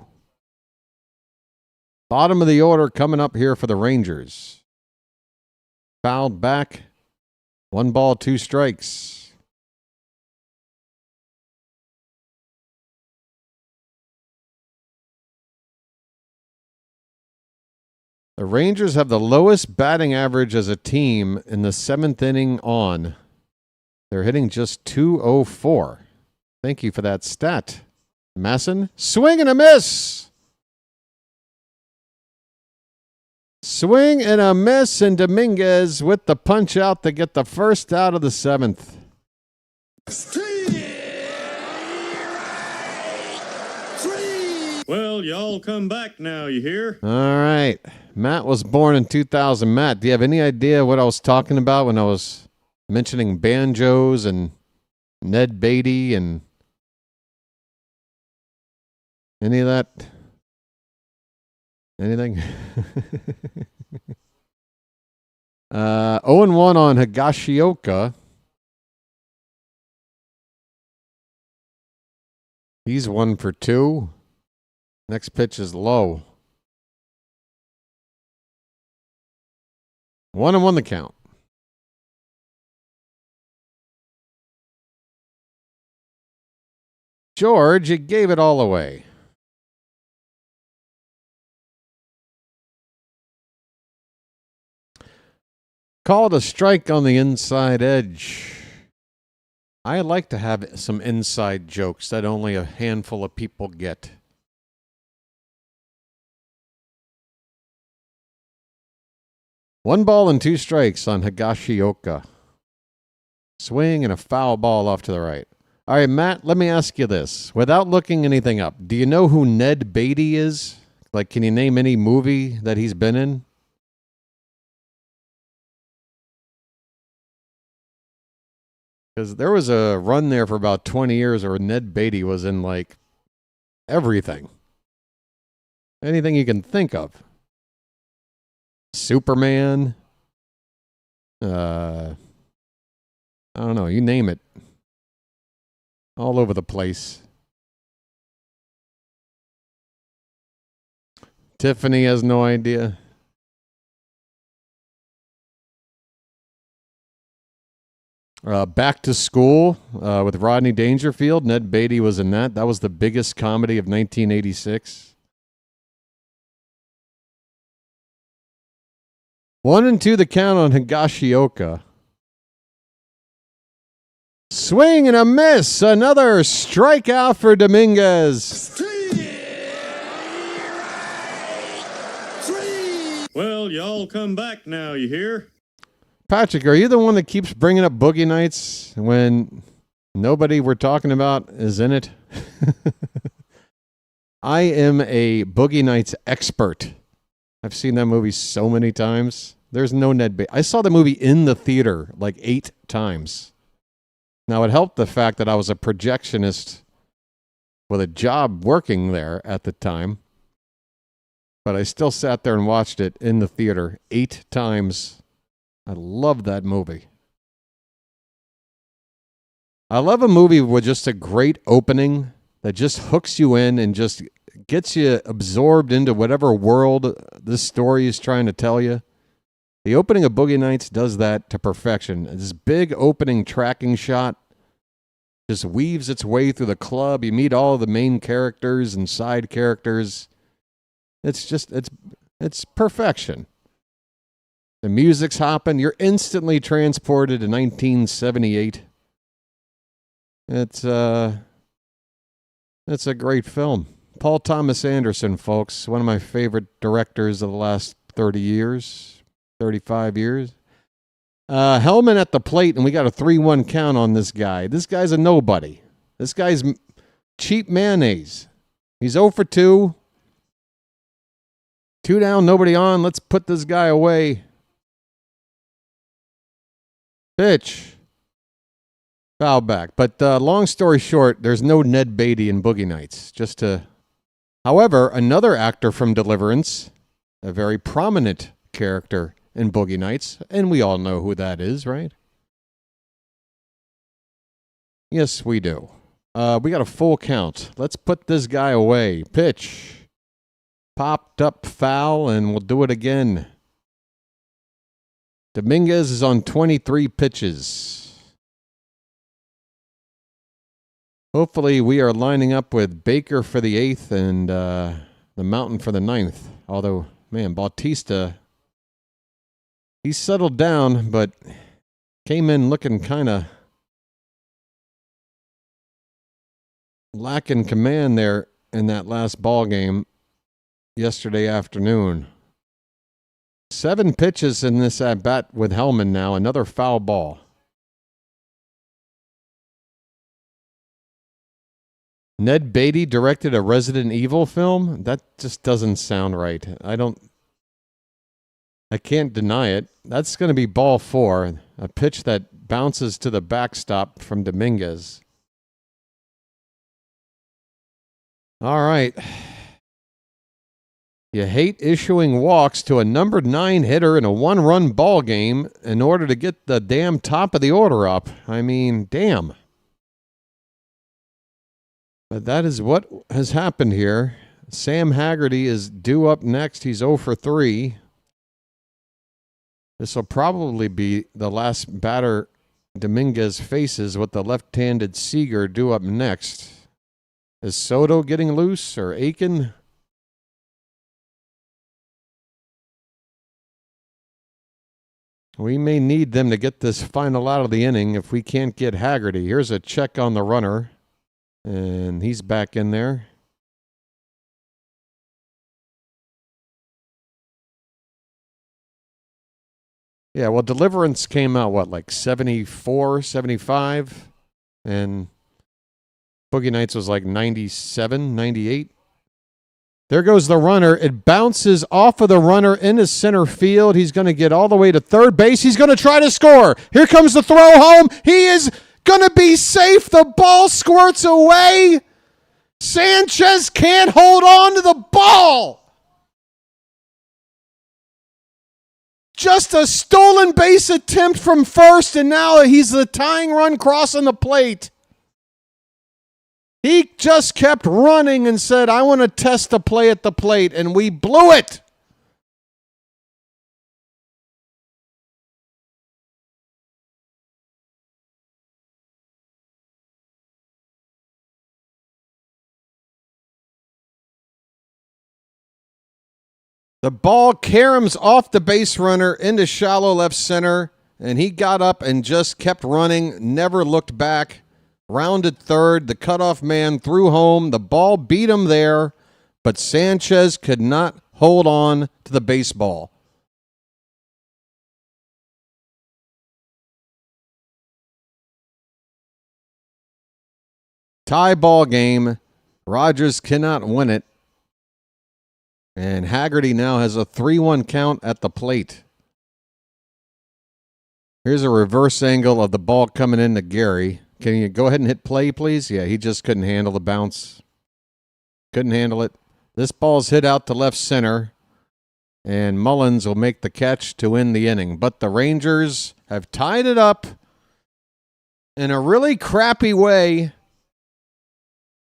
Bottom of the order coming up here for the Rangers. Fouled back. 1 ball, 2 strikes. The Rangers have the lowest batting average as a team in the 7th inning on. They're hitting just .204. Thank you for that stat, Masson. Swing and a miss. Swing and a miss, and Dominguez with the punch out to get the first out of the 7th. Well, y'all come back now, you hear? All right. Matt was born in 2000. Matt, do you have any idea what I was talking about when I was mentioning banjos and Ned Beatty and Any of that? Anything? 0-1 on Higashioka. He's 1 for 2. Next pitch is low. 1-1 the count. George, you gave it all away. Called a strike on the inside edge. I like to have some inside jokes that only a handful of people get. One ball and 2 strikes on Higashioka. Swing and a foul ball off to the right. All right, Matt, let me ask you this. Without looking anything up, do you know who Ned Beatty is? Like, can you name any movie that he's been in? Because there was a run there for about 20 years where Ned Beatty was in, like, everything. Anything you can think of. Superman. I don't know, you name it. All over the place. Tiffany has no idea. Back to School with Rodney Dangerfield. Ned Beatty was in that. That was the biggest comedy of 1986. 1-2 the count on Higashioka. Swing and a miss. Another strikeout for Dominguez. Well, y'all come back now, you hear? Patrick, are you the one that keeps bringing up Boogie Nights when nobody we're talking about is in it? I am a Boogie Nights expert. I've seen that movie so many times. There's no Ned Beatty. I saw the movie in the theater like 8 times. Now, it helped the fact that I was a projectionist with a job working there at the time. But I still sat there and watched it in the theater 8 times. I love that movie. I love a movie with just a great opening that just hooks you in and just gets you absorbed into whatever world this story is trying to tell you. The opening of Boogie Nights does that to perfection. This big opening tracking shot just weaves its way through the club. You meet all of the main characters and side characters. It's perfection. The music's hopping. You're instantly transported to 1978. It's a great film. Paul Thomas Anderson, folks, one of my favorite directors of the last 30 years, 35 years. Hellman at the plate, and we got a 3-1 count on this guy. This guy's a nobody. This guy's cheap mayonnaise. He's 0 for 2. 2 down, nobody on. Let's put this guy away. Pitch. Foul back. But long story short, there's no Ned Beatty in Boogie Nights. However, another actor from Deliverance, a very prominent character in Boogie Nights, and we all know who that is, right? Yes, we do. We got a full count. Let's put this guy away. Pitch. Popped up foul, and we'll do it again. Dominguez is on 23 pitches. Hopefully we are lining up with Baker for the 8th and the Mountain for the 9th. Although, man, Bautista, he's settled down, but came in looking kind of lacking command there in that last ball game yesterday afternoon. 7 pitches in this at-bat with Hellman now. Another foul ball. Ned Beatty directed a Resident Evil film? That just doesn't sound right. I can't deny it. That's going to be ball 4. A pitch that bounces to the backstop from Dominguez. All right. You hate issuing walks to a number 9 hitter in a 1-run ball game in order to get the damn top of the order up. I mean, damn. But that is what has happened here. Sam Haggerty is due up next. He's 0 for 3. This will probably be the last batter Dominguez faces with the left-handed Seager due up next. Is Soto getting loose or Aiken? We may need them to get this final out of the inning if we can't get Haggerty. Here's a check on the runner, and he's back in there. Yeah, well, Deliverance came out, what, like 74, 75? And Boogie Nights was like 97, 98. There goes the runner. It bounces off of the runner into center field. He's going to get all the way to third base. He's going to try to score. Here comes the throw home. He is going to be safe. The ball squirts away. Sanchez can't hold on to the ball. Just a stolen base attempt from first, and now he's the tying run crossing the plate. He just kept running and said, I want to test the play at the plate, and we blew it. The ball caroms off the base runner into shallow left center, and he got up and just kept running, never looked back, rounded third. The cutoff man threw home. The ball beat him there, but Sanchez could not hold on to the baseball. Tie ball game. Rogers cannot win it. And Haggerty now has a 3-1 count at the plate. Here's a reverse angle of the ball coming into Gary. Can you go ahead and hit play, please? Yeah, he just couldn't handle the bounce. Couldn't handle it. This ball's hit out to left center, and Mullins will make the catch to win the inning. But the Rangers have tied it up in a really crappy way.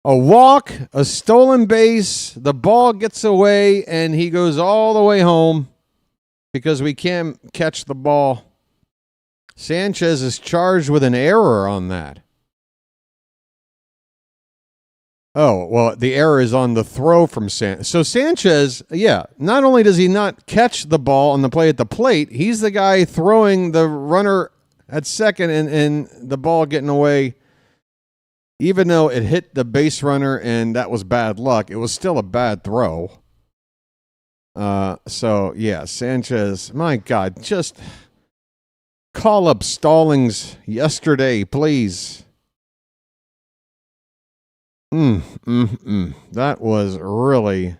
A walk, a stolen base, the ball gets away, and he goes all the way home because we can't catch the ball. Sanchez is charged with an error on that. Oh, well, the error is on the throw from Sanchez. So Sanchez, yeah, not only does he not catch the ball on the play at the plate, he's the guy throwing the runner at second and the ball getting away. Even though it hit the base runner and that was bad luck, it was still a bad throw. So, yeah, Sanchez, my God, just call up Stallings yesterday, please. That was really,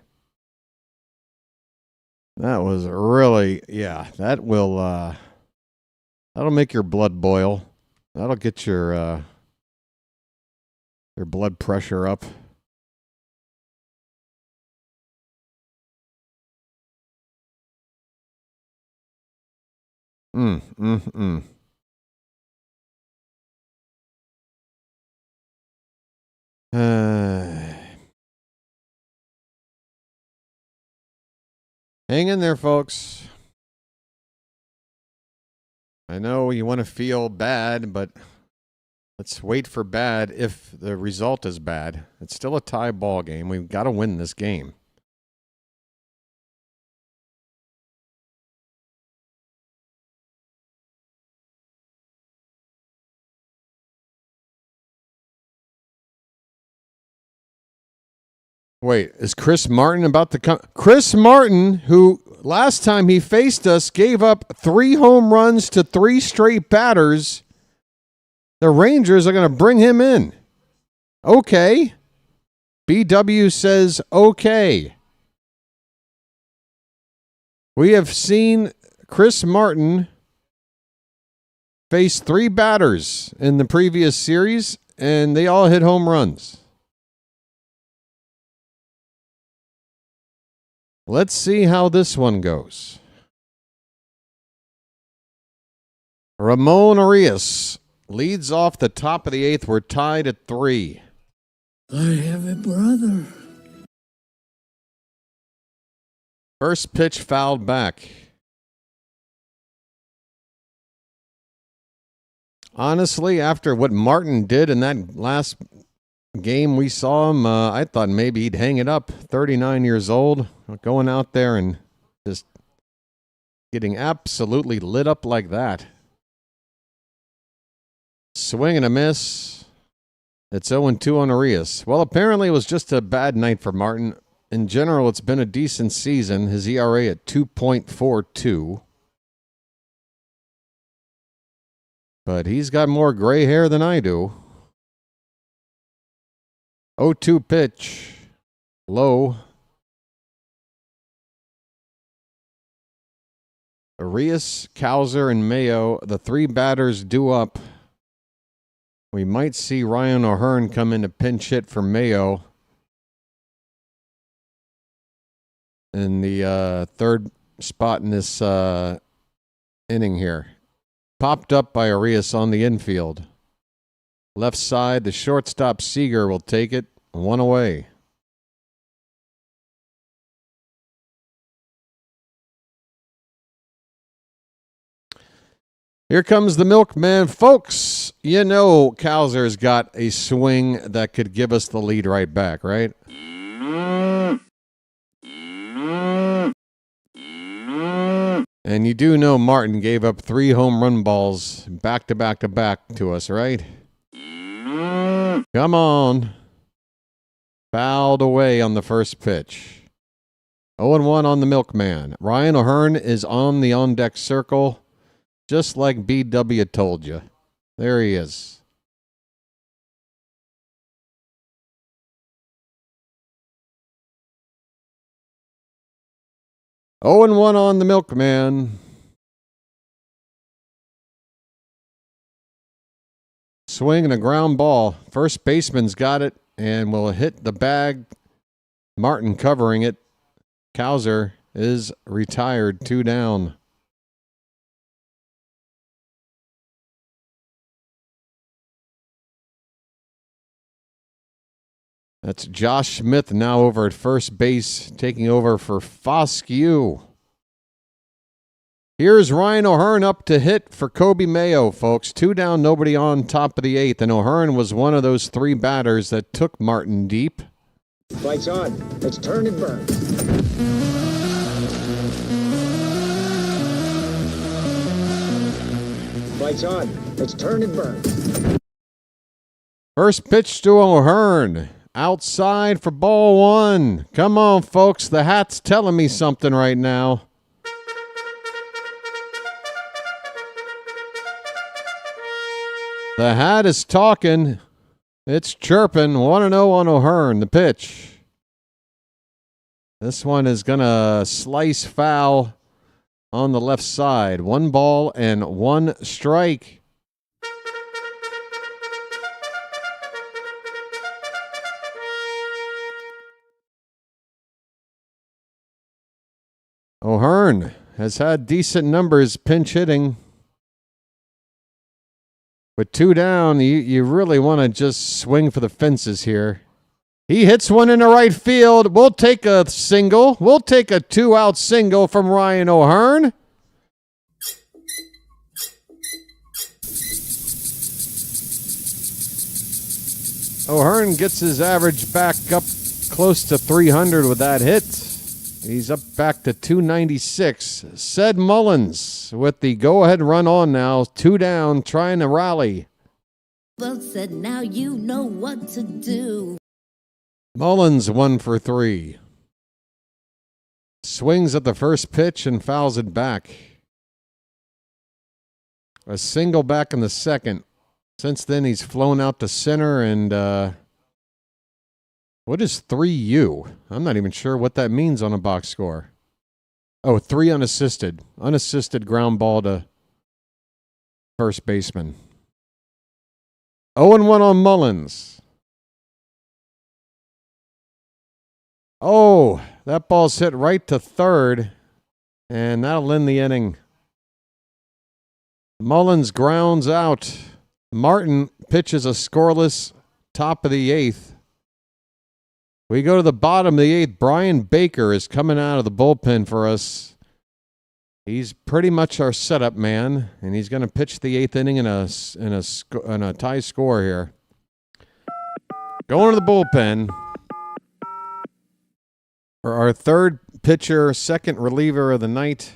yeah, that will, that'll make your blood boil. That'll get your blood pressure up. Hang in there, folks. I know you want to feel bad, but let's wait for bad if the result is bad. It's still a tie ball game. We've got to win this game. Wait, is Chris Martin about to come? Chris Martin, who last time he faced us gave up 3 home runs to 3 straight batters. The Rangers are going to bring him in. Okay. BW says okay. We have seen Chris Martin face 3 batters in the previous series, and they all hit home runs. Let's see how this one goes. Ramon Arias leads off the top of the 8th. We're tied at 3. I have a brother. First pitch fouled back. Honestly, after what Martin did in that last game we saw him, I thought maybe he'd hang it up. 39 years old, going out there and just getting absolutely lit up like that. Swing and a miss. It's 0-2 on Arias. Well, apparently it was just a bad night for Martin. In general, it's been a decent season. His ERA at 2.42. But he's got more gray hair than I do. 0-2 pitch. Low. Arias, Cowser, and Mayo, the 3 batters due up. We might see Ryan O'Hearn come in to pinch hit for Mayo in the third spot in this inning here. Popped up by Arias on the infield. Left side, the shortstop Seager will take it. 1 away. Here comes the milkman. Folks, you know Cowser's got a swing that could give us the lead right back, right? And you do know Martin gave up 3 home run balls back to back to back to us, right? Come on. Fouled away on the first pitch. 0-1 on the milkman. Ryan O'Hearn is on the on-deck circle. Just like BW told you. There he is. Oh and 1 on the milkman. Swing and a ground ball. First baseman's got it and will hit the bag. Martin covering it. Cowser is retired. 2 down. That's Josh Smith now over at first base, taking over for Foscue. Here's Ryan O'Hearn up to hit for Kobe Mayo, folks. 2 down, nobody on, top of the 8th. And O'Hearn was one of those 3 batters that took Martin deep. Lights on. Let's turn and burn. Lights on. Let's turn and burn. First pitch to O'Hearn. Outside for ball 1. Come on, folks. The hat's telling me something right now. The hat is talking. It's chirping. 1-0 on O'Hearn. The pitch. This one is going to slice foul on the left side. 1 ball and 1 strike. O'Hearn has had decent numbers pinch hitting. With 2 down, you really want to just swing for the fences here. He hits one into right field. We'll take a single. We'll take a 2-out single from Ryan O'Hearn. O'Hearn gets his average back up close to 300 with that hit. He's up back to 296. Ced Mullins with the go-ahead run on now. 2 down, trying to rally. Well said, now you know what to do. Mullins 1 for 3. Swings at the first pitch and fouls it back. A single back in the second. Since then, he's flown out to center and... what is 3U? I'm not even sure what that means on a box score. Oh, 3 unassisted. Unassisted ground ball to first baseman. 0-1 on Mullins. Oh, That ball's hit right to third, and that'll end the inning. Mullins grounds out. Martin pitches a scoreless top of the 8th. We go to the bottom of the 8th. Brian Baker is coming out of the bullpen for us. He's pretty much our setup man, and he's going to pitch the 8th inning in a tie score here. Going to the bullpen for our third pitcher, second reliever of the night,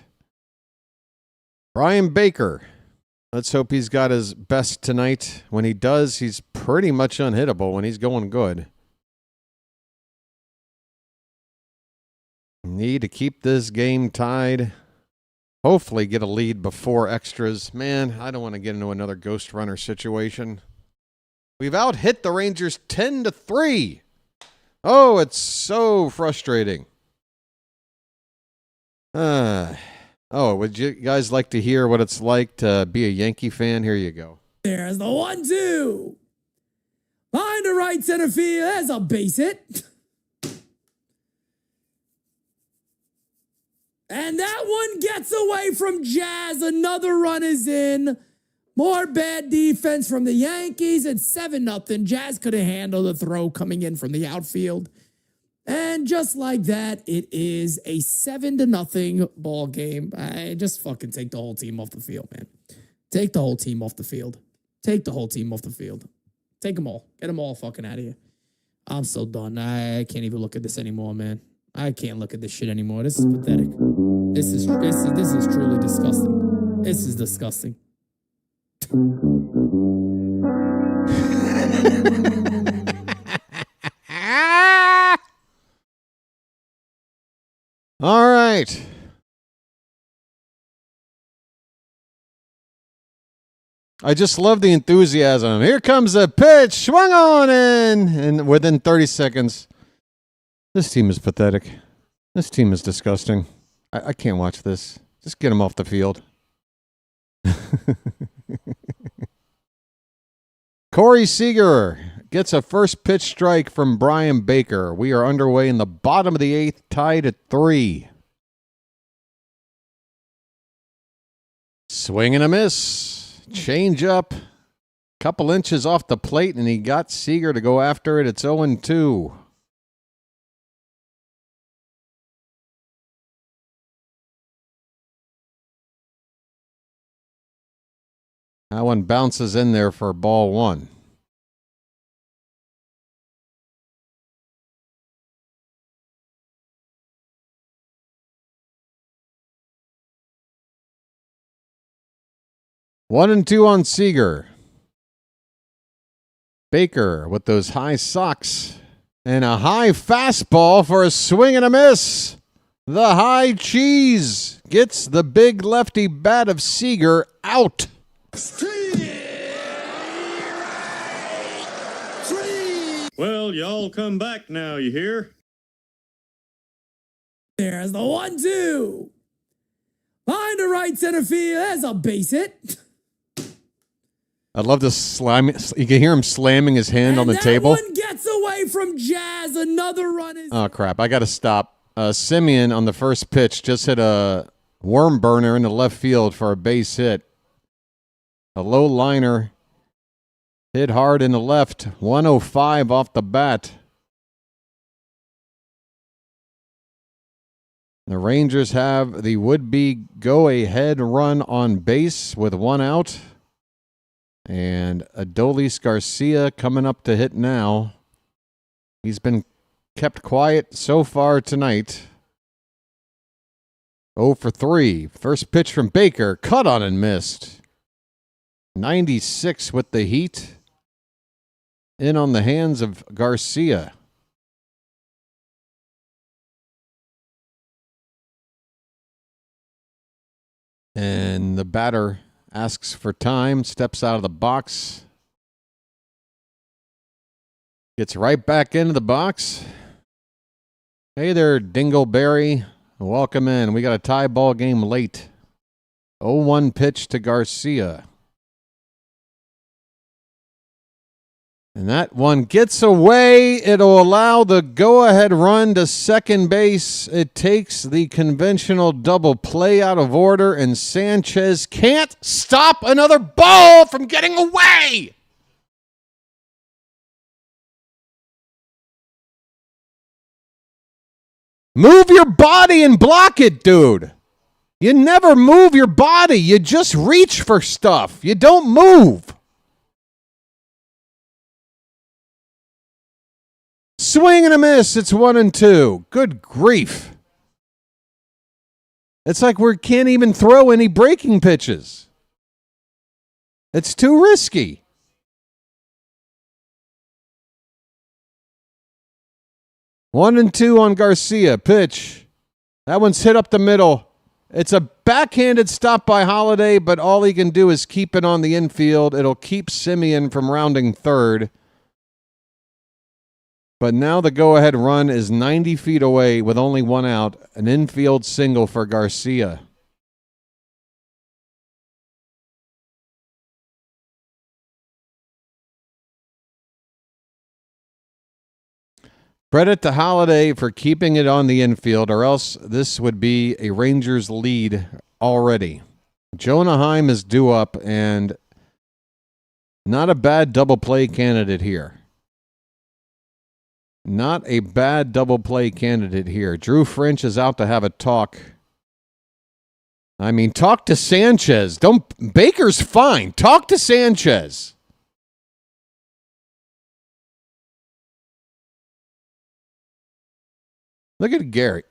Brian Baker. Let's hope he's got his best tonight. When he does, he's pretty much unhittable when he's going good. Need to keep this game tied. Hopefully get a lead before extras. Man, I don't want to get into another ghost runner situation. We've out-hit the Rangers 10-3. Oh, it's so frustrating. Would you guys like to hear what it's like to be a Yankee fan? Here you go. There's the 1-2. Behind the right center field, there's a base hit. And that one gets away from Jazz. Another run is in. More bad defense from the Yankees. It's 7-0. Jazz could have handled the throw coming in from the outfield. And just like that, it is a 7-0 ball game. Just fucking take the whole team off the field, man. Take the whole team off the field. Take the whole team off the field. Take them all. Get them all fucking out of here. I'm so done. I can't even look at this anymore, man. I can't look at this shit anymore. This is pathetic. This is truly disgusting. This is disgusting. All right. I just love the enthusiasm. Here comes a pitch. Swung on in. And within 30 seconds, this team is pathetic. This team is disgusting. I can't watch this. Just get them off the field. Corey Seager gets a first pitch strike from Brian Baker. We are underway in the bottom of the 8th, tied at 3. Swing and a miss. Change up. Couple inches off the plate, and he got Seager to go after it. It's 0-2. That one bounces in there for ball 1. One and 2 on Seager. Baker with those high socks and a high fastball for a swing and a miss. The high cheese gets the big lefty bat of Seager out. Well, y'all come back now, you hear? There's the 1-2. Behind the right center field, there's a base hit. I love this slam. You can hear him slamming his hand on the table. That one gets away from Jazz. Another run is... Oh, crap. I got to stop. Simeon on the first pitch just hit a worm burner in the left field for a base hit. A low liner hit hard in the left. 105 off the bat. The Rangers have the would-be go-ahead run on base with 1 out. And Adolis Garcia coming up to hit now. He's been kept quiet so far tonight. 0 for 3. First pitch from Baker. Cut on and missed. 96 with the heat. In on the hands of Garcia. And the batter asks for time, steps out of the box. Gets right back into the box. Hey there, Dingleberry. Welcome in. We got a tie ball game late. 0-1 pitch to Garcia. And that one gets away. It'll allow the go-ahead run to second base. It takes the conventional double play out of order, and Sanchez can't stop another ball from getting away. Move your body and block it, dude. You never move your body. You just reach for stuff. You don't move. Swing and a miss. It's 1-2. Good grief. It's like we can't even throw any breaking pitches. It's too risky. One and two on Garcia. Pitch. That one's hit up the middle. It's a backhanded stop by Holiday, but all he can do is keep it on the infield. It'll keep Simeon from rounding third. But now the go-ahead run is 90 feet away with only one out. An infield single for Garcia. Credit to Holiday for keeping it on the infield, or else this would be a Rangers lead already. Jonah Heim is due up, and not a bad double play candidate here. Not a bad double play candidate here. Drew French is out to have a talk. I mean, talk to Sanchez. Baker's fine. Talk to Sanchez. Look at Gary.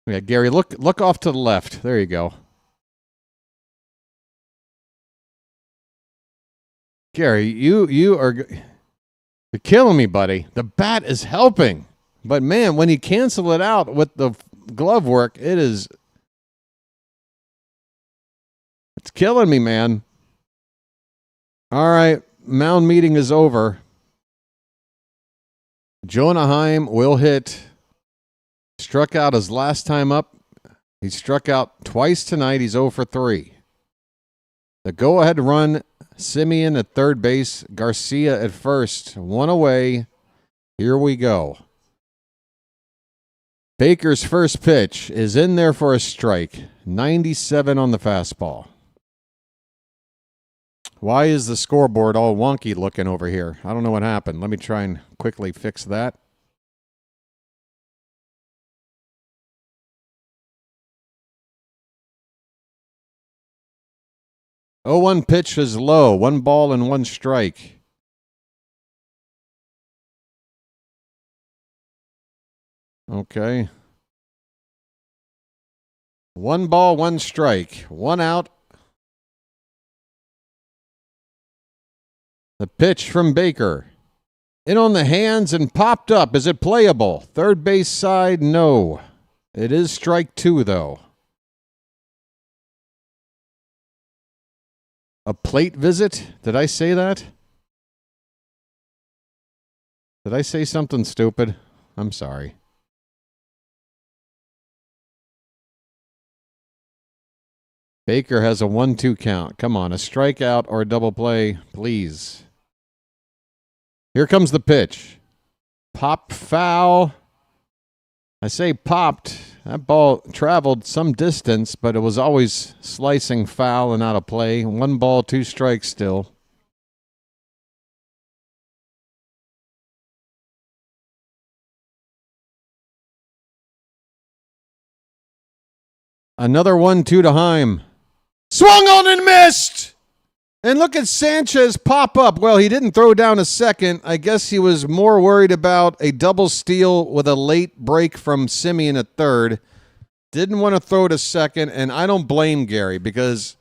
Yeah, Gary, look off to the left. There you go. Gary, you're killing me, buddy. The bat is helping. But man, when you cancel it out with the glove work, it's killing me, man. All right, mound meeting is over. Jonah Heim will hit. Struck out his last time up. He struck out twice tonight. He's 0 for 3. The go-ahead run, Simeon at third base, Garcia at first. One away. Here we go. Baker's first pitch is in there for a strike. 97 on the fastball. Why is the scoreboard all wonky looking over here? I don't know what happened. Let me try and quickly fix that. Oh, 1 pitch is low. 1 ball and 1 strike. Okay. 1 ball, 1 strike. 1 out. The pitch from Baker. In on the hands and popped up. Is it playable? Third base side, no. It is strike 2, though. A plate visit? Did I say that? Did I say something stupid? I'm sorry. Baker has a 1-2 count. Come on, a strikeout or a double play, please. Here comes the pitch. Popped foul. I say popped. That ball traveled some distance, but it was always slicing foul and out of play. 1 ball, 2 strikes still. Another 1-2 to Heim. Swung on and missed! And look at Sanchez pop up. Well, he didn't throw down a second. I guess he was more worried about a double steal with a late break from Simeon at third. Didn't want to throw to second, and I don't blame Gary because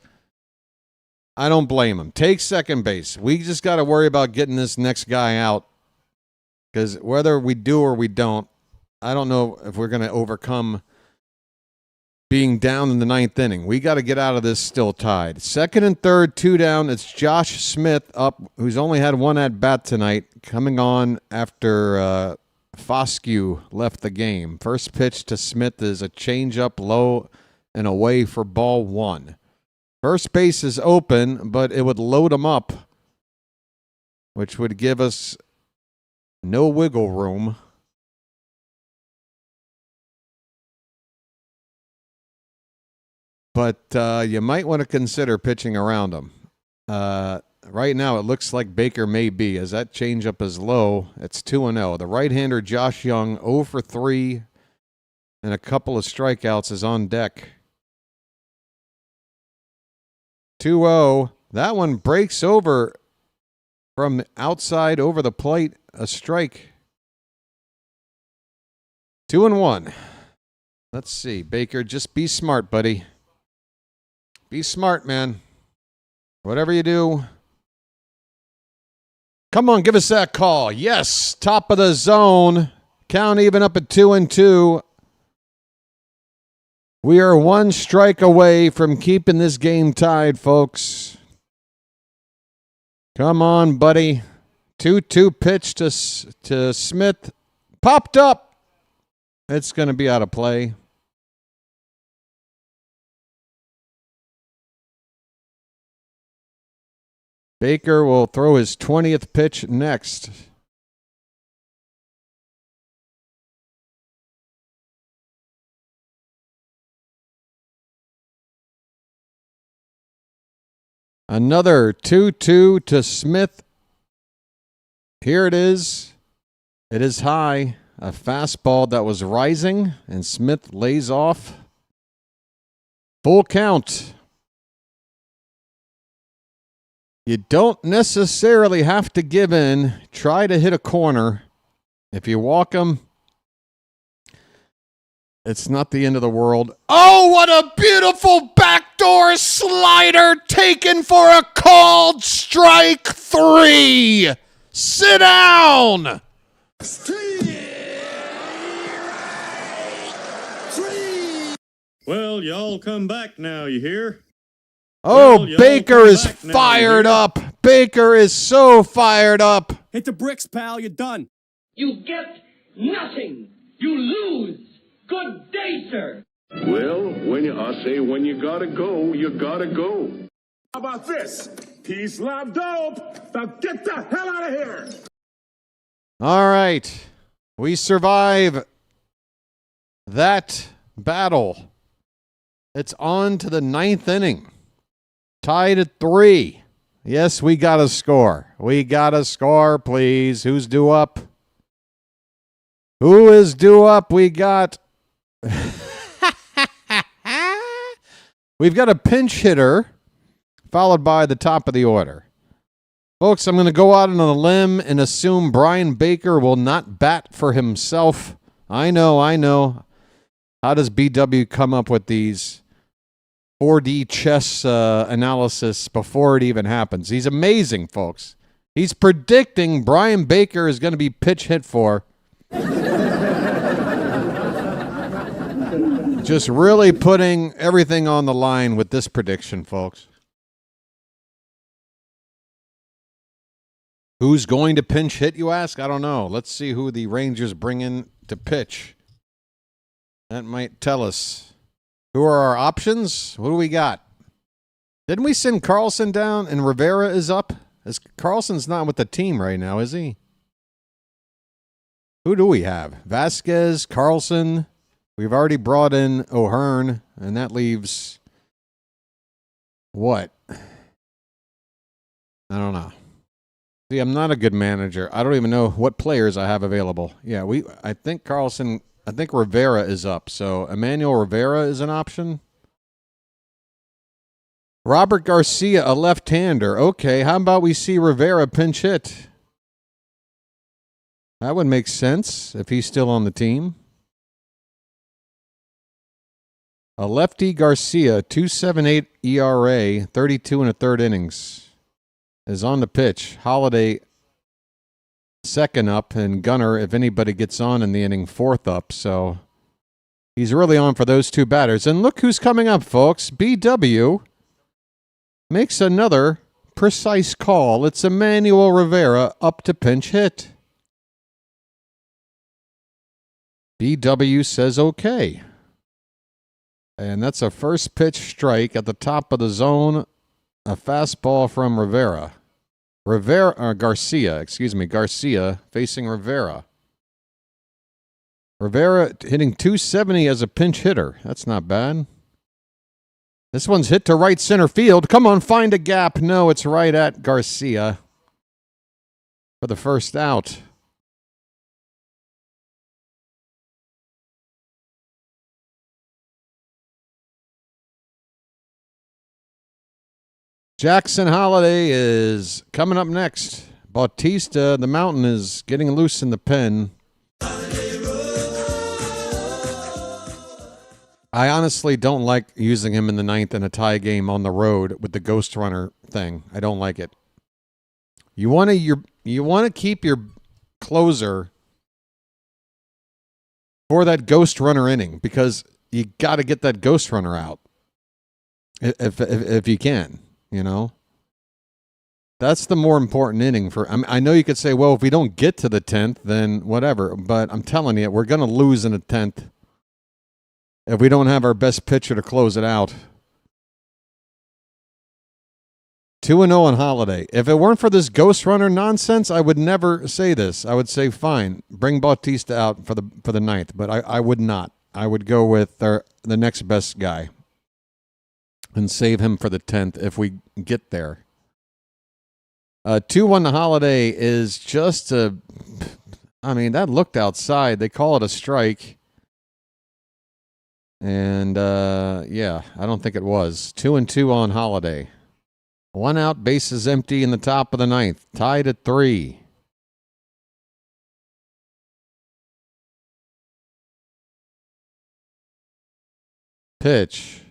I don't blame him. Take second base. We just got to worry about getting this next guy out because whether we do or we don't, I don't know if we're going to overcome being down in the 9th inning. We got to get out of this still tied. Second and third, 2 down. It's Josh Smith up, who's only had 1 at-bat tonight, coming on after Foscue left the game. First pitch to Smith is a changeup low and away for ball 1. First base is open, but it would load him up, which would give us no wiggle room. But you might want to consider pitching around him. Right now, it looks like Baker may be, as that changeup is low. It's 2-0. The right-hander, Josh Young, 0 for 3, and a couple of strikeouts is on deck. 2-0. That one breaks over from outside over the plate. A strike. 2-1. Let's see. Baker, just be smart, buddy. Be smart, man. Whatever you do. Come on, give us that call. Yes, top of the zone. Count even up at 2-2. We are one strike away from keeping this game tied, folks. Come on, buddy. 2-2 pitch to Smith. Popped up. It's going to be out of play. Baker will throw his 20th pitch next. Another 2-2 to Smith. Here it is. It is high. A fastball that was rising, and Smith lays off. Full count. You don't necessarily have to give in. Try to hit a corner. If you walk them, it's not the end of the world. Oh, what a beautiful backdoor slider taken for a called strike 3. Sit down. Well, y'all come back now, you hear? Oh, well, Baker is fired up. Baker is so fired up. Hit the bricks, pal. You're done. You get nothing. You lose. Good day, sir. Well, when you gotta go, you gotta go. How about this? Peace, love, dope. Now get the hell out of here. All right. We survive that battle. It's on to the 9th inning. Tied at 3. Yes, we got to score. We got to score, please. Who's due up? Who is due up? We got... We've got a pinch hitter, followed by the top of the order. Folks, I'm going to go out on a limb and assume Brian Baker will not bat for himself. I know. How does BW come up with these 4D chess analysis before it even happens? He's amazing, folks. He's predicting Brian Baker is going to be pitch hit for. Just really putting everything on the line with this prediction, folks. Who's going to pinch hit, you ask? I don't know. Let's see who the Rangers bring in to pitch. That might tell us. Who are our options? What do we got? Didn't we send Carlson down and Rivera is up? Carlson's not with the team right now, is he? Who do we have? Vasquez, Carlson. We've already brought in O'Hearn, and that leaves what? I don't know. See, I'm not a good manager. I don't even know what players I have available. Yeah, I think Rivera is up, so Emmanuel Rivera is an option. Robert Garcia, a left-hander. Okay, how about we see Rivera pinch hit? That would make sense if he's still on the team. A lefty Garcia, 2.78 ERA, 32 1/3 innings, is on the pitch. Holiday second up, and Gunnar, if anybody gets on in the inning, fourth up. So he's really on for those two batters. And look who's coming up, folks. BW makes another precise call. It's Emmanuel Rivera up to pinch hit. BW says okay. And that's a first pitch strike at the top of the zone. A fastball from Garcia facing Rivera. Rivera hitting 270 as a pinch hitter. That's not bad. This one's hit to right center field. Come on, find a gap. No, it's right at Garcia for the first out. Jackson Holiday is coming up next. Bautista, the Mountain, is getting loose in the pen. I honestly don't like using him in the ninth in a tie game on the road with the ghost runner thing. I don't like it. You want to keep your closer for that ghost runner inning because you got to get that ghost runner out if you can. You know, that's the more important inning for. I know you could say, well, if we don't get to the 10th, then whatever. But I'm telling you, we're going to lose in the 10th if we don't have our best pitcher to close it out. 2-0 on Holiday. If it weren't for this ghost runner nonsense, I would never say this. I would say, fine, bring Bautista out for the ninth. But I would not. I would go with the next best guy and save him for the 10th if we get there. 2-1 to Holiday is just that looked outside. They call it a strike. And, I don't think it was. 2-2 on Holiday. 1 out, bases empty in the top of the ninth. Tied at 3. Pitch.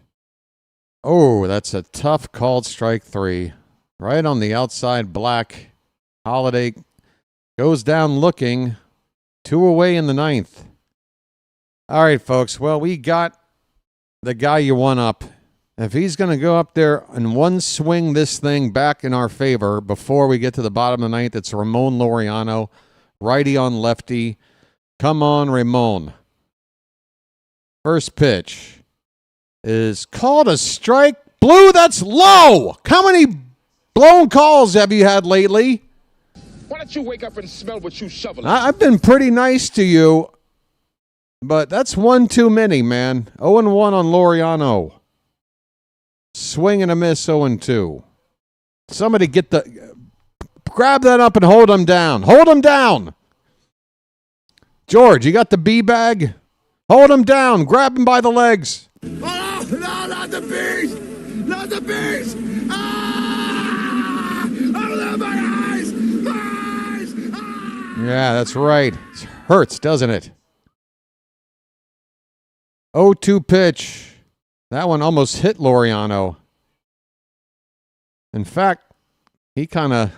Oh, that's a tough called strike 3. Right on the outside black. Holiday goes down looking. 2 away in the ninth. All right, folks. Well, we got the guy you want up. If he's going to go up there and one swing this thing back in our favor before we get to the bottom of the ninth, it's Ramon Laureano. Righty on lefty. Come on, Ramon. First pitch is called a strike. Blue, that's low. How many blown calls have you had lately? Why don't you wake up and smell what you shoveling? I've been pretty nice to you, but that's one too many, man. 0-1 on Laureano. Swing and a miss, 0-2. Somebody grab that up and hold him down. Hold him down. George, you got the B bag? Hold him down. Grab him by the legs. Oh, no, not the bees! Not the bees! Ah! Oh, my eyes! My eyes! Ah! Yeah, that's right. It hurts, doesn't it? 0-2 pitch. That one almost hit Laureano. In fact, he kind of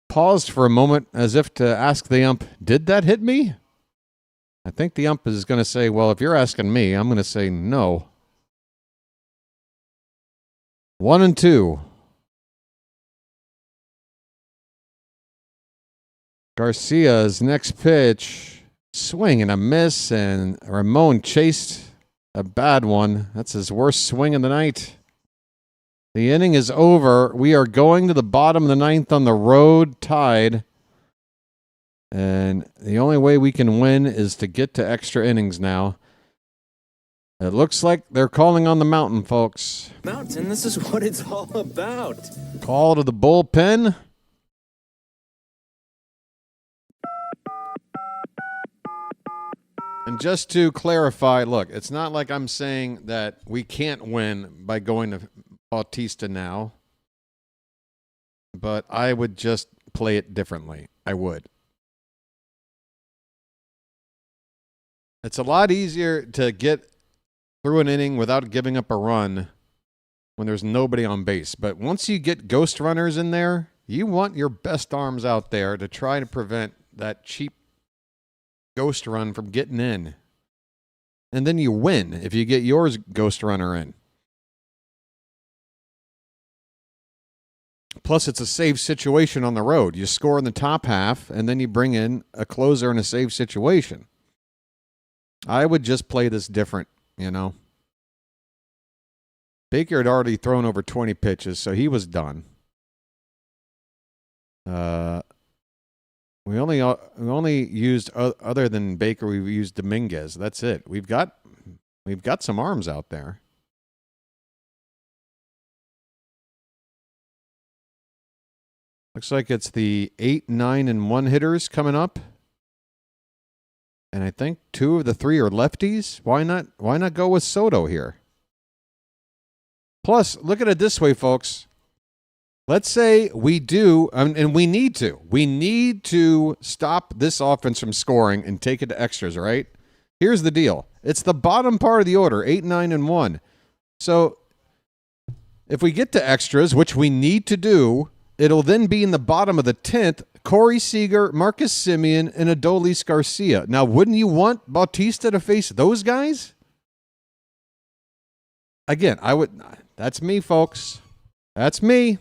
paused for a moment as if to ask the ump, did that hit me? I think the ump is going to say, well, if you're asking me, I'm going to say no. 1-2. Garcia's next pitch. Swing and a miss, and Ramon chased a bad one. That's his worst swing of the night. The inning is over. We are going to the bottom of the ninth on the road, tied. And the only way we can win is to get to extra innings now. It looks like they're calling on the Mountain, folks. Mountain, this is what it's all about. Call to the bullpen. And just to clarify, look, it's not like I'm saying that we can't win by going to Bautista now. But I would just play it differently. I would. It's a lot easier to get through an inning without giving up a run when there's nobody on base. But once you get ghost runners in there, you want your best arms out there to try to prevent that cheap ghost run from getting in. And then you win if you get yours ghost runner in. Plus, it's a save situation on the road. You score in the top half, and then you bring in a closer in a save situation. I would just play this different, you know. Baker had already thrown over 20 pitches, so he was done. We only used, other than Baker, we've used Dominguez. That's it. We've got some arms out there. Looks like it's the 8, 9, and 1 hitters coming up. And I think 2 of the 3 are lefties. Why not go with Soto here? Plus, look at it this way, folks. Let's say we do, and we need to stop this offense from scoring and take it to extras, right? Here's the deal. It's the bottom part of the order, 8, 9, and 1. So if we get to extras, which we need to do, it'll then be in the bottom of the 10th, Corey Seager, Marcus Semien, and Adolis Garcia. Now, wouldn't you want Bautista to face those guys? Again, that's me, folks. That's me.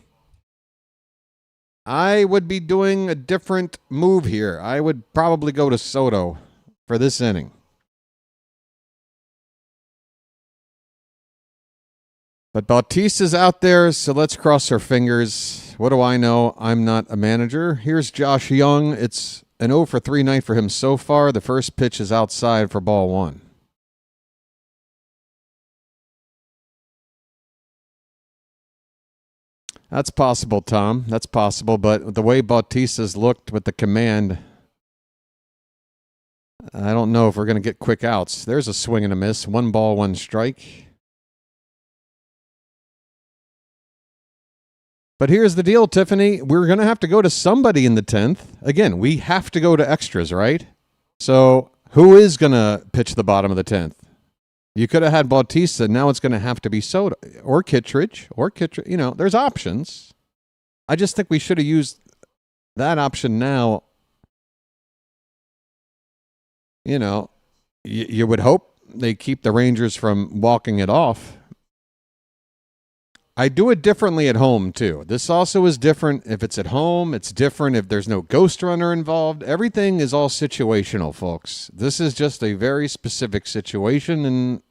I would be doing a different move here. I would probably go to Soto for this inning. But Bautista's out there, so let's cross our fingers. What do I know? I'm not a manager. Here's Josh Young. It's an 0 for 3 night for him so far. The first pitch is outside for ball 1. That's possible, Tom. That's possible. But the way Bautista's looked with the command, I don't know if we're going to get quick outs. There's a swing and a miss. 1 ball, 1 strike. But here's the deal, Tiffany. We're going to have to go to somebody in the 10th. Again, we have to go to extras, right? So who is going to pitch the bottom of the 10th? You could have had Bautista. Now it's going to have to be Soto or Kittredge. You know, there's options. I just think we should have used that option now. You know, you would hope they keep the Rangers from walking it off. I do it differently at home, too. This also is different if it's at home. It's different if there's no ghost runner involved. Everything is all situational, folks. This is just a very specific situation, and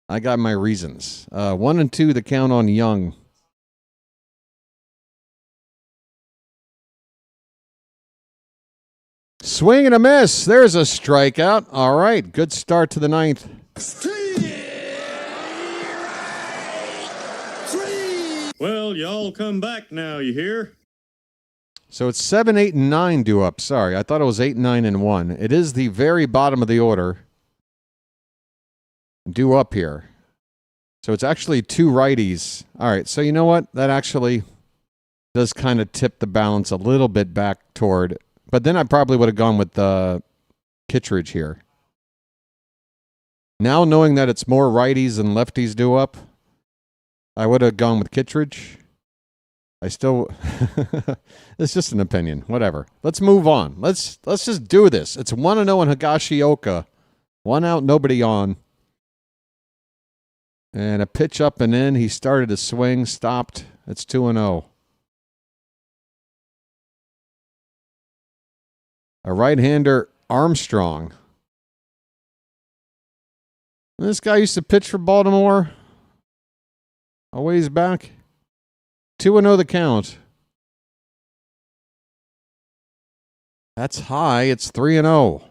I got my reasons. 1 and 2, the count on Young. Swing and a miss. There's a strikeout. All right, good start to the 9th. Well, y'all come back now, you hear? So it's 7, 8, and 9 due up. Sorry, I thought it was 8, 9, and 1. It is the very bottom of the order due up here. So it's actually 2 righties. All right, so you know what? That actually does kind of tip the balance a little bit back toward. But then I probably would have gone with Kittredge here. Now knowing that it's more righties than lefties due up, I would have gone with Kittredge. I still... It's just an opinion. Whatever. Let's move on. Let's just do this. It's 1-0 in Higashioka. 1 out, nobody on. And a pitch up and in. He started to swing, stopped. It's 2-0. A right-hander, Armstrong. This guy used to pitch for Baltimore a ways back. 2-0 the count. That's high. It's 3-0.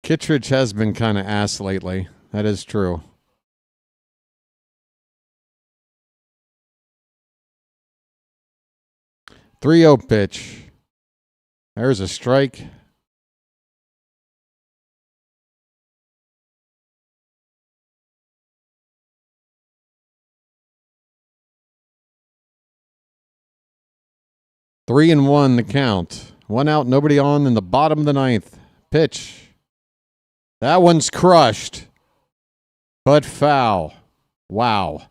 Kittredge has been kind of ass lately. That is true. .30 pitch. There's a strike. Three and 1 the count. 1 out, nobody on in the bottom of the 9th. Pitch. That one's crushed. But foul. Wow.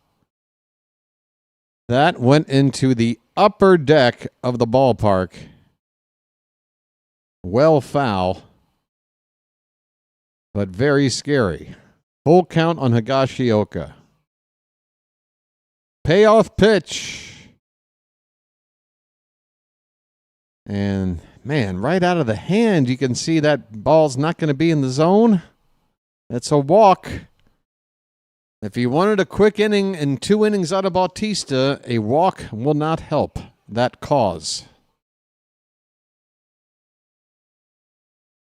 That went into the upper deck of the ballpark. Well foul. But very scary. Full count on Higashioka. Payoff pitch. And, man, right out of the hand, you can see that ball's not going to be in the zone. It's a walk. If you wanted a quick inning and 2 innings out of Bautista, a walk will not help that cause.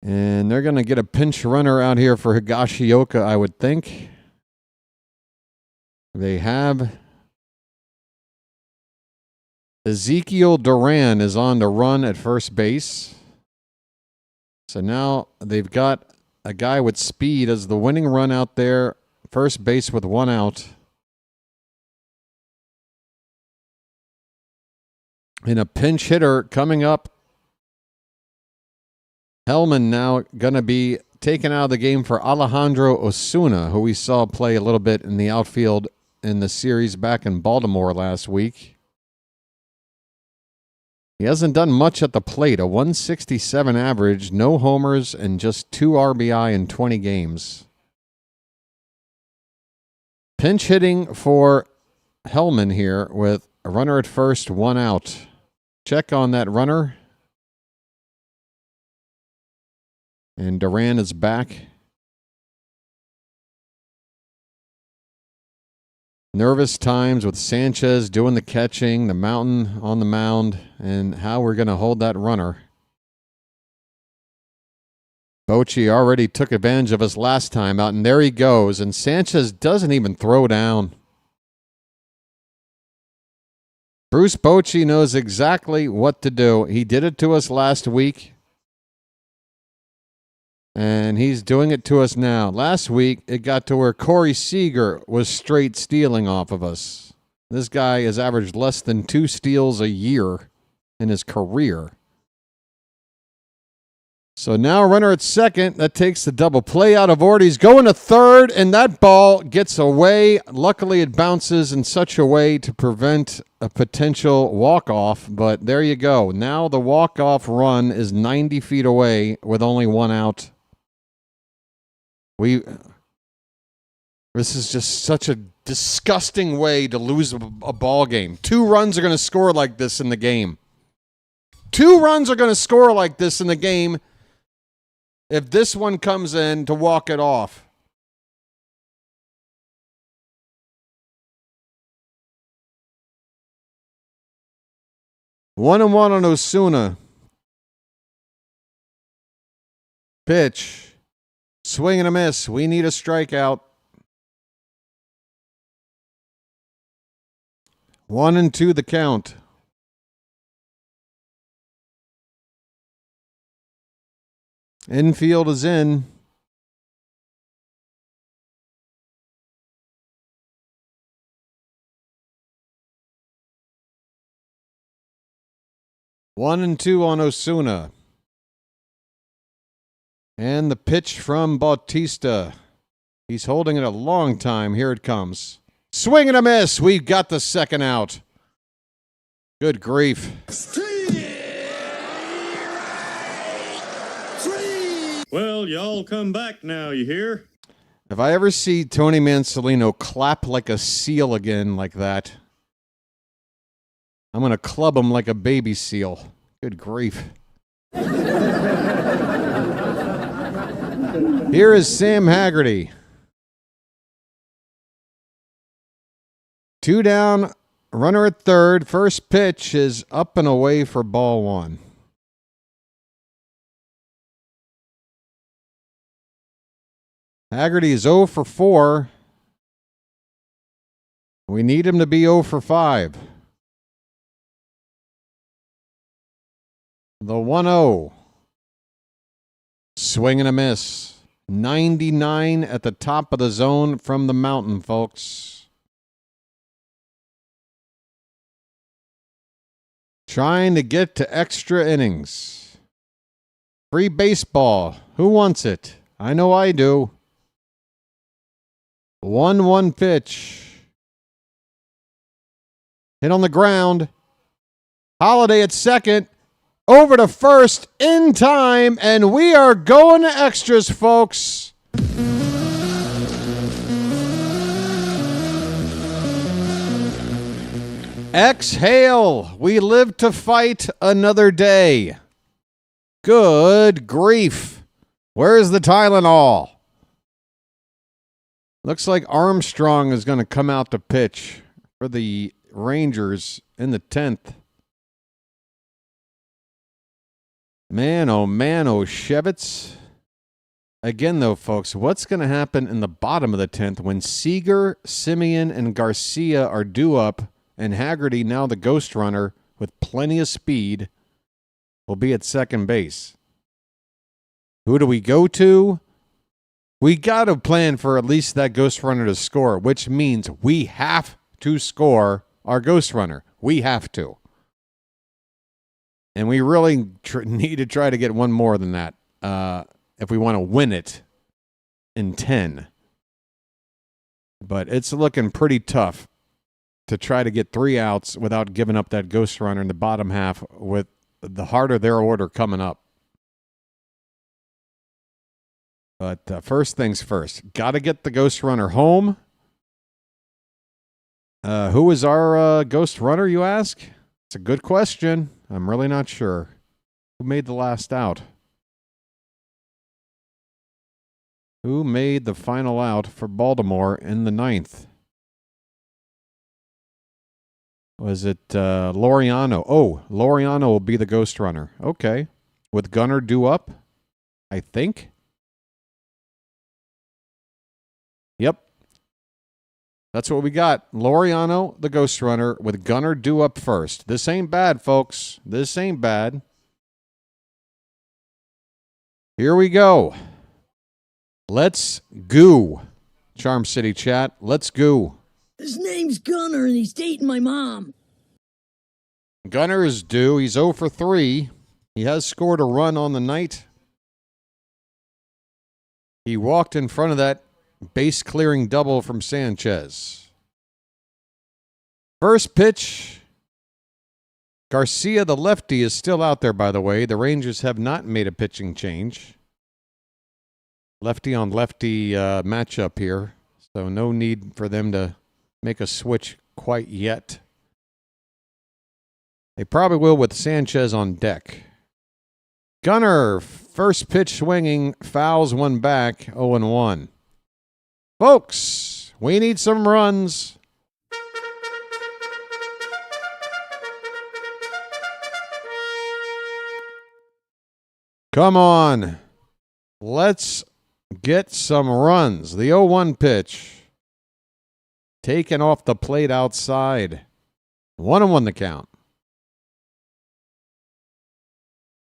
And they're going to get a pinch runner out here for Higashioka, I would think. They have Ezekiel Duran is on to run at first base. So now they've got a guy with speed as the winning run out there. First base with 1 out. And a pinch hitter coming up. Hellman now going to be taken out of the game for Alejandro Osuna, who we saw play a little bit in the outfield in the series back in Baltimore last week. He hasn't done much at the plate. A 167 average, no homers, and just 2 RBI in 20 games. Pinch hitting for Hellman here with a runner at first, 1 out. Check on that runner. And Duran is back. Nervous times with Sanchez doing the catching, the mountain on the mound, and how we're going to hold that runner. Bochy already took advantage of us last time out, and there he goes. And Sanchez doesn't even throw down. Bruce Bochy knows exactly what to do. He did it to us last week. And he's doing it to us now. Last week, it got to where Corey Seager was straight stealing off of us. This guy has averaged less than 2 steals a year in his career. So now a runner at second. That takes the double play out of Ortiz. Going to third, and that ball gets away. Luckily, it bounces in such a way to prevent a potential walk-off. But there you go. Now the walk-off run is 90 feet away with only 1 out. This is just such a disgusting way to lose a ball game. 2 runs are going to score like this in the game. 2 runs are going to score like this in the game if this one comes in to walk it off. One and one on Osuna. Pitch. Swing and a miss. We need a strikeout. 1-2 the count. Infield is in. One and two on Osuna. And the pitch from Bautista. He's holding it a long time. Here it comes. Swing and a miss. We've got the second out. Good grief. Well, y'all come back now, you hear? If I ever see Tony Mansolino clap like a seal again like that, I'm going to club him like a baby seal. Good grief. Here is Sam Haggerty. 2 down, runner at third. First pitch is up and away for ball 1. Haggerty is 0 for 4. We need him to be 0 for 5. The 1-0. Swing and a miss. 99 at the top of the zone from the mountain, folks. Trying to get to extra innings. Free baseball. Who wants it? I know I do. 1-1 pitch. Hit on the ground. Holiday at second. Over to first in time, and we are going to extras, folks. Exhale. We live to fight another day. Good grief. Where's the Tylenol? Looks like Armstrong is going to come out to pitch for the Rangers in the 10th. Man, oh, Shevitz. Again, though, folks, what's going to happen in the bottom of the 10th when Seager, Simeon, and Garcia are due up, and Haggerty, now the ghost runner with plenty of speed, will be at second base? Who do we go to? We got to plan for at least that ghost runner to score, which means we have to score our ghost runner. We have to. And we really need to try to get one more than that if we want to win it in 10. But it's looking pretty tough to try to get 3 outs without giving up that ghost runner in the bottom half with the heart of their order coming up. But first things first, got to get the ghost runner home. Who is our ghost runner, you ask? It's a good question. I'm really not sure. Who made the last out? Who made the final out for Baltimore in the 9th? Was it Laureano? Oh, Laureano will be the ghost runner. Okay. With Gunnar due up, I think. Yep. That's what we got. Laureano, the ghost runner, with Gunnar due up first. This ain't bad, folks. This ain't bad. Here we go. Let's go. Charm City chat. Let's go. His name's Gunnar, and he's dating my mom. Gunnar is due. He's 0 for 3. He has scored a run on the night. He walked in front of that base-clearing double from Sanchez. First pitch. Garcia, the lefty, is still out there, by the way. The Rangers have not made a pitching change. Lefty on lefty matchup here. So no need for them to make a switch quite yet. They probably will with Sanchez on deck. Gunnar, first pitch swinging, fouls one back, 0-1. Folks, we need some runs. Come on. Let's get some runs. The 0-1 pitch. Taken off the plate outside. 1-1 the count.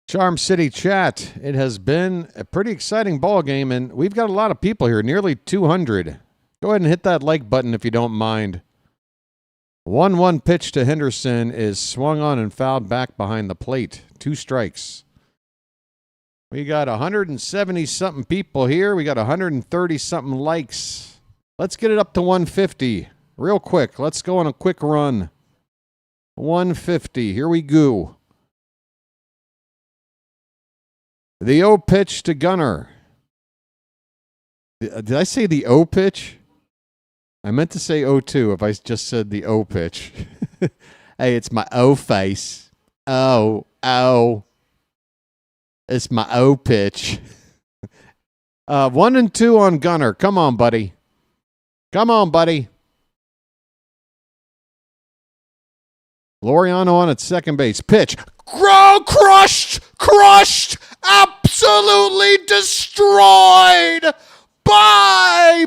Charm City chat. It has been a pretty exciting ball game, and we've got a lot of people here, nearly 200. Go ahead and hit that like button if you don't mind. 1-1 pitch to Henderson is swung on and fouled back behind the plate. 2 strikes. We got 170-something people here. We got 130-something likes. Let's get it up to 150 real quick. Let's go on a quick run. 150. Here we go. The O pitch to Gunnar. Did I say the O pitch? I meant to say O2 if I just said the O pitch. Hey, it's my O face. Oh. It's my O pitch. 1 and 2 on Gunnar. Come on, buddy. Laureano on at second base. Pitch. Crushed! Absolutely destroyed! Bye,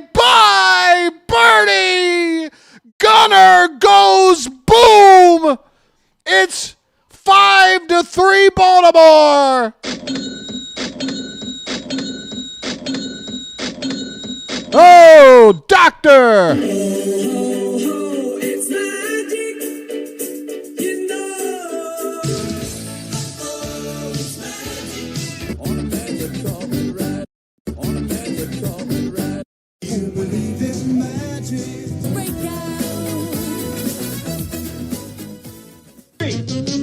Birdie! Gunnar goes boom! It's 5-3 Baltimore! Oh, doctor!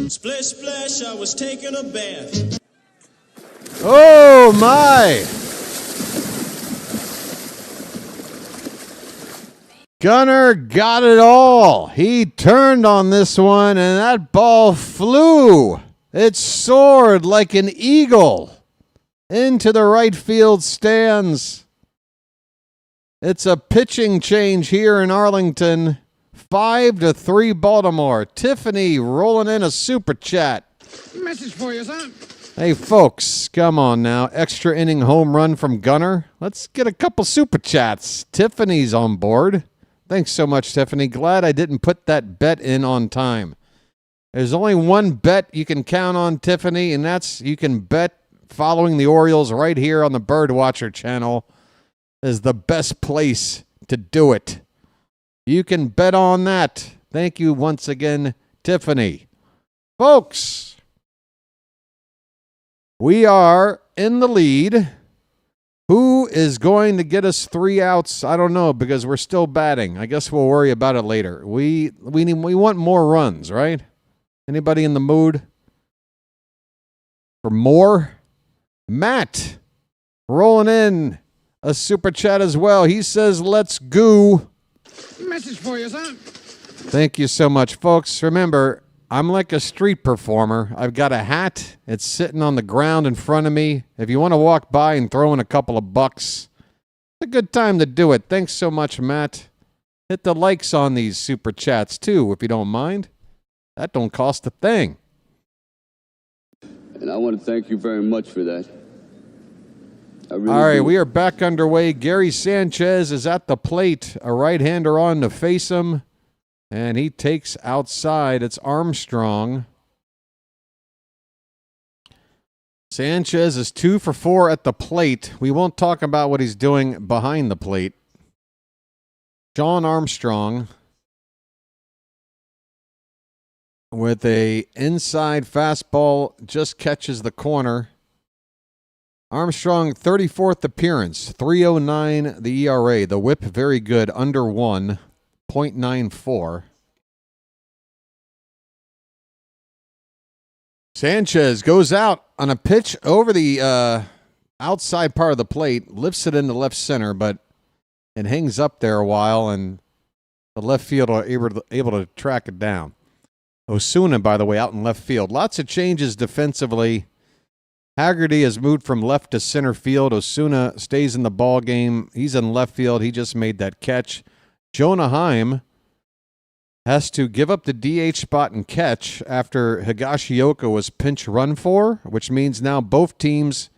Splish splash, I was taking a bath. Oh my! Gunnar got it all. He turned on this one, and that ball flew. It soared like an eagle into the right field stands. It's a pitching change here in Arlington. 5-3 Baltimore. Tiffany rolling in a super chat. Message for you, son. Hey, folks, come on now. Extra inning home run from Gunnar. Let's get a couple super chats. Tiffany's on board. Thanks so much, Tiffany. Glad I didn't put that bet in on time. There's only one bet you can count on, Tiffany, and that's you can bet following the Orioles right here on the BirdWatcher Channel is the best place to do it. You can bet on that. Thank you once again, Tiffany. Folks, we are in the lead. Who is going to get us 3 outs? I don't know, because we're still batting. I guess we'll worry about it later. We want more runs, right? Anybody in the mood for more? Matt rolling in a super chat as well. He says, let's go. Message for you, son. Thank you so much, folks. Remember, I'm like a street performer. I've got a hat. It's sitting on the ground in front of me. If you want to walk by and throw in a couple of bucks, it's a good time to do it. Thanks so much, Matt. Hit the likes on these super chats, too, if you don't mind. That don't cost a thing. And I want to thank you very much for that. All right, we are back underway. Gary Sanchez is at the plate. A right-hander on to face him. And he takes outside. It's Armstrong. Sanchez is 2 for 4 at the plate. We won't talk about what he's doing behind the plate. John Armstrong with a inside fastball just catches the corner. Armstrong, 34th appearance, 3.09 the ERA. The whip very good, under 1, 0.94. Sanchez goes out on a pitch over the outside part of the plate, lifts it into left center, but it hangs up there a while, and the left field are able to track it down. Osuna, by the way, out in left field. Lots of changes defensively. Haggerty has moved from left to center field. Osuna stays in the ball game. He's in left field. He just made that catch. Jonah Heim has to give up the DH spot and catch after Higashioka was pinch run for, which means now both teams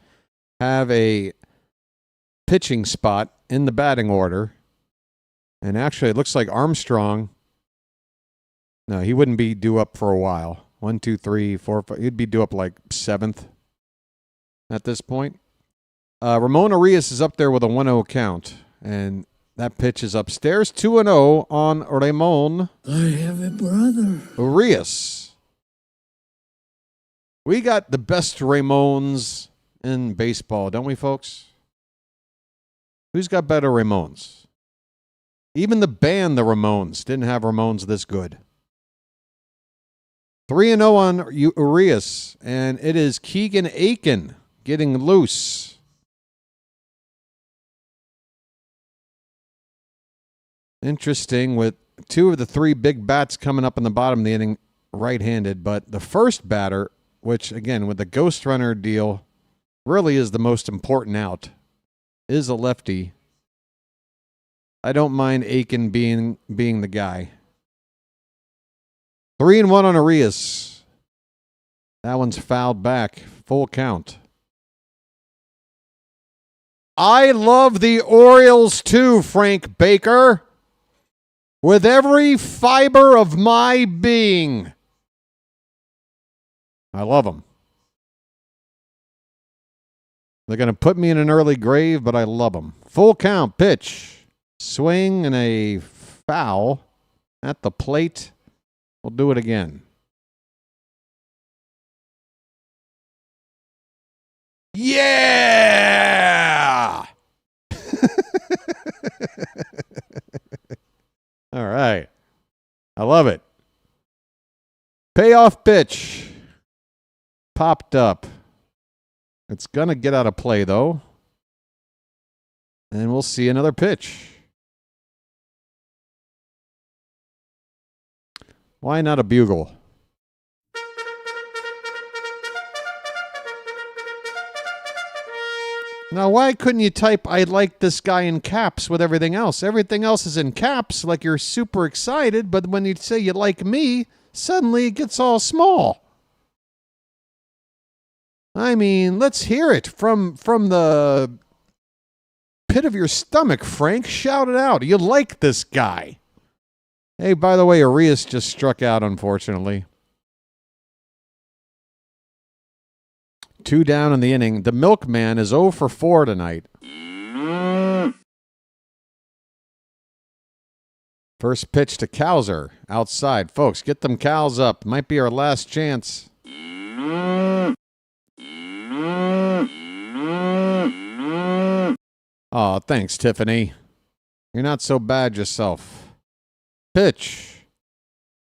have a pitching spot in the batting order. And actually, it looks like Armstrong, no, he wouldn't be due up for a while. 1, 2, 3, 4, 5. He'd be due up like 7th. At this point, Ramon Arias is up there with a 1-0 count, and that pitch is upstairs. 2-0 on Ramon. I have a brother. Arias. We got the best Ramones in baseball, don't we, folks? Who's got better Ramones? Even the band, the Ramones, didn't have Ramones this good. 3-0 on Arias, and it is Keegan Aiken getting loose. Interesting, with 2 of the 3 big bats coming up in the bottom of the inning right-handed, but the first batter, which again with the ghost runner deal really is the most important out, is a lefty. I don't mind Aiken being the guy. 3-1 on Arias. That one's fouled back. Full count. I love the Orioles too, Frank Baker. With every fiber of my being. I love them. They're going to put me in an early grave, but I love them. Full count, pitch. Swing and a foul at the plate. We'll do it again. Yeah! All right. I love it. Payoff pitch. Popped up. It's going to get out of play, though. And we'll see another pitch. Why not a bugle? Now, why couldn't you type, I like this guy in caps with everything else? Everything else is in caps, like you're super excited, but when you say you like me, suddenly it gets all small. I mean, let's hear it from the pit of your stomach, Frank. Shout it out. You like this guy. Hey, by the way, Arias just struck out, unfortunately. 2 down in the inning. The milkman is 0 for 4 tonight. First pitch to Cowser. Outside. Folks, get them cows up. Might be our last chance. Oh, thanks, Tiffany. You're not so bad yourself. Pitch.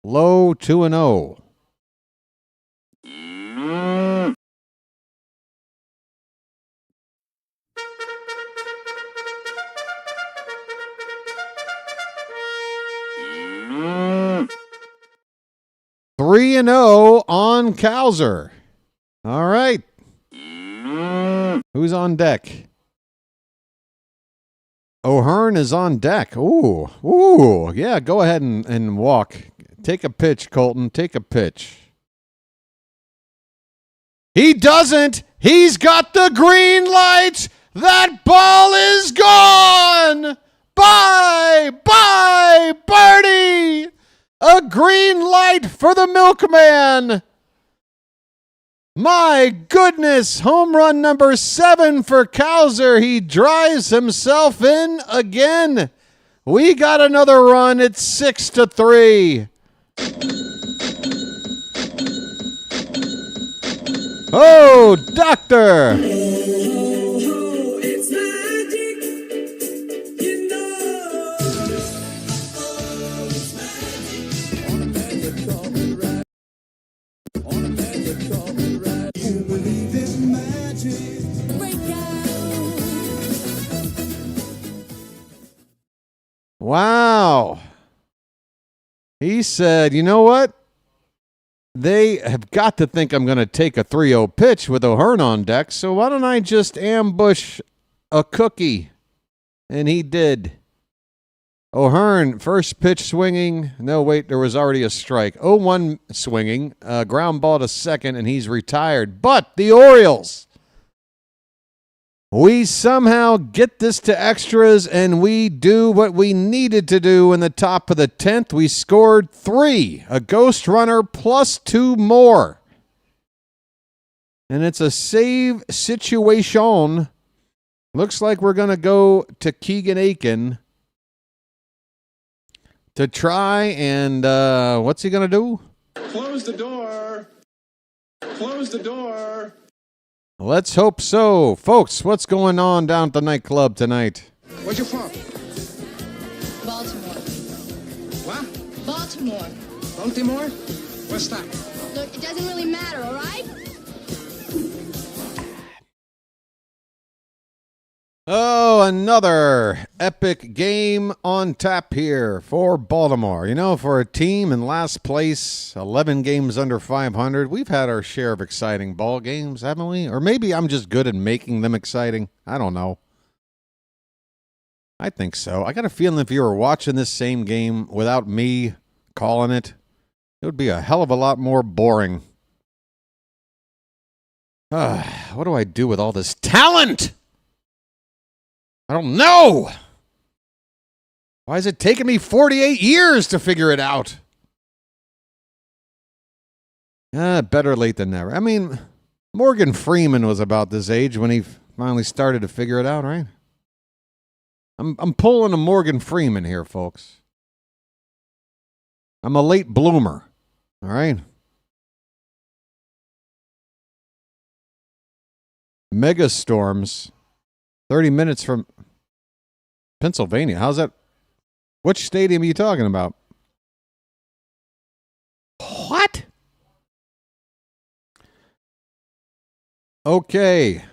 Low 2-0. Three and 0 on Cowser. All right. Who's on deck? O'Hearn is on deck. Ooh. Yeah, go ahead and walk. Take a pitch, Colton. Take a pitch. He doesn't. He's got the green light. That ball is gone. Bye, birdie. A green light for the milkman. My goodness, home run number 7 for Cowser. He drives himself in again. We got another run. It's 6-3. Oh, doctor. It's magic, you know. It's magic. On a magic carpet ride. On a magic carpet ride. You believe in magic. Break out. Wow. He said, you know what? They have got to think I'm going to take a 3-0 pitch with O'Hearn on deck, so why don't I just ambush a cookie? And he did. O'Hearn, first pitch swinging. No, wait, there was already a strike. 0-1 swinging, ground ball to second, and he's retired. But the Orioles, we somehow get this to extras, and we do what we needed to do in the top of the 10th. We scored 3, a ghost runner plus 2 more. And it's a save situation. Looks like we're going to go to Keegan Aiken to try and, what's he going to do? Close the door. Close the door. Let's hope so. Folks, what's going on down at the nightclub tonight? Where's your from? Baltimore. What? Baltimore. Baltimore? What's that? Look, it doesn't really matter, all right? Oh, another epic game on tap here for Baltimore. You know, for a team in last place, 11 games under 500, we've had our share of exciting ball games, haven't we? Or maybe I'm just good at making them exciting. I don't know. I think so. I got a feeling if you were watching this same game without me calling it, it would be a hell of a lot more boring. What do I do with all this talent? I don't know. Why is it taking me 48 years to figure it out? Better late than never. I mean, Morgan Freeman was about this age when he finally started to figure it out, right? I'm pulling a Morgan Freeman here, folks. I'm a late bloomer, all right? Mega storms. 30 minutes from Pennsylvania. How's that? Which stadium are you talking about? What? Okay.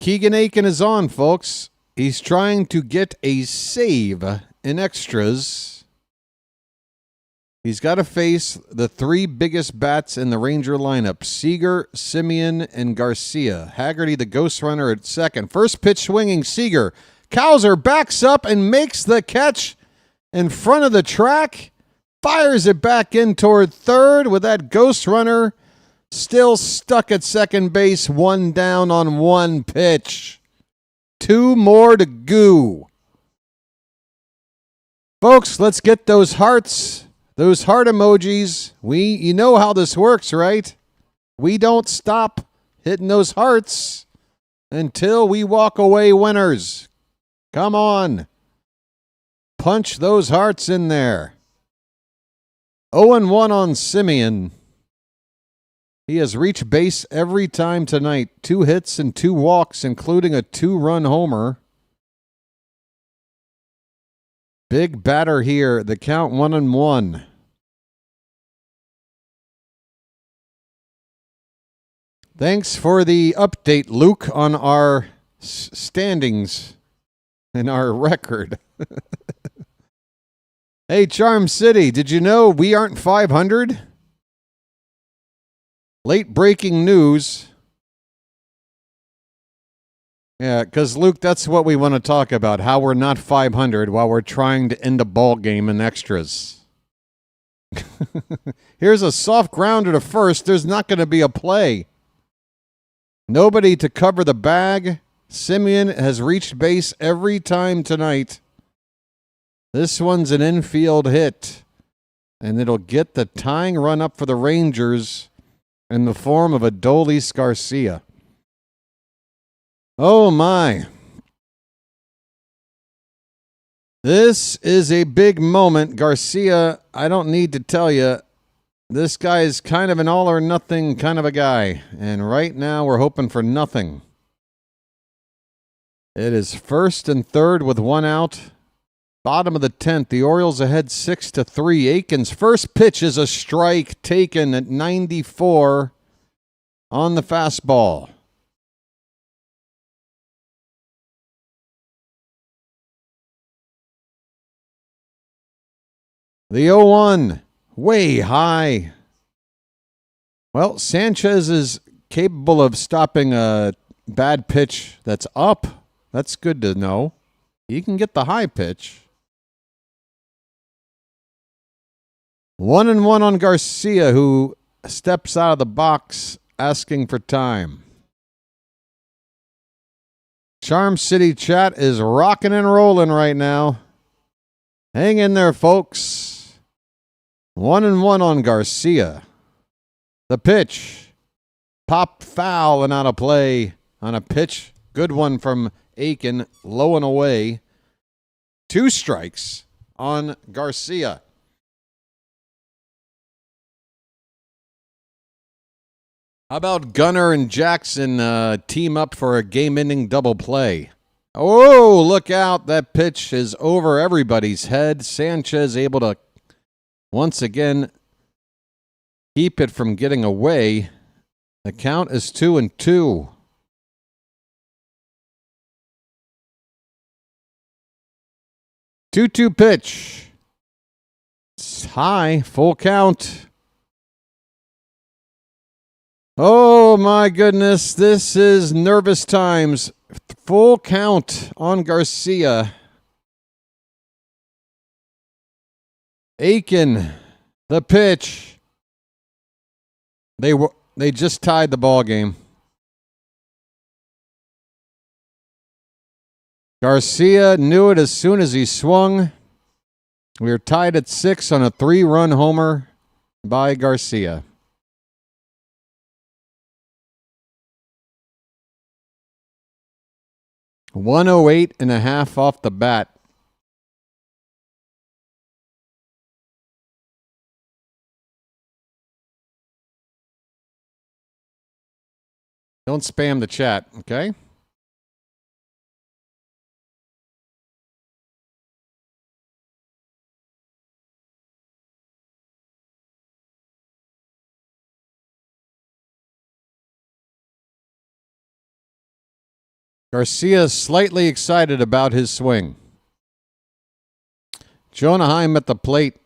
Keegan Aiken is on, folks. He's trying to get a save in extras. He's got to face the three biggest bats in the Ranger lineup, Seager, Simeon, and Garcia. Haggerty, the ghost runner, at second. First pitch swinging, Seager. Cowser backs up and makes the catch in front of the track. Fires it back in toward third with that ghost runner still stuck at second base. One down on one pitch. Two more to go. Folks, let's get those hearts. Those heart emojis, you know how this works, right? We don't stop hitting those hearts until we walk away winners. Come on. Punch those hearts in there. 0-1 on Simeon. He has reached base every time tonight. 2 hits and 2 walks, including a 2-run homer. Big batter here. The count 1-1. Thanks for the update, Luke, on our standings and our record. Hey, Charm City, did you know we aren't 500? Late breaking news. Yeah, because, Luke, that's what we want to talk about, how we're not 500 while we're trying to end a ball game in extras. Here's a soft grounder to first. There's not going to be a play. Nobody to cover the bag. Simeon has reached base every time tonight. This one's an infield hit, and it'll get the tying run up for the Rangers in the form of Adolis Garcia. Oh, my. This is a big moment. Garcia, I don't need to tell you, this guy is kind of an all-or-nothing kind of a guy. And right now we're hoping for nothing. It is first and third with 1 out. Bottom of the 10th. The Orioles ahead 6-3. Aiken's first pitch is a strike taken at 94 on the fastball. The 0-1, way high. Well, Sanchez is capable of stopping a bad pitch that's up. That's good to know. He can get the high pitch. 1-1 on Garcia, who steps out of the box asking for time. Charm City chat is rocking and rolling right now. Hang in there, folks. 1-1 on Garcia. The pitch. Pop foul and out of play on a pitch. Good one from Aiken, low and away. 2 strikes on Garcia. How about Gunnar and Jackson team up for a game-ending double play? Oh, look out. That pitch is over everybody's head. Sanchez able to once again keep it from getting away. The count is 2-2. Two pitch. It's high, full count. Oh my goodness, this is nervous times. Full count on Garcia. Aiken, the pitch. They just tied the ball game. Garcia knew it as soon as he swung. We are tied at 6 on a 3-run homer by Garcia. .108.5 off the bat. Don't spam the chat, okay? Garcia is slightly excited about his swing. Jonah Heim at the plate.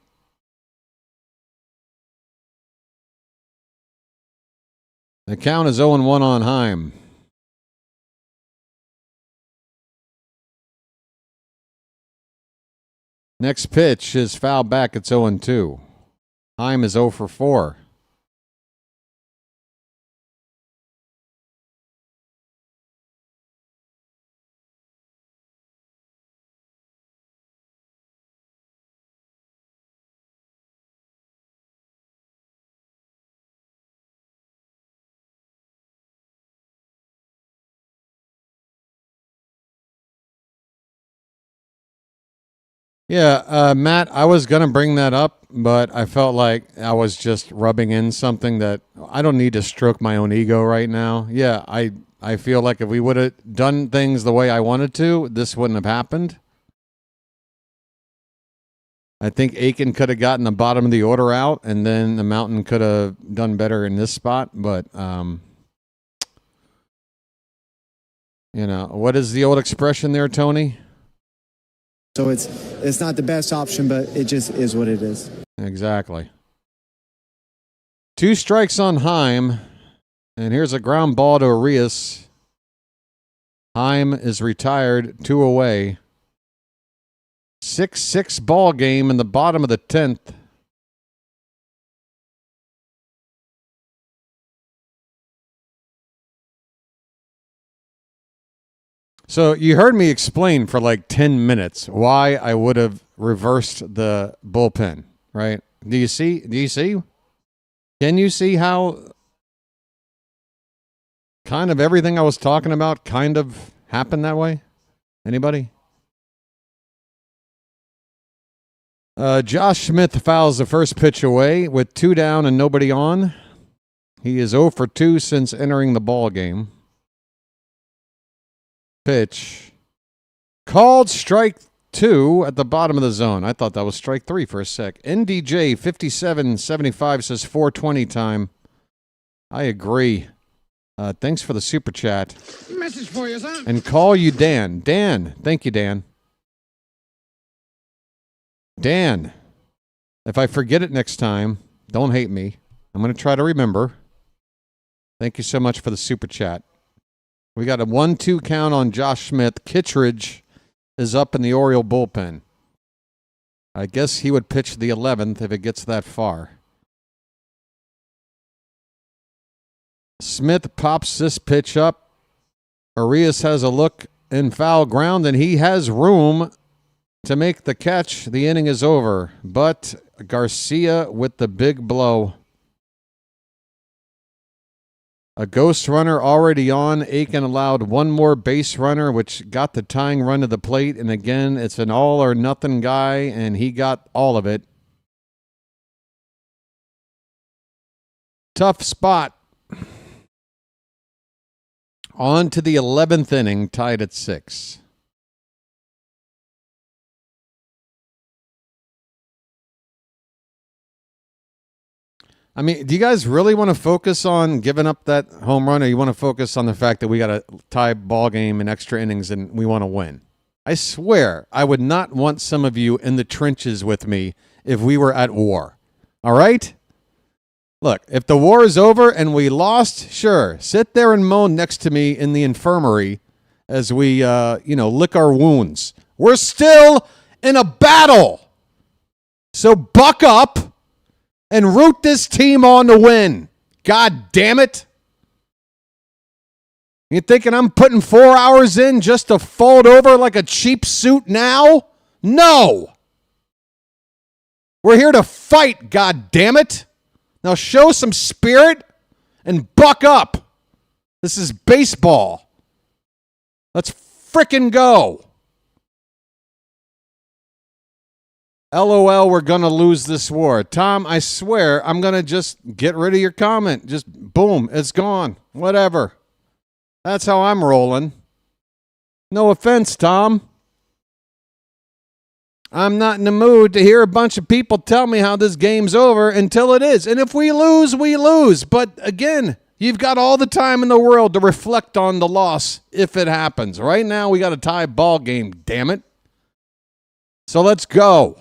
The count is 0-1 on Heim. Next pitch is foul back. It's 0-2. Heim is 0 for 4. Yeah, Matt, I was going to bring that up, but I felt like I was just rubbing in something that I don't need to stroke my own ego right now. Yeah, I feel like if we would have done things the way I wanted to, this wouldn't have happened. I think Aiken could have gotten the bottom of the order out, and then the Mountain could have done better in this spot. But, you know, what is the old expression there, Tony? So it's not the best option, but it just is what it is. Exactly. 2 strikes on Heim, and here's a ground ball to Arias. Heim is retired, 2 away. 6-6 ball game in the bottom of the 10th. So you heard me explain for like 10 minutes why I would have reversed the bullpen, right? Do you see? Can you see how kind of everything I was talking about kind of happened that way? Anybody? Josh Smith fouls the first pitch away with 2 down and nobody on. He is 0 for 2 since entering the ball game. Pitch. Called strike 2 at the bottom of the zone. I thought that was strike 3 for a sec. NDJ 5775 says 4:20 time. I agree. Thanks for the super chat. Message for you, son. And call you Dan. Dan. Thank you, Dan. Dan. If I forget it next time, don't hate me. I'm going to try to remember. Thank you so much for the super chat. We got a 1-2 count on Josh Smith. Kittredge is up in the Oriole bullpen. I guess he would pitch the 11th if it gets that far. Smith pops this pitch up. Arias has a look in foul ground, and he has room to make the catch. The inning is over, but Garcia with the big blow. A ghost runner already on. Aiken allowed one more base runner, which got the tying run to the plate. And again, it's an all or nothing guy, and he got all of it. Tough spot. On to the 11th inning, tied at 6. I mean, do you guys really want to focus on giving up that home run, or you want to focus on the fact that we got a tie ball game in extra innings and we want to win? I swear I would not want some of you in the trenches with me if we were at war. All right? Look, if the war is over and we lost, sure, sit there and moan next to me in the infirmary as we, lick our wounds. We're still in a battle. So buck up and root this team on to win. God damn it. You thinking I'm putting 4 hours in just to fold over like a cheap suit now? No. We're here to fight, god damn it. Now show some spirit and buck up. This is baseball. Let's frickin' go. LOL, we're going to lose this war. Tom, I swear I'm going to just get rid of your comment. Just boom, it's gone. Whatever. That's how I'm rolling. No offense, Tom. I'm not in the mood to hear a bunch of people tell me how this game's over until it is. And if we lose, we lose. But again, you've got all the time in the world to reflect on the loss if it happens. Right now, we got a tie ball game, damn it. So let's go.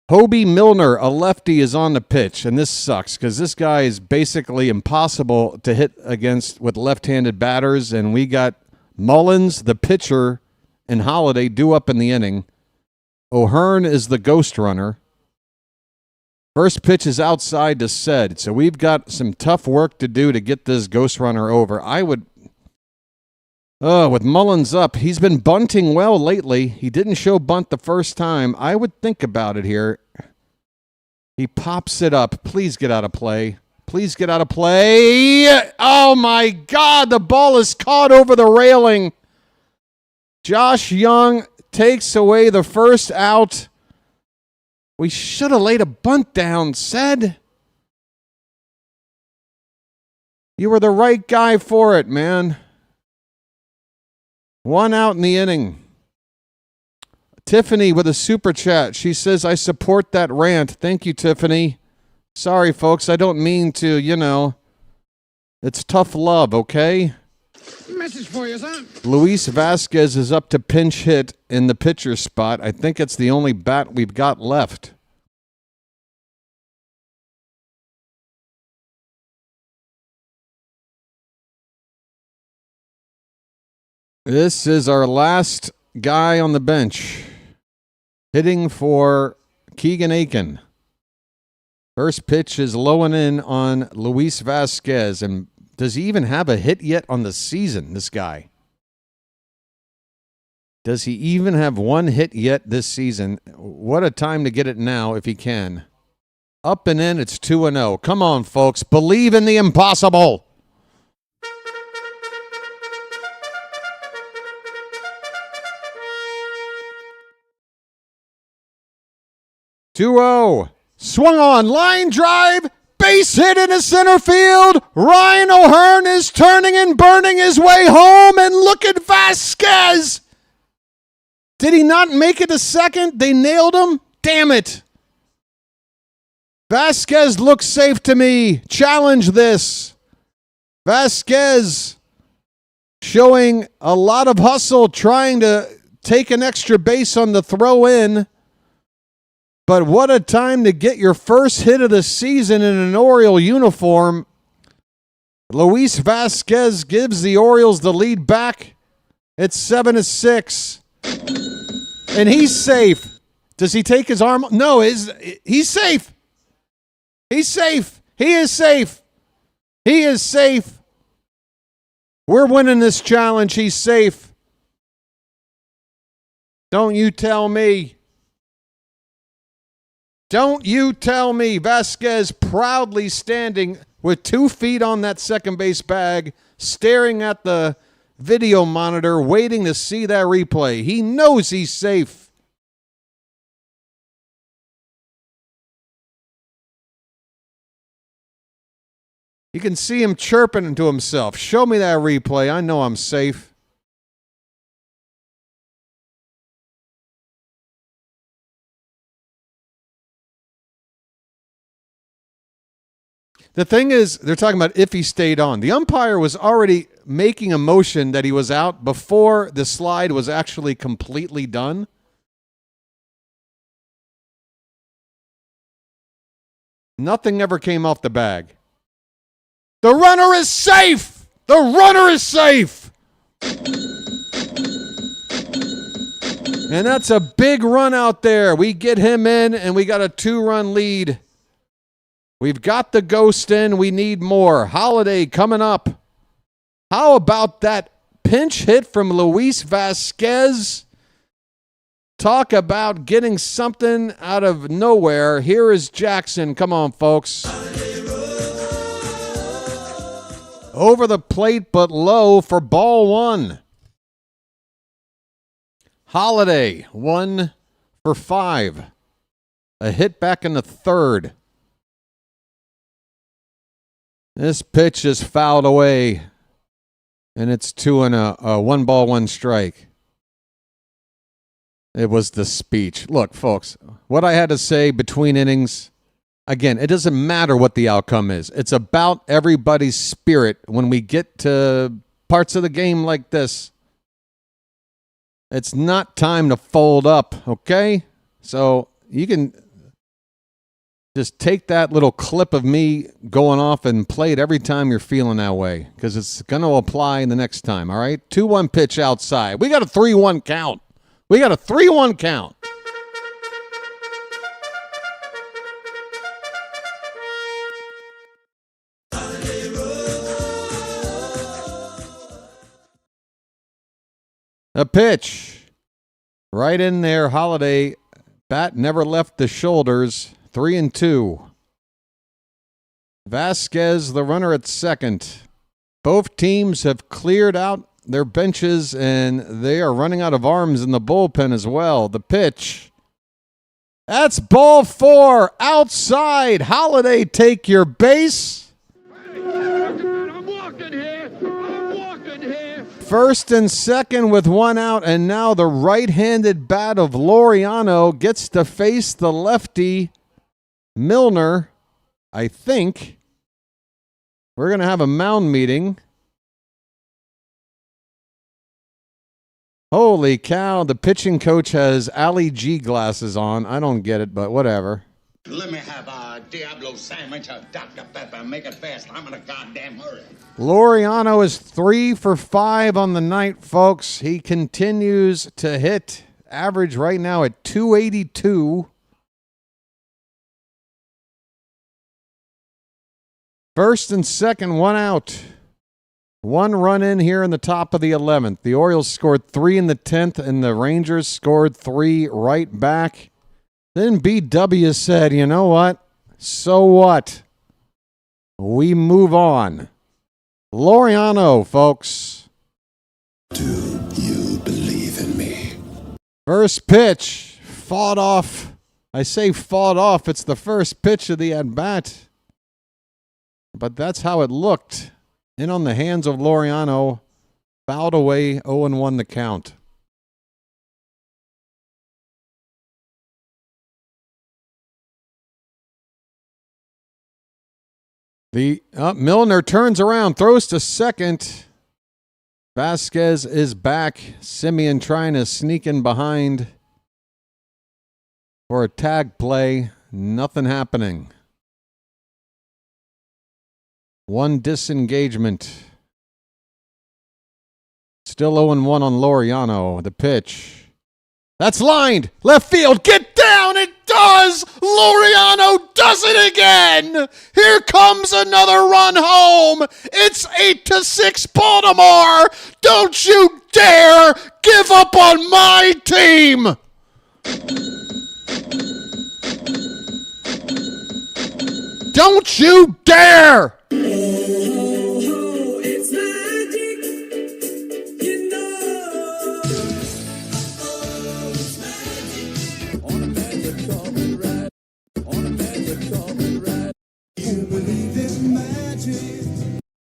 Hobie Milner, a lefty, is on the pitch, and this sucks because this guy is basically impossible to hit against with left-handed batters, and we got Mullins, the pitcher, and Holiday due up in the inning. O'Hearn is the ghost runner. First pitch is outside to Said, so we've got some tough work to do to get this ghost runner over. With Mullins up, he's been bunting well lately. He didn't show bunt the first time. I would think about it here. He pops it up. Please get out of play. Please get out of play. Oh, my God. The ball is caught over the railing. Josh Young takes away the first out. We should have laid a bunt down, Said. You were the right guy for it, man. 1 out in the inning. Tiffany with a super chat. She says, I support that rant. Thank you, Tiffany. Sorry, folks. I don't mean to, it's tough love, okay? Message for you, son. Luis Vasquez is up to pinch hit in the pitcher spot. I think it's the only bat we've got left. This is our last guy on the bench. Hitting for Keegan Aiken. First pitch is low and in on Luis Vasquez. And does he even have a hit yet on the season, this guy? Does he even have one hit yet this season? What a time to get it now if he can. Up and in, it's 2-0. Come on, folks. Believe in the impossible. 2-0. Swung on. Line drive. Base hit into center field. Ryan O'Hearn is turning and burning his way home. And look at Vasquez. Did he not make it to second? They nailed him? Damn it. Vasquez looks safe to me. Challenge this. Vasquez showing a lot of hustle, trying to take an extra base on the throw in. But what a time to get your first hit of the season in an Oriole uniform. Luis Vasquez gives the Orioles the lead back. It's 7-6. And he's safe. Does he take his arm? No, he's safe. He's safe. He is safe. He is safe. We're winning this challenge. He's safe. Don't you tell me. Don't you tell me. Vasquez proudly standing with 2 feet on that second base bag, staring at the video monitor, waiting to see that replay. He knows he's safe. You can see him chirping to himself. Show me that replay. I know I'm safe. The thing is, they're talking about if he stayed on. The umpire was already making a motion that he was out before the slide was actually completely done. Nothing ever came off the bag. The runner is safe! The runner is safe! And that's a big run out there. We get him in, and we got a 2-run lead. We've got the ghost in. We need more. Holiday coming up. How about that pinch hit from Luis Vasquez? Talk about getting something out of nowhere. Here is Jackson. Come on, folks. Over the plate, but low for ball 1. Holiday, 1 for 5. A hit back in the third. This pitch is fouled away, and it's 2-1, 1 ball, 1 strike. It was the speech. Look, folks, what I had to say between innings, again, it doesn't matter what the outcome is. It's about everybody's spirit when we get to parts of the game like this. It's not time to fold up, okay? So you can just take that little clip of me going off and play it every time you're feeling that way, because it's going to apply the next time, all right? 2-1 pitch outside. We got a 3-1 count. We got a 3-1 count. A pitch. Right in there, Holiday. Bat never left the shoulders. 3-2. Vasquez, the runner at second. Both teams have cleared out their benches, and they are running out of arms in the bullpen as well. The pitch. That's ball 4. Outside. Holiday, take your base. First and second with 1 out, and now the right-handed bat of Laureano gets to face the lefty Milner. I think we're going to have a mound meeting. Holy cow, the pitching coach has Ali G glasses on. I don't get it, but whatever. Let me have a Diablo sandwich of Dr. Pepper. Make it fast. I'm in a goddamn hurry. Laureano is 3 for 5 on the night, folks. He continues to hit. Average right now at 282. First and second, 1 out. 1 run in here in the top of the 11th. The Orioles scored 3 in the 10th, and the Rangers scored 3 right back. Then BW said, you know what? So what? We move on. Laureano, folks. Do you believe in me? First pitch. Fought off. I say fought off. It's the first pitch of the at-bat. But that's how it looked. In on the hands of Laureano. Fouled away, 0-1 the count. Milner turns around, throws to second. Vasquez is back. Simeon trying to sneak in behind for a tag play. Nothing happening. 1 disengagement. Still 0-1 on Laureano. The pitch. That's lined. Left field. Get down. It does. Laureano does it again. Here comes another run home. It's 8-6 Baltimore. Don't you dare give up on my team. Don't you dare.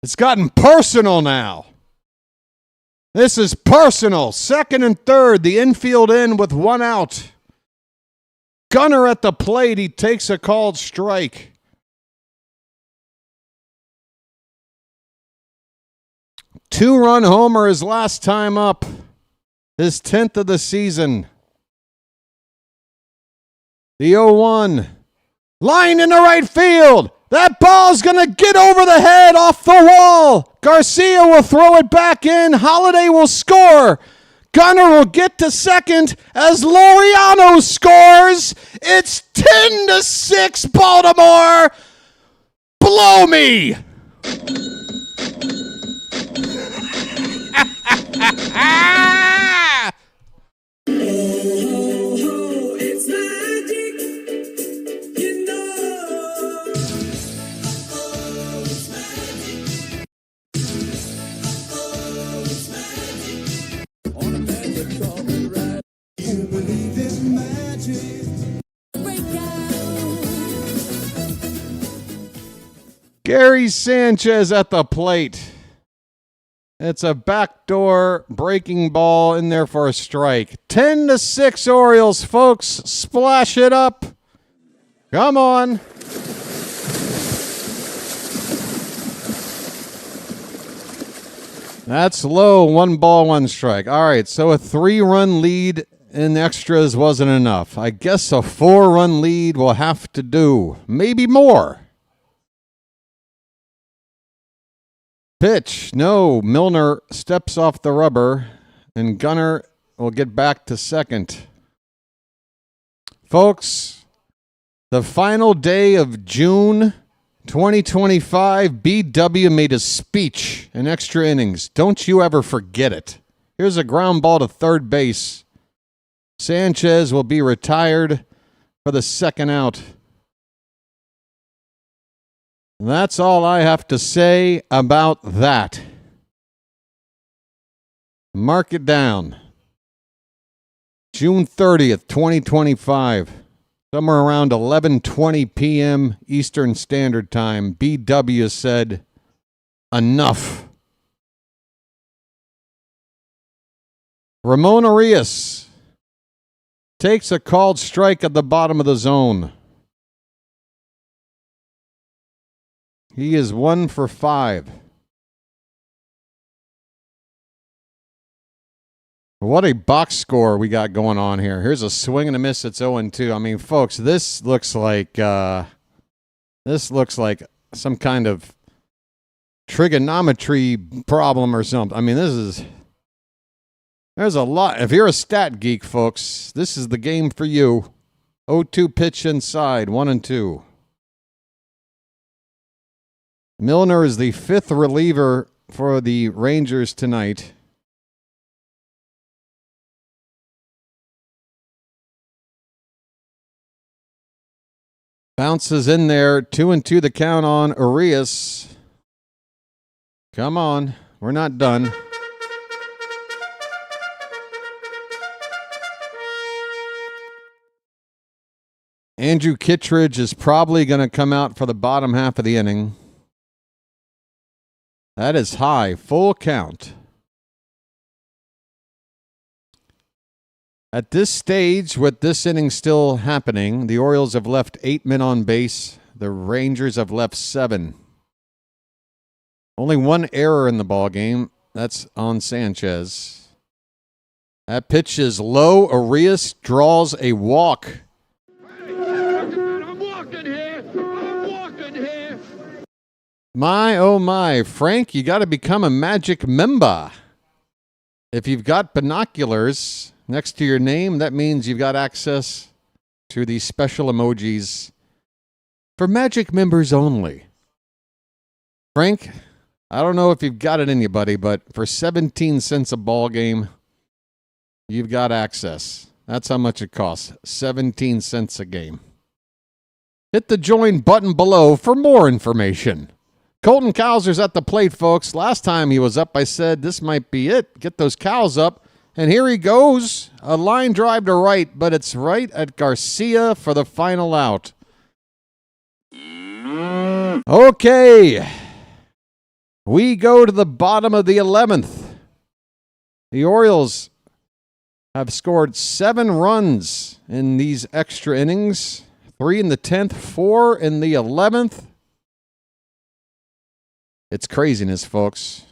It's gotten personal now. This is personal. Second and third, the infield in with 1 out. Gunner at the plate. He takes a called strike. Two-run homer his last time up. His 10th of the season. The 0-1. Line in the right field. That ball's going to get over the head off the wall. Garcia will throw it back in. Holiday will score. Gunner will get to second as Laureano scores. It's 10-6 Baltimore. Blow me. Gary Sanchez at the plate. It's a backdoor breaking ball in there for a strike. 10-6 Orioles, folks. Splash it up. Come on. That's low. 1 ball, 1 strike. All right, so a 3-run lead in extras wasn't enough. I guess a 4-run lead will have to do. Maybe more. Pitch. No. Milner steps off the rubber, and Gunnar will get back to second. Folks, the final day of June 2025, BW made a speech in extra innings. Don't you ever forget it. Here's a ground ball to third base. Sanchez will be retired for the second out. That's all I have to say about that. Mark it down. June 30th, 2025. Somewhere around 11:20 p.m. Eastern Standard Time, BW said, enough. Ramon Arias takes a called strike at the bottom of the zone. He is 1 for 5. What a box score we got going on here. Here's a swing and a miss. It's 0-2. I mean, folks, this looks like some kind of trigonometry problem or something. I mean, there's a lot. If you're a stat geek, folks, this is the game for you. 0-2 pitch inside, 1-2. Milner is the 5th reliever for the Rangers tonight. Bounces in there, 2-2 the count on Arias. Come on, we're not done. Andrew Kittredge is probably going to come out for the bottom half of the inning. That is high, full count. At this stage, with this inning still happening, the Orioles have left 8 men on base. The Rangers have left 7. Only one error in the ballgame. That's on Sanchez. That pitch is low. Arias draws a walk. I'm walking here. My, oh my. Frank, you got to become a magic member. If you've got binoculars next to your name, that means you've got access to these special emojis for Magic members only. Frank, I don't know if you've got it in you, buddy, but for 17 cents a ball game, you've got access. That's how much it costs. 17 cents a game. Hit the join button below for more information. Colton Cowser's at the plate, folks. Last time he was up, I said this might be it. Get those cows up. And here he goes. A line drive to right, but it's right at Garcia for the final out. Okay. We go to the bottom of the 11th. The Orioles have scored 7 runs in these extra innings. 3 in the 10th, 4 in the 11th. It's craziness, folks.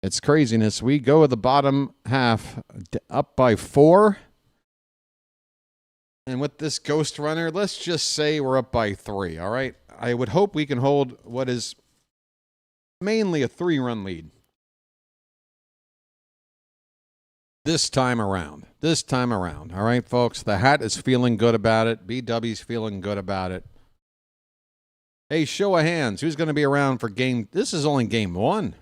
It's craziness. We go to the bottom half, up by 4. And with this ghost runner, let's just say we're up by 3, all right? I would hope we can hold what is mainly a 3-run lead. This time around, all right, folks? The hat is feeling good about it. BW's feeling good about it. Hey, show of hands. Who's going to be around for game? This is only game 1.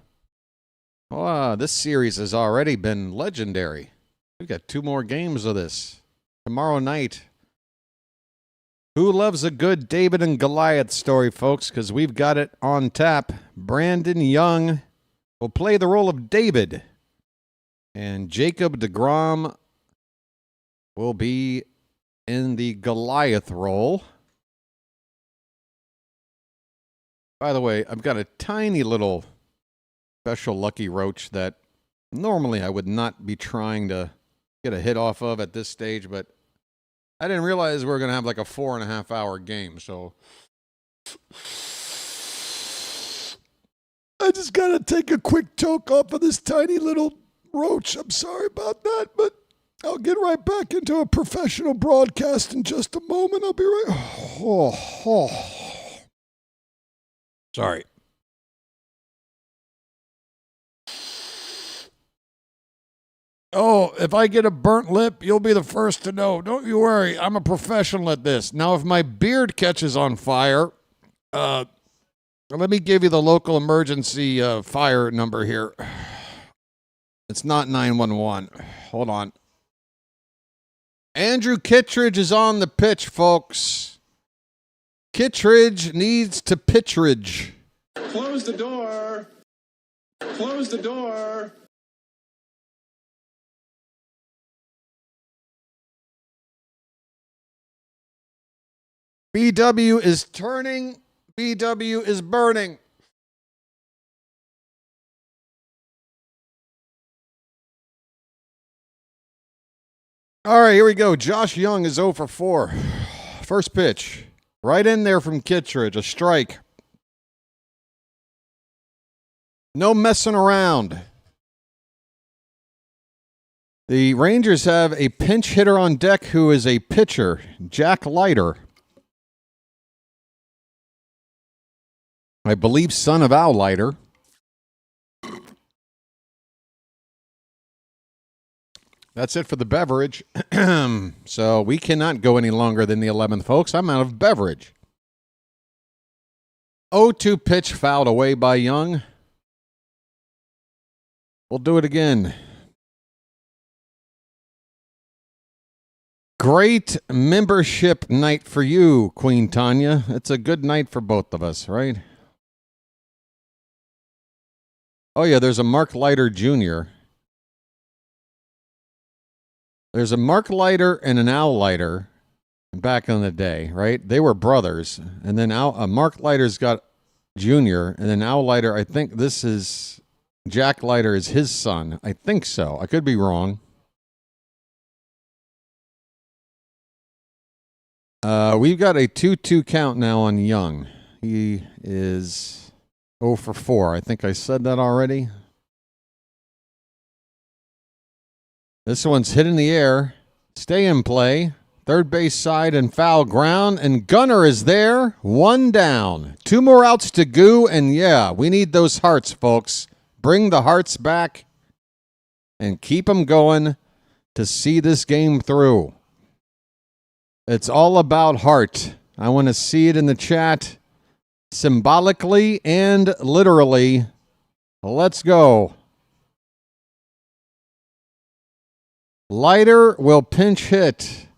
Oh, this series has already been legendary. We've got 2 more games of this. Tomorrow night. Who loves a good David and Goliath story, folks? Because we've got it on tap. Brandon Young will play the role of David. And Jacob deGrom will be in the Goliath role. By the way, I've got a tiny little special lucky roach that normally I would not be trying to get a hit off of at this stage, but I didn't realize we were going to have like a 4.5 hour game, so I just got to take a quick toke off of this tiny little roach. I'm sorry about that, but I'll get right back into a professional broadcast in just a moment. I'll be right. Sorry. Oh, if I get a burnt lip, you'll be the first to know. Don't you worry. I'm a professional at this. Now, if my beard catches on fire, let me give you the local emergency fire number here. It's not 911. Hold on. Andrew Kittredge is on the pitch, folks. Kittredge needs to pitchridge. Close the door. Close the door. BW is turning. BW is burning. All right, here we go. Josh Young is 0 for 4. First pitch. Right in there from Kittredge. A strike. No messing around. The Rangers have a pinch hitter on deck who is a pitcher, Jack Leiter. I believe son of Al Leiter. That's it for the beverage. So we cannot go any longer than the 11th, folks. I'm out of beverage. 0-2 pitch fouled away by Young. We'll do it again. Great membership night for you, Queen Tanya. It's a good night for both of us, right? Oh, yeah, there's a Mark Leiter Jr. There's a Mark Leiter and an Al Leiter back in the day, right? They were brothers. And then Mark Leiter's got Jr. And then Al Leiter, I think this is, Jack Leiter is his son. I think so. I could be wrong. We've got a 2-2 count now on Young. He is 0 for 4. I think I said that already. This one's hit in the air. Stay in play. Third base side and foul ground. And Gunner is there. 1 down. 2 more outs to go. And yeah, we need those hearts, folks. Bring the hearts back and keep them going to see this game through. It's all about heart. I want to see it in the chat symbolically and literally. Let's go. Leiter will pinch hit.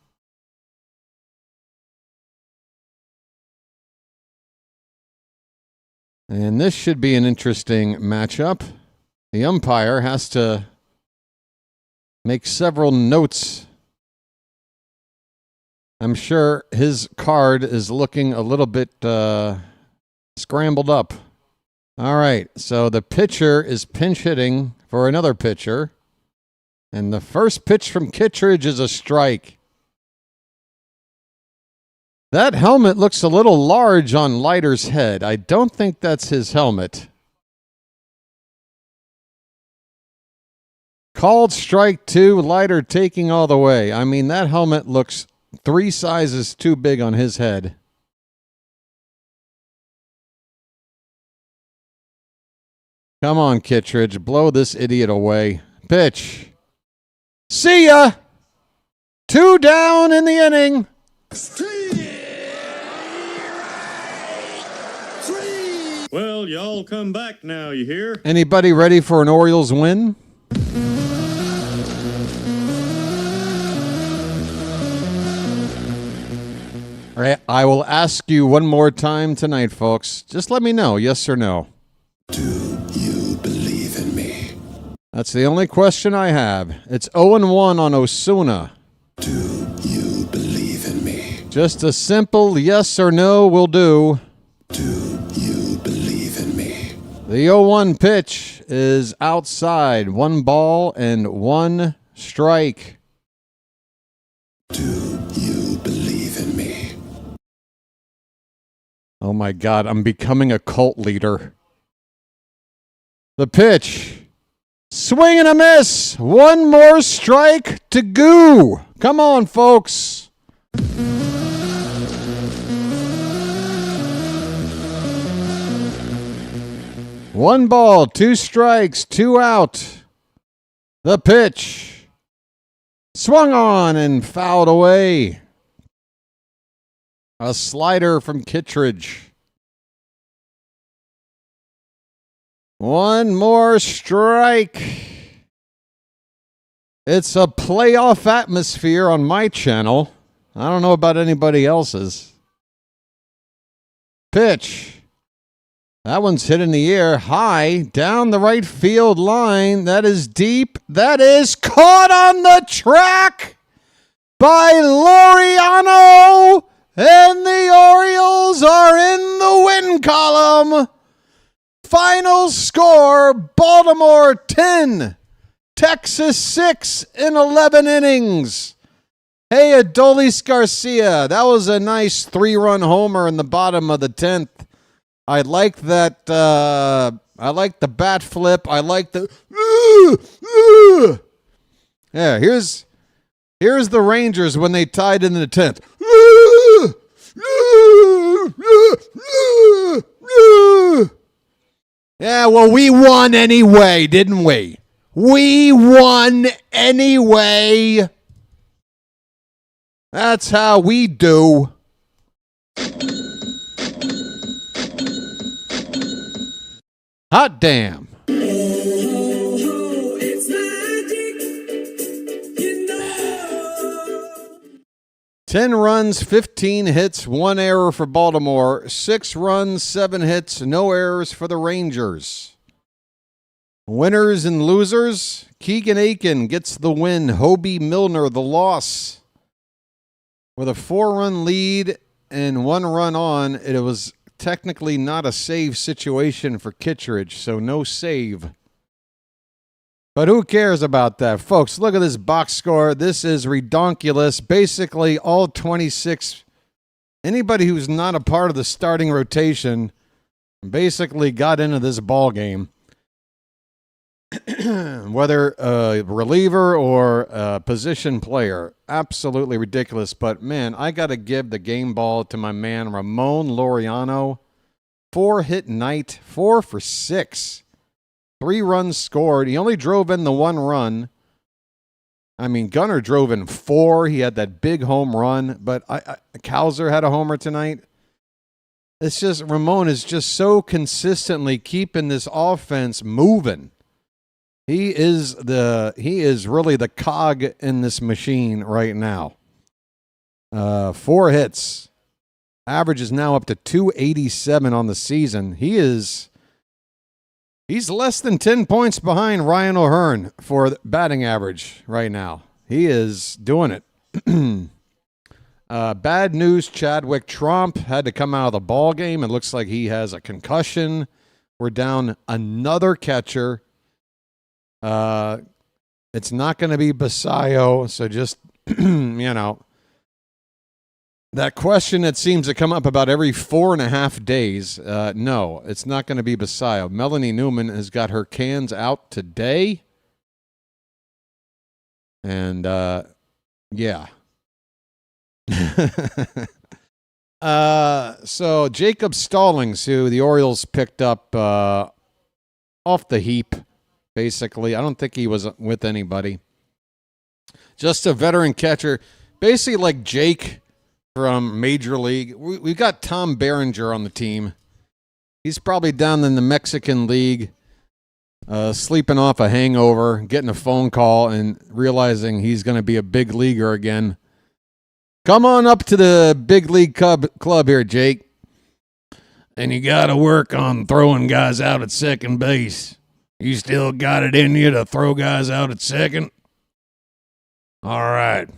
And this should be an interesting matchup. The umpire has to make several notes. I'm sure his card is looking a little bit scrambled up. All right, so the pitcher is pinch hitting for another pitcher. And the first pitch from Kittredge is a strike. That helmet looks a little large on Leiter's head. I don't think that's his helmet. Called strike 2, Leiter taking all the way. I mean, that helmet looks 3 sizes too big on his head. Come on, Kittredge. Blow this idiot away. Pitch. See ya! 2 down in the inning. Well, y'all come back now, you hear? Anybody ready for an Orioles win? All right, I will ask you one more time tonight, folks. Just let me know, yes or no. Do you believe in me? That's the only question I have. It's 0-1 on Osuna. Do you believe in me? Just a simple yes or no will do. Do you believe in me? The 0-1 pitch is outside. 1 ball and 1 strike. Do you believe in me? Oh my God, I'm becoming a cult leader. The pitch. Swing and a miss. One more strike to go. Come on, folks. One ball, two strikes, two out. The pitch. Swung on and fouled away. A slider from Kittredge. One more strike. It's a playoff atmosphere on my channel. I don't know about anybody else's. Pitch. That one's hit in the air high down the right field line. That is deep. That is caught on the track by Laureano. And the Orioles are in the win column. Final score, Baltimore 10, Texas 6 in 11 innings. Hey, Adolis Garcia, that was a nice 3-run homer in the bottom of the 10th. I like that. I like the bat flip. I like the. Yeah, here's the Rangers when they tied in the 10th. Yeah, well, we won anyway, didn't we? We won anyway. That's how we do. Hot damn. It's magic, you know. 10 runs, 15 hits, 1 error for Baltimore. 6 runs, 7 hits, no errors for the Rangers. Winners and losers. Keegan Aiken gets the win. Hobie Milner the loss. With a 4-run lead and 1 run on, it was technically not a save situation for Kittredge, so no save. But who cares about that? Folks, look at this box score. This is redonkulous. Basically, all 26, anybody who's not a part of the starting rotation basically got into this ball game. Whether a reliever or a position player. Absolutely ridiculous. But, man, I got to give the game ball to my man, Ramon Laureano. 4-hit night, 4 for 6. 3 runs scored. He only drove in the 1 run. I mean, Gunnar drove in 4. He had that big home run. But Kowser had a homer tonight. It's just, Ramon is just so consistently keeping this offense moving. He is really the cog in this machine right now. 4 hits. Average is now up to 287 on the season. He's less than 10 points behind Ryan O'Hearn for batting average right now. He is doing it. Bad news, Chadwick Tromp had to come out of the ball game. It looks like he has a concussion. We're down another catcher. It's not going to be Basayo, so just, that question that seems to come up about every 4.5 days, no, it's not going to be Basayo. Melanie Newman has got her cans out today. And, yeah. So Jacob Stallings, who the Orioles picked up off the heap, basically. I don't think he was with anybody. Just a veteran catcher. Basically like Jake from Major League. We've got Tom Berenger on the team. He's probably down in the Mexican League, sleeping off a hangover, getting a phone call, and realizing he's going to be a big leaguer again. Come on up to the big league club here, Jake. And you got to work on throwing guys out at second base. You still got it in you to throw guys out at second? All right.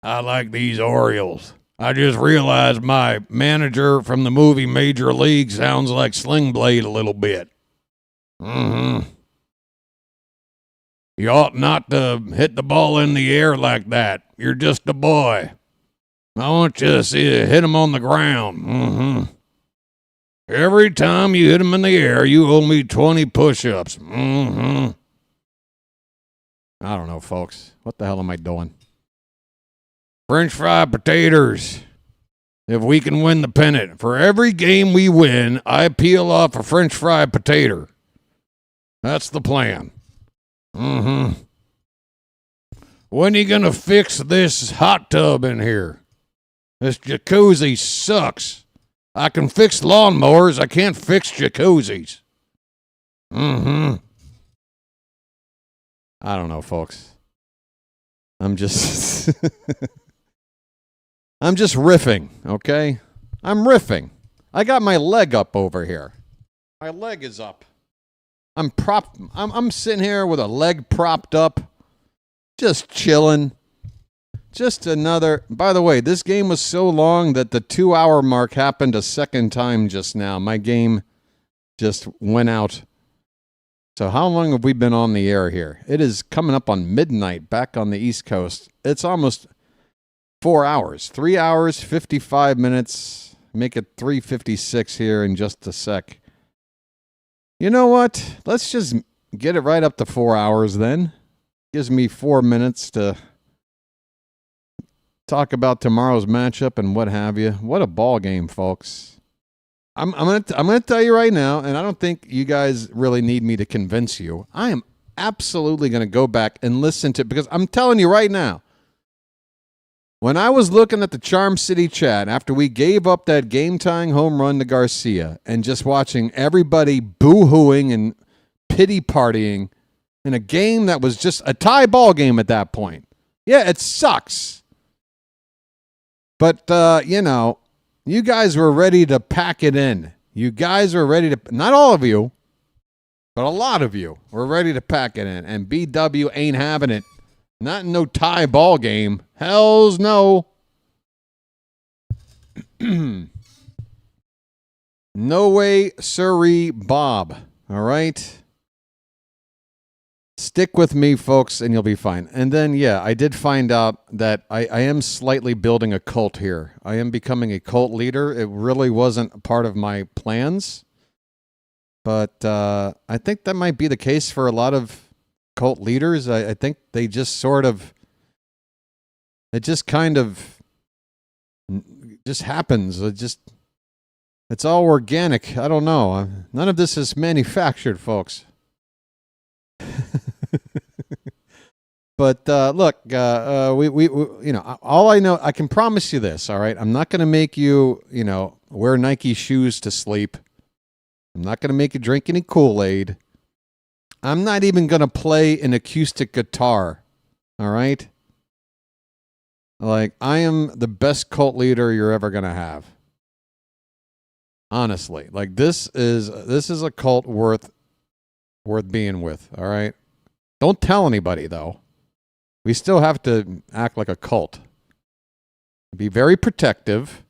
I like these Orioles. I just realized my manager from the movie Major League sounds like Sling Blade a little bit. Mm-hmm. You ought not to hit the ball in the air like that. You're just a boy. I want you to see you hit him on the ground. Mm-hmm. Every time you hit them in the air, you owe me 20 push-ups. Mm-hmm. I don't know, folks. What the hell am I doing? French fry potatoes. If we can win the pennant. For every game we win, I peel off a French fry potato. That's the plan. Mm-hmm. When are you going to fix this hot tub in here? This jacuzzi sucks. I can fix lawnmowers. I can't fix jacuzzis. Mm-hmm. I don't know, folks. I'm just... I'm just riffing, okay? I'm riffing. I got my leg up over here. My leg is up. I'm sitting here with a leg propped up. Just chilling. Just another... By the way, this game was so long that the 2-hour mark happened a second time just now. My game just went out. So how long have we been on the air here? It is coming up on midnight back on the East Coast. It's almost 4 hours. 3 hours, 55 minutes. Make it 3:56 here in just a sec. You know what? Let's just get it right up to 4 hours then. Gives me 4 minutes to talk about tomorrow's matchup and what have you. What a ball game, folks. I'm gonna tell you right now, and I don't think you guys really need me to convince you. I am absolutely gonna go back and listen to, because I'm telling you right now, when I was looking at the Charm City chat after we gave up that game-tying home run to Garcia and just watching everybody boo-hooing and pity partying in a game that was just a tie ball game at that point. Yeah, it sucks. But, you know, you guys were ready to pack it in. You guys were ready to, not all of you, but a lot of you were ready to pack it in. And BW ain't having it. Not in no tie ball game. Hells no. No way, sirree, Bob. All right? Stick with me, folks, and you'll be fine. And then, yeah, I did find out that I am slightly building a cult here. I am becoming a cult leader. It really wasn't part of my plans. But I think that might be the case for a lot of cult leaders. I think they just sort of... It just kind of... just happens. It's all organic. I don't know. None of this is manufactured, folks. But look, we you know, all I know, I can promise you this, all right? I'm not going to make you, you know, wear Nike shoes to sleep. I'm not going to make you drink any Kool-Aid. I'm not even going to play an acoustic guitar, all right? Like, I am the best cult leader you're ever going to have. Honestly, like this is a cult worth being with, all right? Don't tell anybody, though. We still have to act like a cult. Be very protective.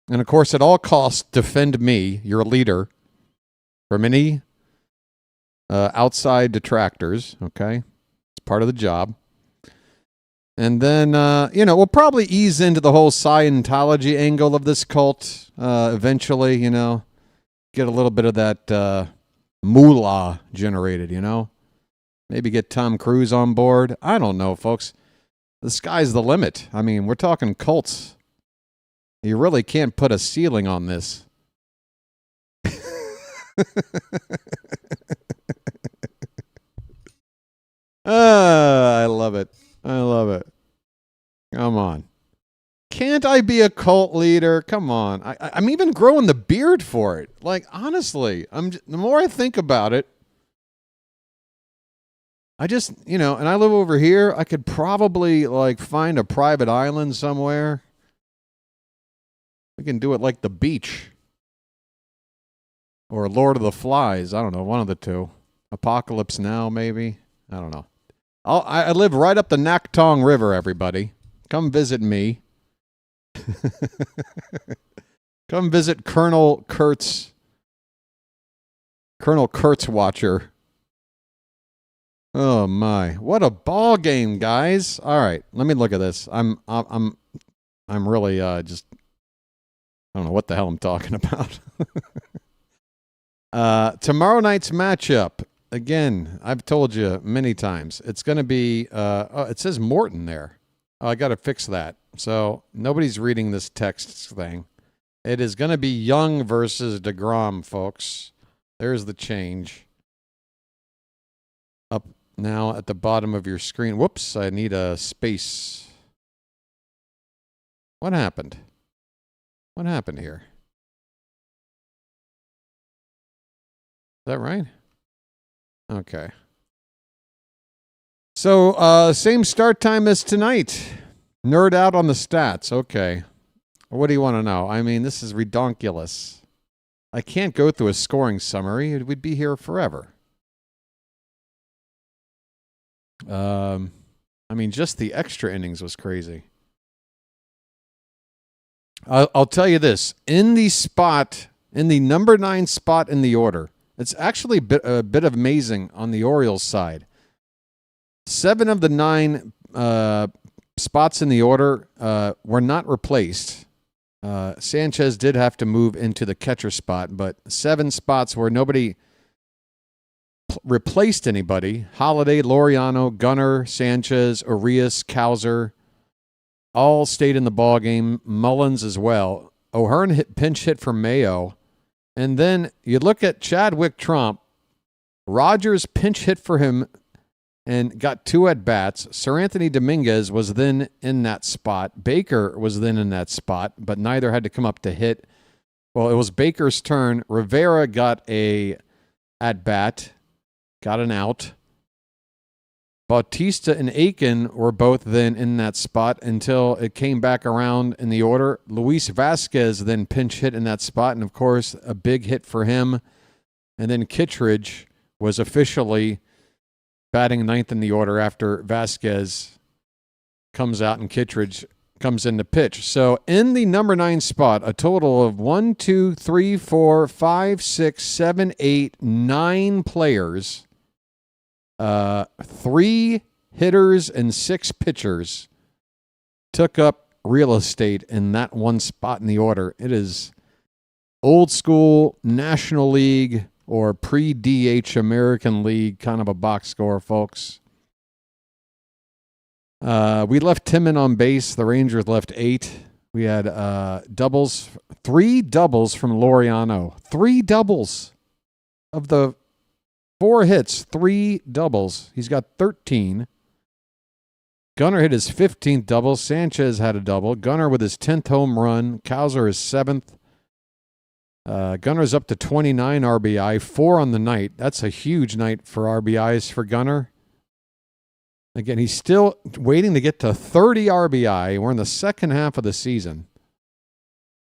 And, of course, at all costs, defend me, your leader, from any outside detractors, okay? It's part of the job. And then, you know, we'll probably ease into the whole Scientology angle of this cult eventually, you know. Get a little bit of that moolah generated, you know. Maybe get Tom Cruise on board. I don't know, folks. The sky's the limit. I mean, we're talking cults. You really can't put a ceiling on this. I love it. I love it. Come on. Can't I be a cult leader? Come on. I'm even growing the beard for it. Like, honestly, the more I think about it, I just, you know, and I live over here. I could probably, like, find a private island somewhere. We can do it like the beach. Or Lord of the Flies. I don't know, one of the two. Apocalypse Now, maybe. I don't know. I live right up the Naktong River, everybody. Come visit me. Come visit Colonel Kurtz Watcher. Oh my! What a ball game, guys! All right, let me look at this. I'm really just I don't know what the hell I'm talking about. Tomorrow night's matchup. Again, I've told you many times. It's going to be, it says Morton there. Oh, I got to fix that. So nobody's reading this text thing. It is going to be Young versus DeGrom, folks. There's the change. Up now at the bottom of your screen. Whoops, I need a space. What happened? What happened here? Is that right? Okay. So, same start time as tonight. Nerd out on the stats. Okay. What do you want to know? I mean, this is redonkulous. I can't go through a scoring summary. We'd be here forever. I mean, just the extra innings was crazy. I'll tell you this. In the number 9 spot in the order, it's actually a bit amazing on the Orioles side. 7 of the 9 spots in the order were not replaced. Sanchez did have to move into the catcher spot, but 7 spots where nobody replaced anybody. Holiday, Laureano, Gunnar, Sanchez, Urias, Cowser, all stayed in the ballgame. Mullins as well. O'Hearn pinch hit for Mayo. And then you look at Chadwick Tromp. Rogers pinch hit for him and got 2 at-bats. Sir Anthony Dominguez was then in that spot. Baker was then in that spot, but neither had to come up to hit. Well, it was Baker's turn. Rivera got a at-bat, got an out. Bautista and Aiken were both then in that spot until it came back around in the order. Luis Vasquez then pinch hit in that spot, and of course, a big hit for him. And then Kittredge was officially batting 9th in the order after Vasquez comes out and Kittredge comes in to pitch. So in the number 9 spot, a total of 1, 2, 3, 4, 5, 6, 7, 8, 9 players. 3 hitters and 6 pitchers took up real estate in that one spot in the order. It is old school National League or pre-DH American League kind of a box score, folks. We left Timon on base. The Rangers left 8. We had doubles, 3 doubles from Laureano. 3 doubles of the 4 hits, 3 doubles. He's got 13. Gunnar hit his 15th double. Sanchez had a double. Gunnar with his 10th home run. Cowser is 7th. Gunnar's up to 29 RBI, 4 on the night. That's a huge night for RBIs for Gunnar. Again, he's still waiting to get to 30 RBI. We're in the second half of the season.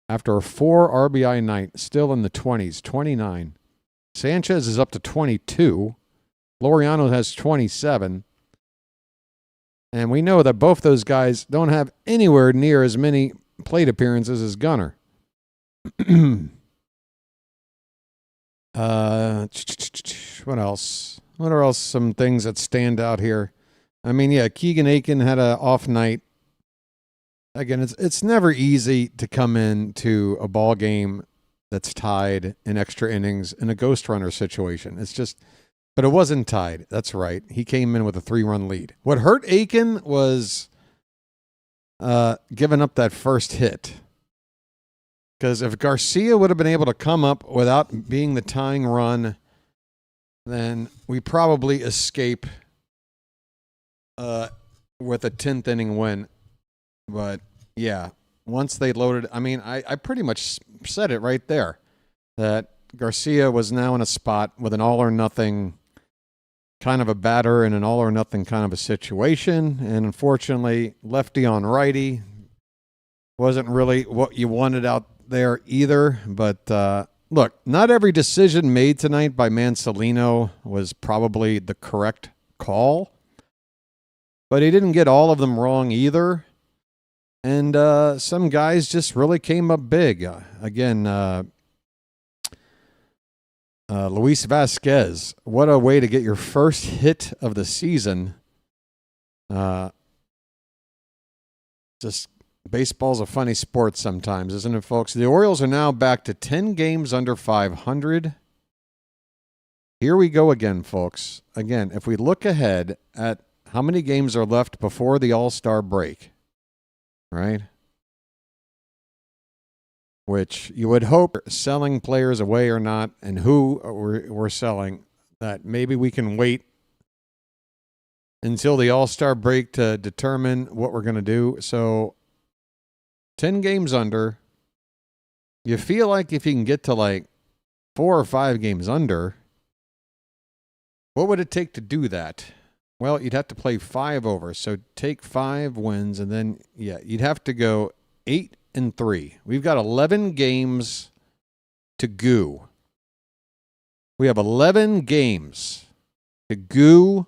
After a 4 RBI night, still in the 20s, 29. Sanchez is up to 22. Laureano has 27. And we know that both those guys don't have anywhere near as many plate appearances as Gunnar. What else? What are else some things that stand out here? I mean, yeah, Keegan Aiken had an off night. Again, it's never easy to come into a ball game that's tied in extra innings in a ghost runner situation. It's just, but it wasn't tied. That's right. He came in with a 3-run lead. What hurt Aiken was giving up that first hit. Because if Garcia would have been able to come up without being the tying run, then we probably escape with a 10th inning win. But yeah, once they loaded, I mean, I pretty much said it right there, that Garcia was now in a spot with an all-or-nothing kind of a batter in an all-or-nothing kind of a situation. And unfortunately, lefty on righty wasn't really what you wanted out there either. But look, not every decision made tonight by Mansolino was probably the correct call. But he didn't get all of them wrong either. And some guys just really came up big. Again, Luis Vasquez, what a way to get your first hit of the season. Just baseball's a funny sport sometimes, isn't it, folks? The Orioles are now back to 10 games under 500. Here we go again, folks. Again, if we look ahead at how many games are left before the All-Star break, right? Which you would hope selling players away or not, and who we're selling, that maybe we can wait until the All-Star break to determine what we're going to do. So 10 games under. You feel like if you can get to like 4 or 5 games under, what would it take to do that? Well, you'd have to play 5 over. So take 5 wins, and then, you'd have to go 8-3. We've got 11 games to go. We have 11 games to go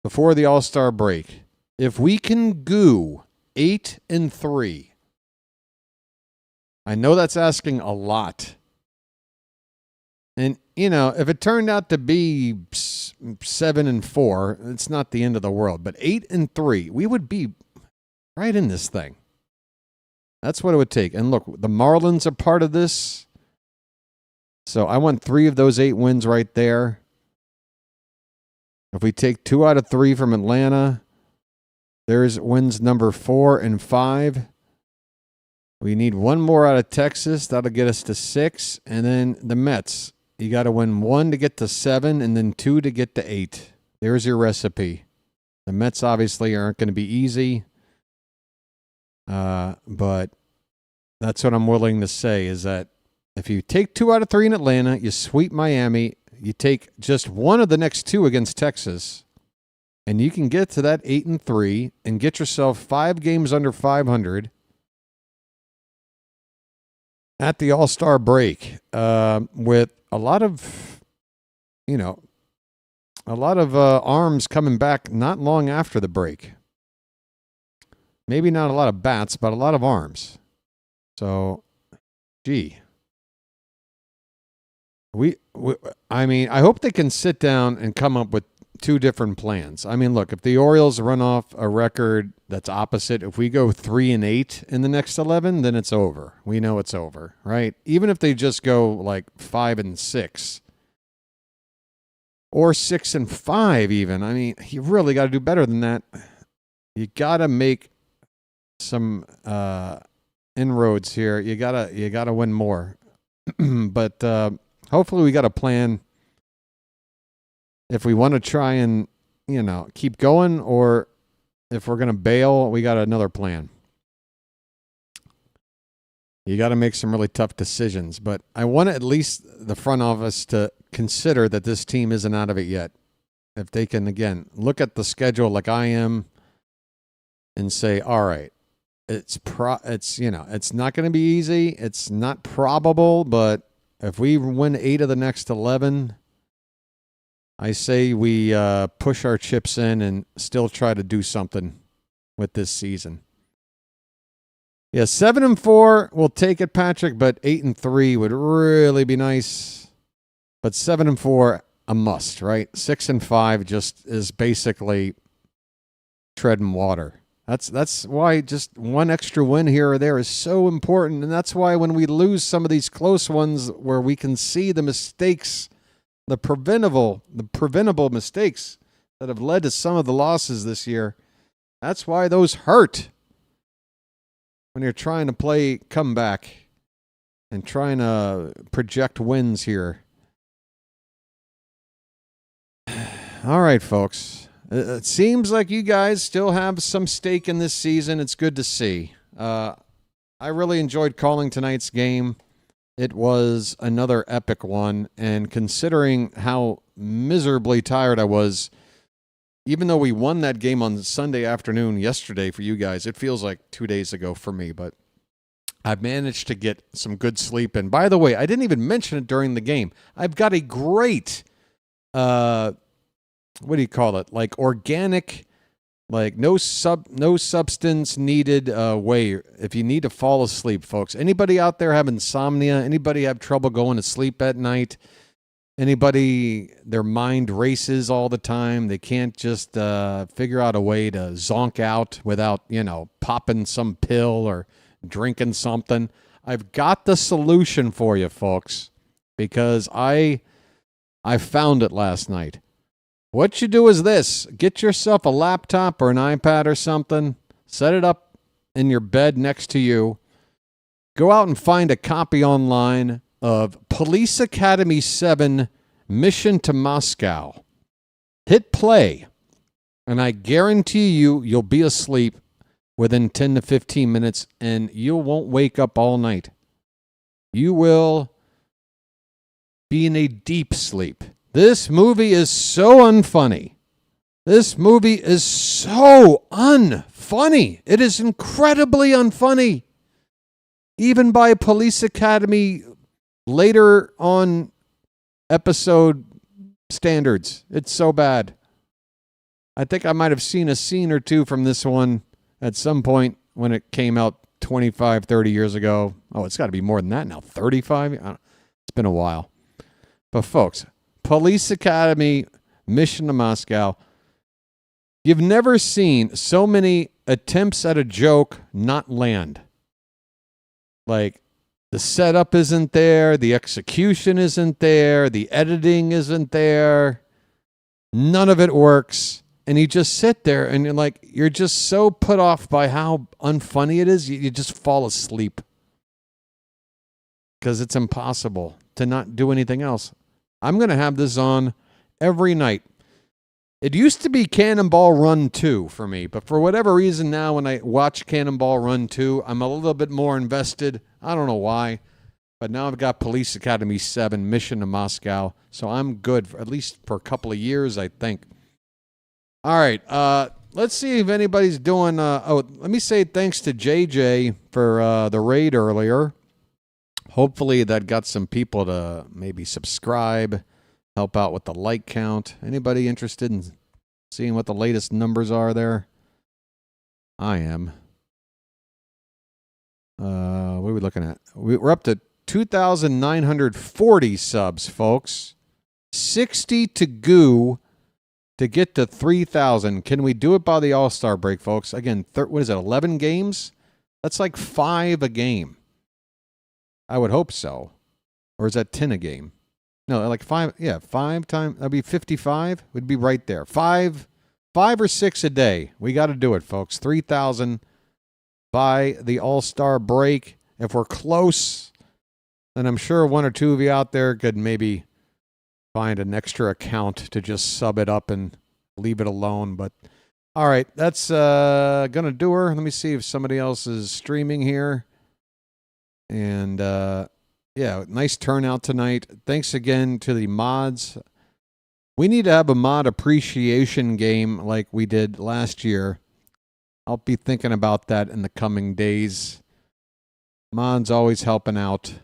before the All-Star break. If we can go 8-3, I know that's asking a lot. And, if it turned out to be 7-4, it's not the end of the world. But 8-3, we would be right in this thing. That's what it would take. And look, the Marlins are part of this. So I want 3 of those 8 wins right there. If we take 2 out of 3 from Atlanta, there's wins number 4 and 5. We need 1 more out of Texas. That'll get us to 6. And then the Mets. You got to win 1 to get to 7 and then 2 to get to 8. There's your recipe. The Mets obviously aren't going to be easy. But that's what I'm willing to say is that if you take 2 out of 3 in Atlanta, you sweep Miami, you take just 1 of the next 2 against Texas, and you can get to that 8-3 and get yourself 5 games under 500 at the All-Star break, with a lot of arms coming back not long after the break. Maybe not a lot of bats, but a lot of arms. So, I hope they can sit down and come up with 2 different plans. I mean, look, if the Orioles run off a record that's opposite, if we go 3-8 in the next 11, then it's over. We know it's over, right? Even if they just go like 5-6 or 6-5 even. I mean, you really got to do better than that. You got to make some inroads here. You gotta win more. But hopefully we got a plan if we want to try and keep going, or if we're gonna bail, we got another plan. You got to make some really tough decisions, but I want at least the front office to consider that this team isn't out of it yet. If they can again look at the schedule like I am and say, all right, it's not going to be easy. It's not probable, but if we win 8 of the next 11, I say we push our chips in and still try to do something with this season. Yeah, 7-4, we'll take it, Patrick, but 8-3 would really be nice. But 7-4, a must, right? 6-5 just is basically treading water. That's why just 1 extra win here or there is so important. And that's why when we lose some of these close ones where we can see the mistakes, the preventable mistakes that have led to some of the losses this year, that's why those hurt when you're trying to play comeback and trying to project wins here. All right, folks. It seems like you guys still have some stake in this season. It's good to see. I really enjoyed calling tonight's game. It was another epic one. And considering how miserably tired I was, even though we won that game on Sunday afternoon yesterday for you guys, it feels like 2 days ago for me. But I've managed to get some good sleep. And by the way, I didn't even mention it during the game. I've got a great... what do you call it? Like organic, like no substance needed way. If you need to fall asleep, folks. Anybody out there have insomnia? Anybody have trouble going to sleep at night? Anybody, their mind races all the time. They can't just figure out a way to zonk out without, popping some pill or drinking something. I've got the solution for you, folks, because I I found it last night. What you do is this. Get yourself a laptop or an iPad or something. Set it up in your bed next to you. Go out and find a copy online of Police Academy 7 Mission to Moscow. Hit play. And I guarantee you'll be asleep within 10 to 15 minutes and you won't wake up all night. You will be in a deep sleep. This movie is so unfunny. This movie is so unfunny. It is incredibly unfunny. Even by Police Academy later on episode standards. It's so bad. I think I might have seen a scene or two from this one at some point when it came out 25, 30 years ago. Oh, it's got to be more than that now. 35? It's been a while. But folks, Police Academy, Mission to Moscow. You've never seen so many attempts at a joke not land. Like, the setup isn't there, the execution isn't there, the editing isn't there. None of it works. And you just sit there and you're just so put off by how unfunny it is, you just fall asleep. Because it's impossible to not do anything else. I'm going to have this on every night. It used to be Cannonball Run 2 for me, but for whatever reason now when I watch Cannonball Run 2, I'm a little bit more invested. I don't know why, but now I've got Police Academy 7, Mission to Moscow, so I'm good, at least for a couple of years, I think. All right, let's see if anybody's doing... let me say thanks to JJ for the raid earlier. Hopefully that got some people to maybe subscribe, help out with the like count. Anybody interested in seeing what the latest numbers are there? I am. What are we looking at? We're up to 2,940 subs, folks. 60 to go to get to 3,000. Can we do it by the All-Star break, folks? Again, what is it, 11 games? That's like 5 a game. I would hope so. Or is that 10 a game? No, like 5. Yeah, 5 times. That'd be 55. Would be right there. 5 or 6 a day. We got to do it, folks. 3,000 by the All-Star break. If we're close, then I'm sure one or two of you out there could maybe find an extra account to just sub it up and leave it alone. But all right, that's gonna do her. Let me see if somebody else is streaming here. And yeah, nice turnout tonight. Thanks again to the mods. We need to have a mod appreciation game like we did last year. I'll be thinking about that in the coming days. Mods always helping out.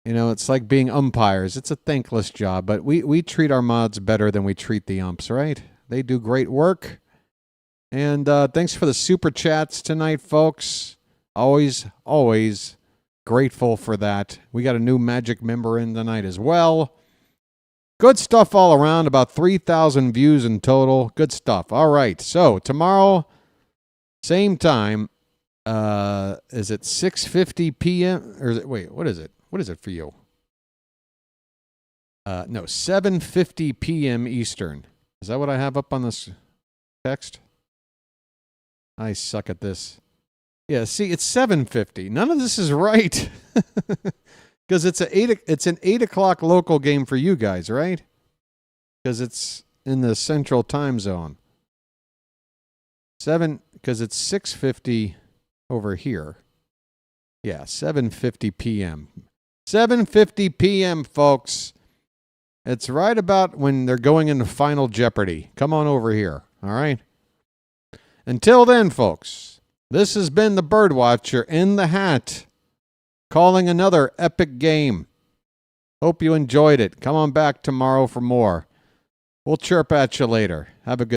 You know, it's like being umpires. It's a thankless job, but we treat our mods better than we treat the umps, right? They do great work. And thanks for the super chats tonight, folks. Always grateful for that. We got a new Magic member in tonight as well. Good stuff all around. About 3,000 views in total. Good stuff. All right. So tomorrow, same time. Is it 6:50 p.m. or is it? Wait, what is it? What is it for you? No, 7:50 p.m. Eastern. Is that what I have up on this text? I suck at this. Yeah, see, it's 7:50. None of this is right. Because it's an 8 o'clock local game for you guys, right? Because it's in the central time zone. Because it's 6:50 over here. Yeah, 7:50 p.m. 7:50 p.m., folks. It's right about when they're going into Final Jeopardy. Come on over here, all right? Until then, folks, this has been the Birdwatcher in the hat, calling another epic game. Hope you enjoyed it. Come on back tomorrow for more. We'll chirp at you later. Have a good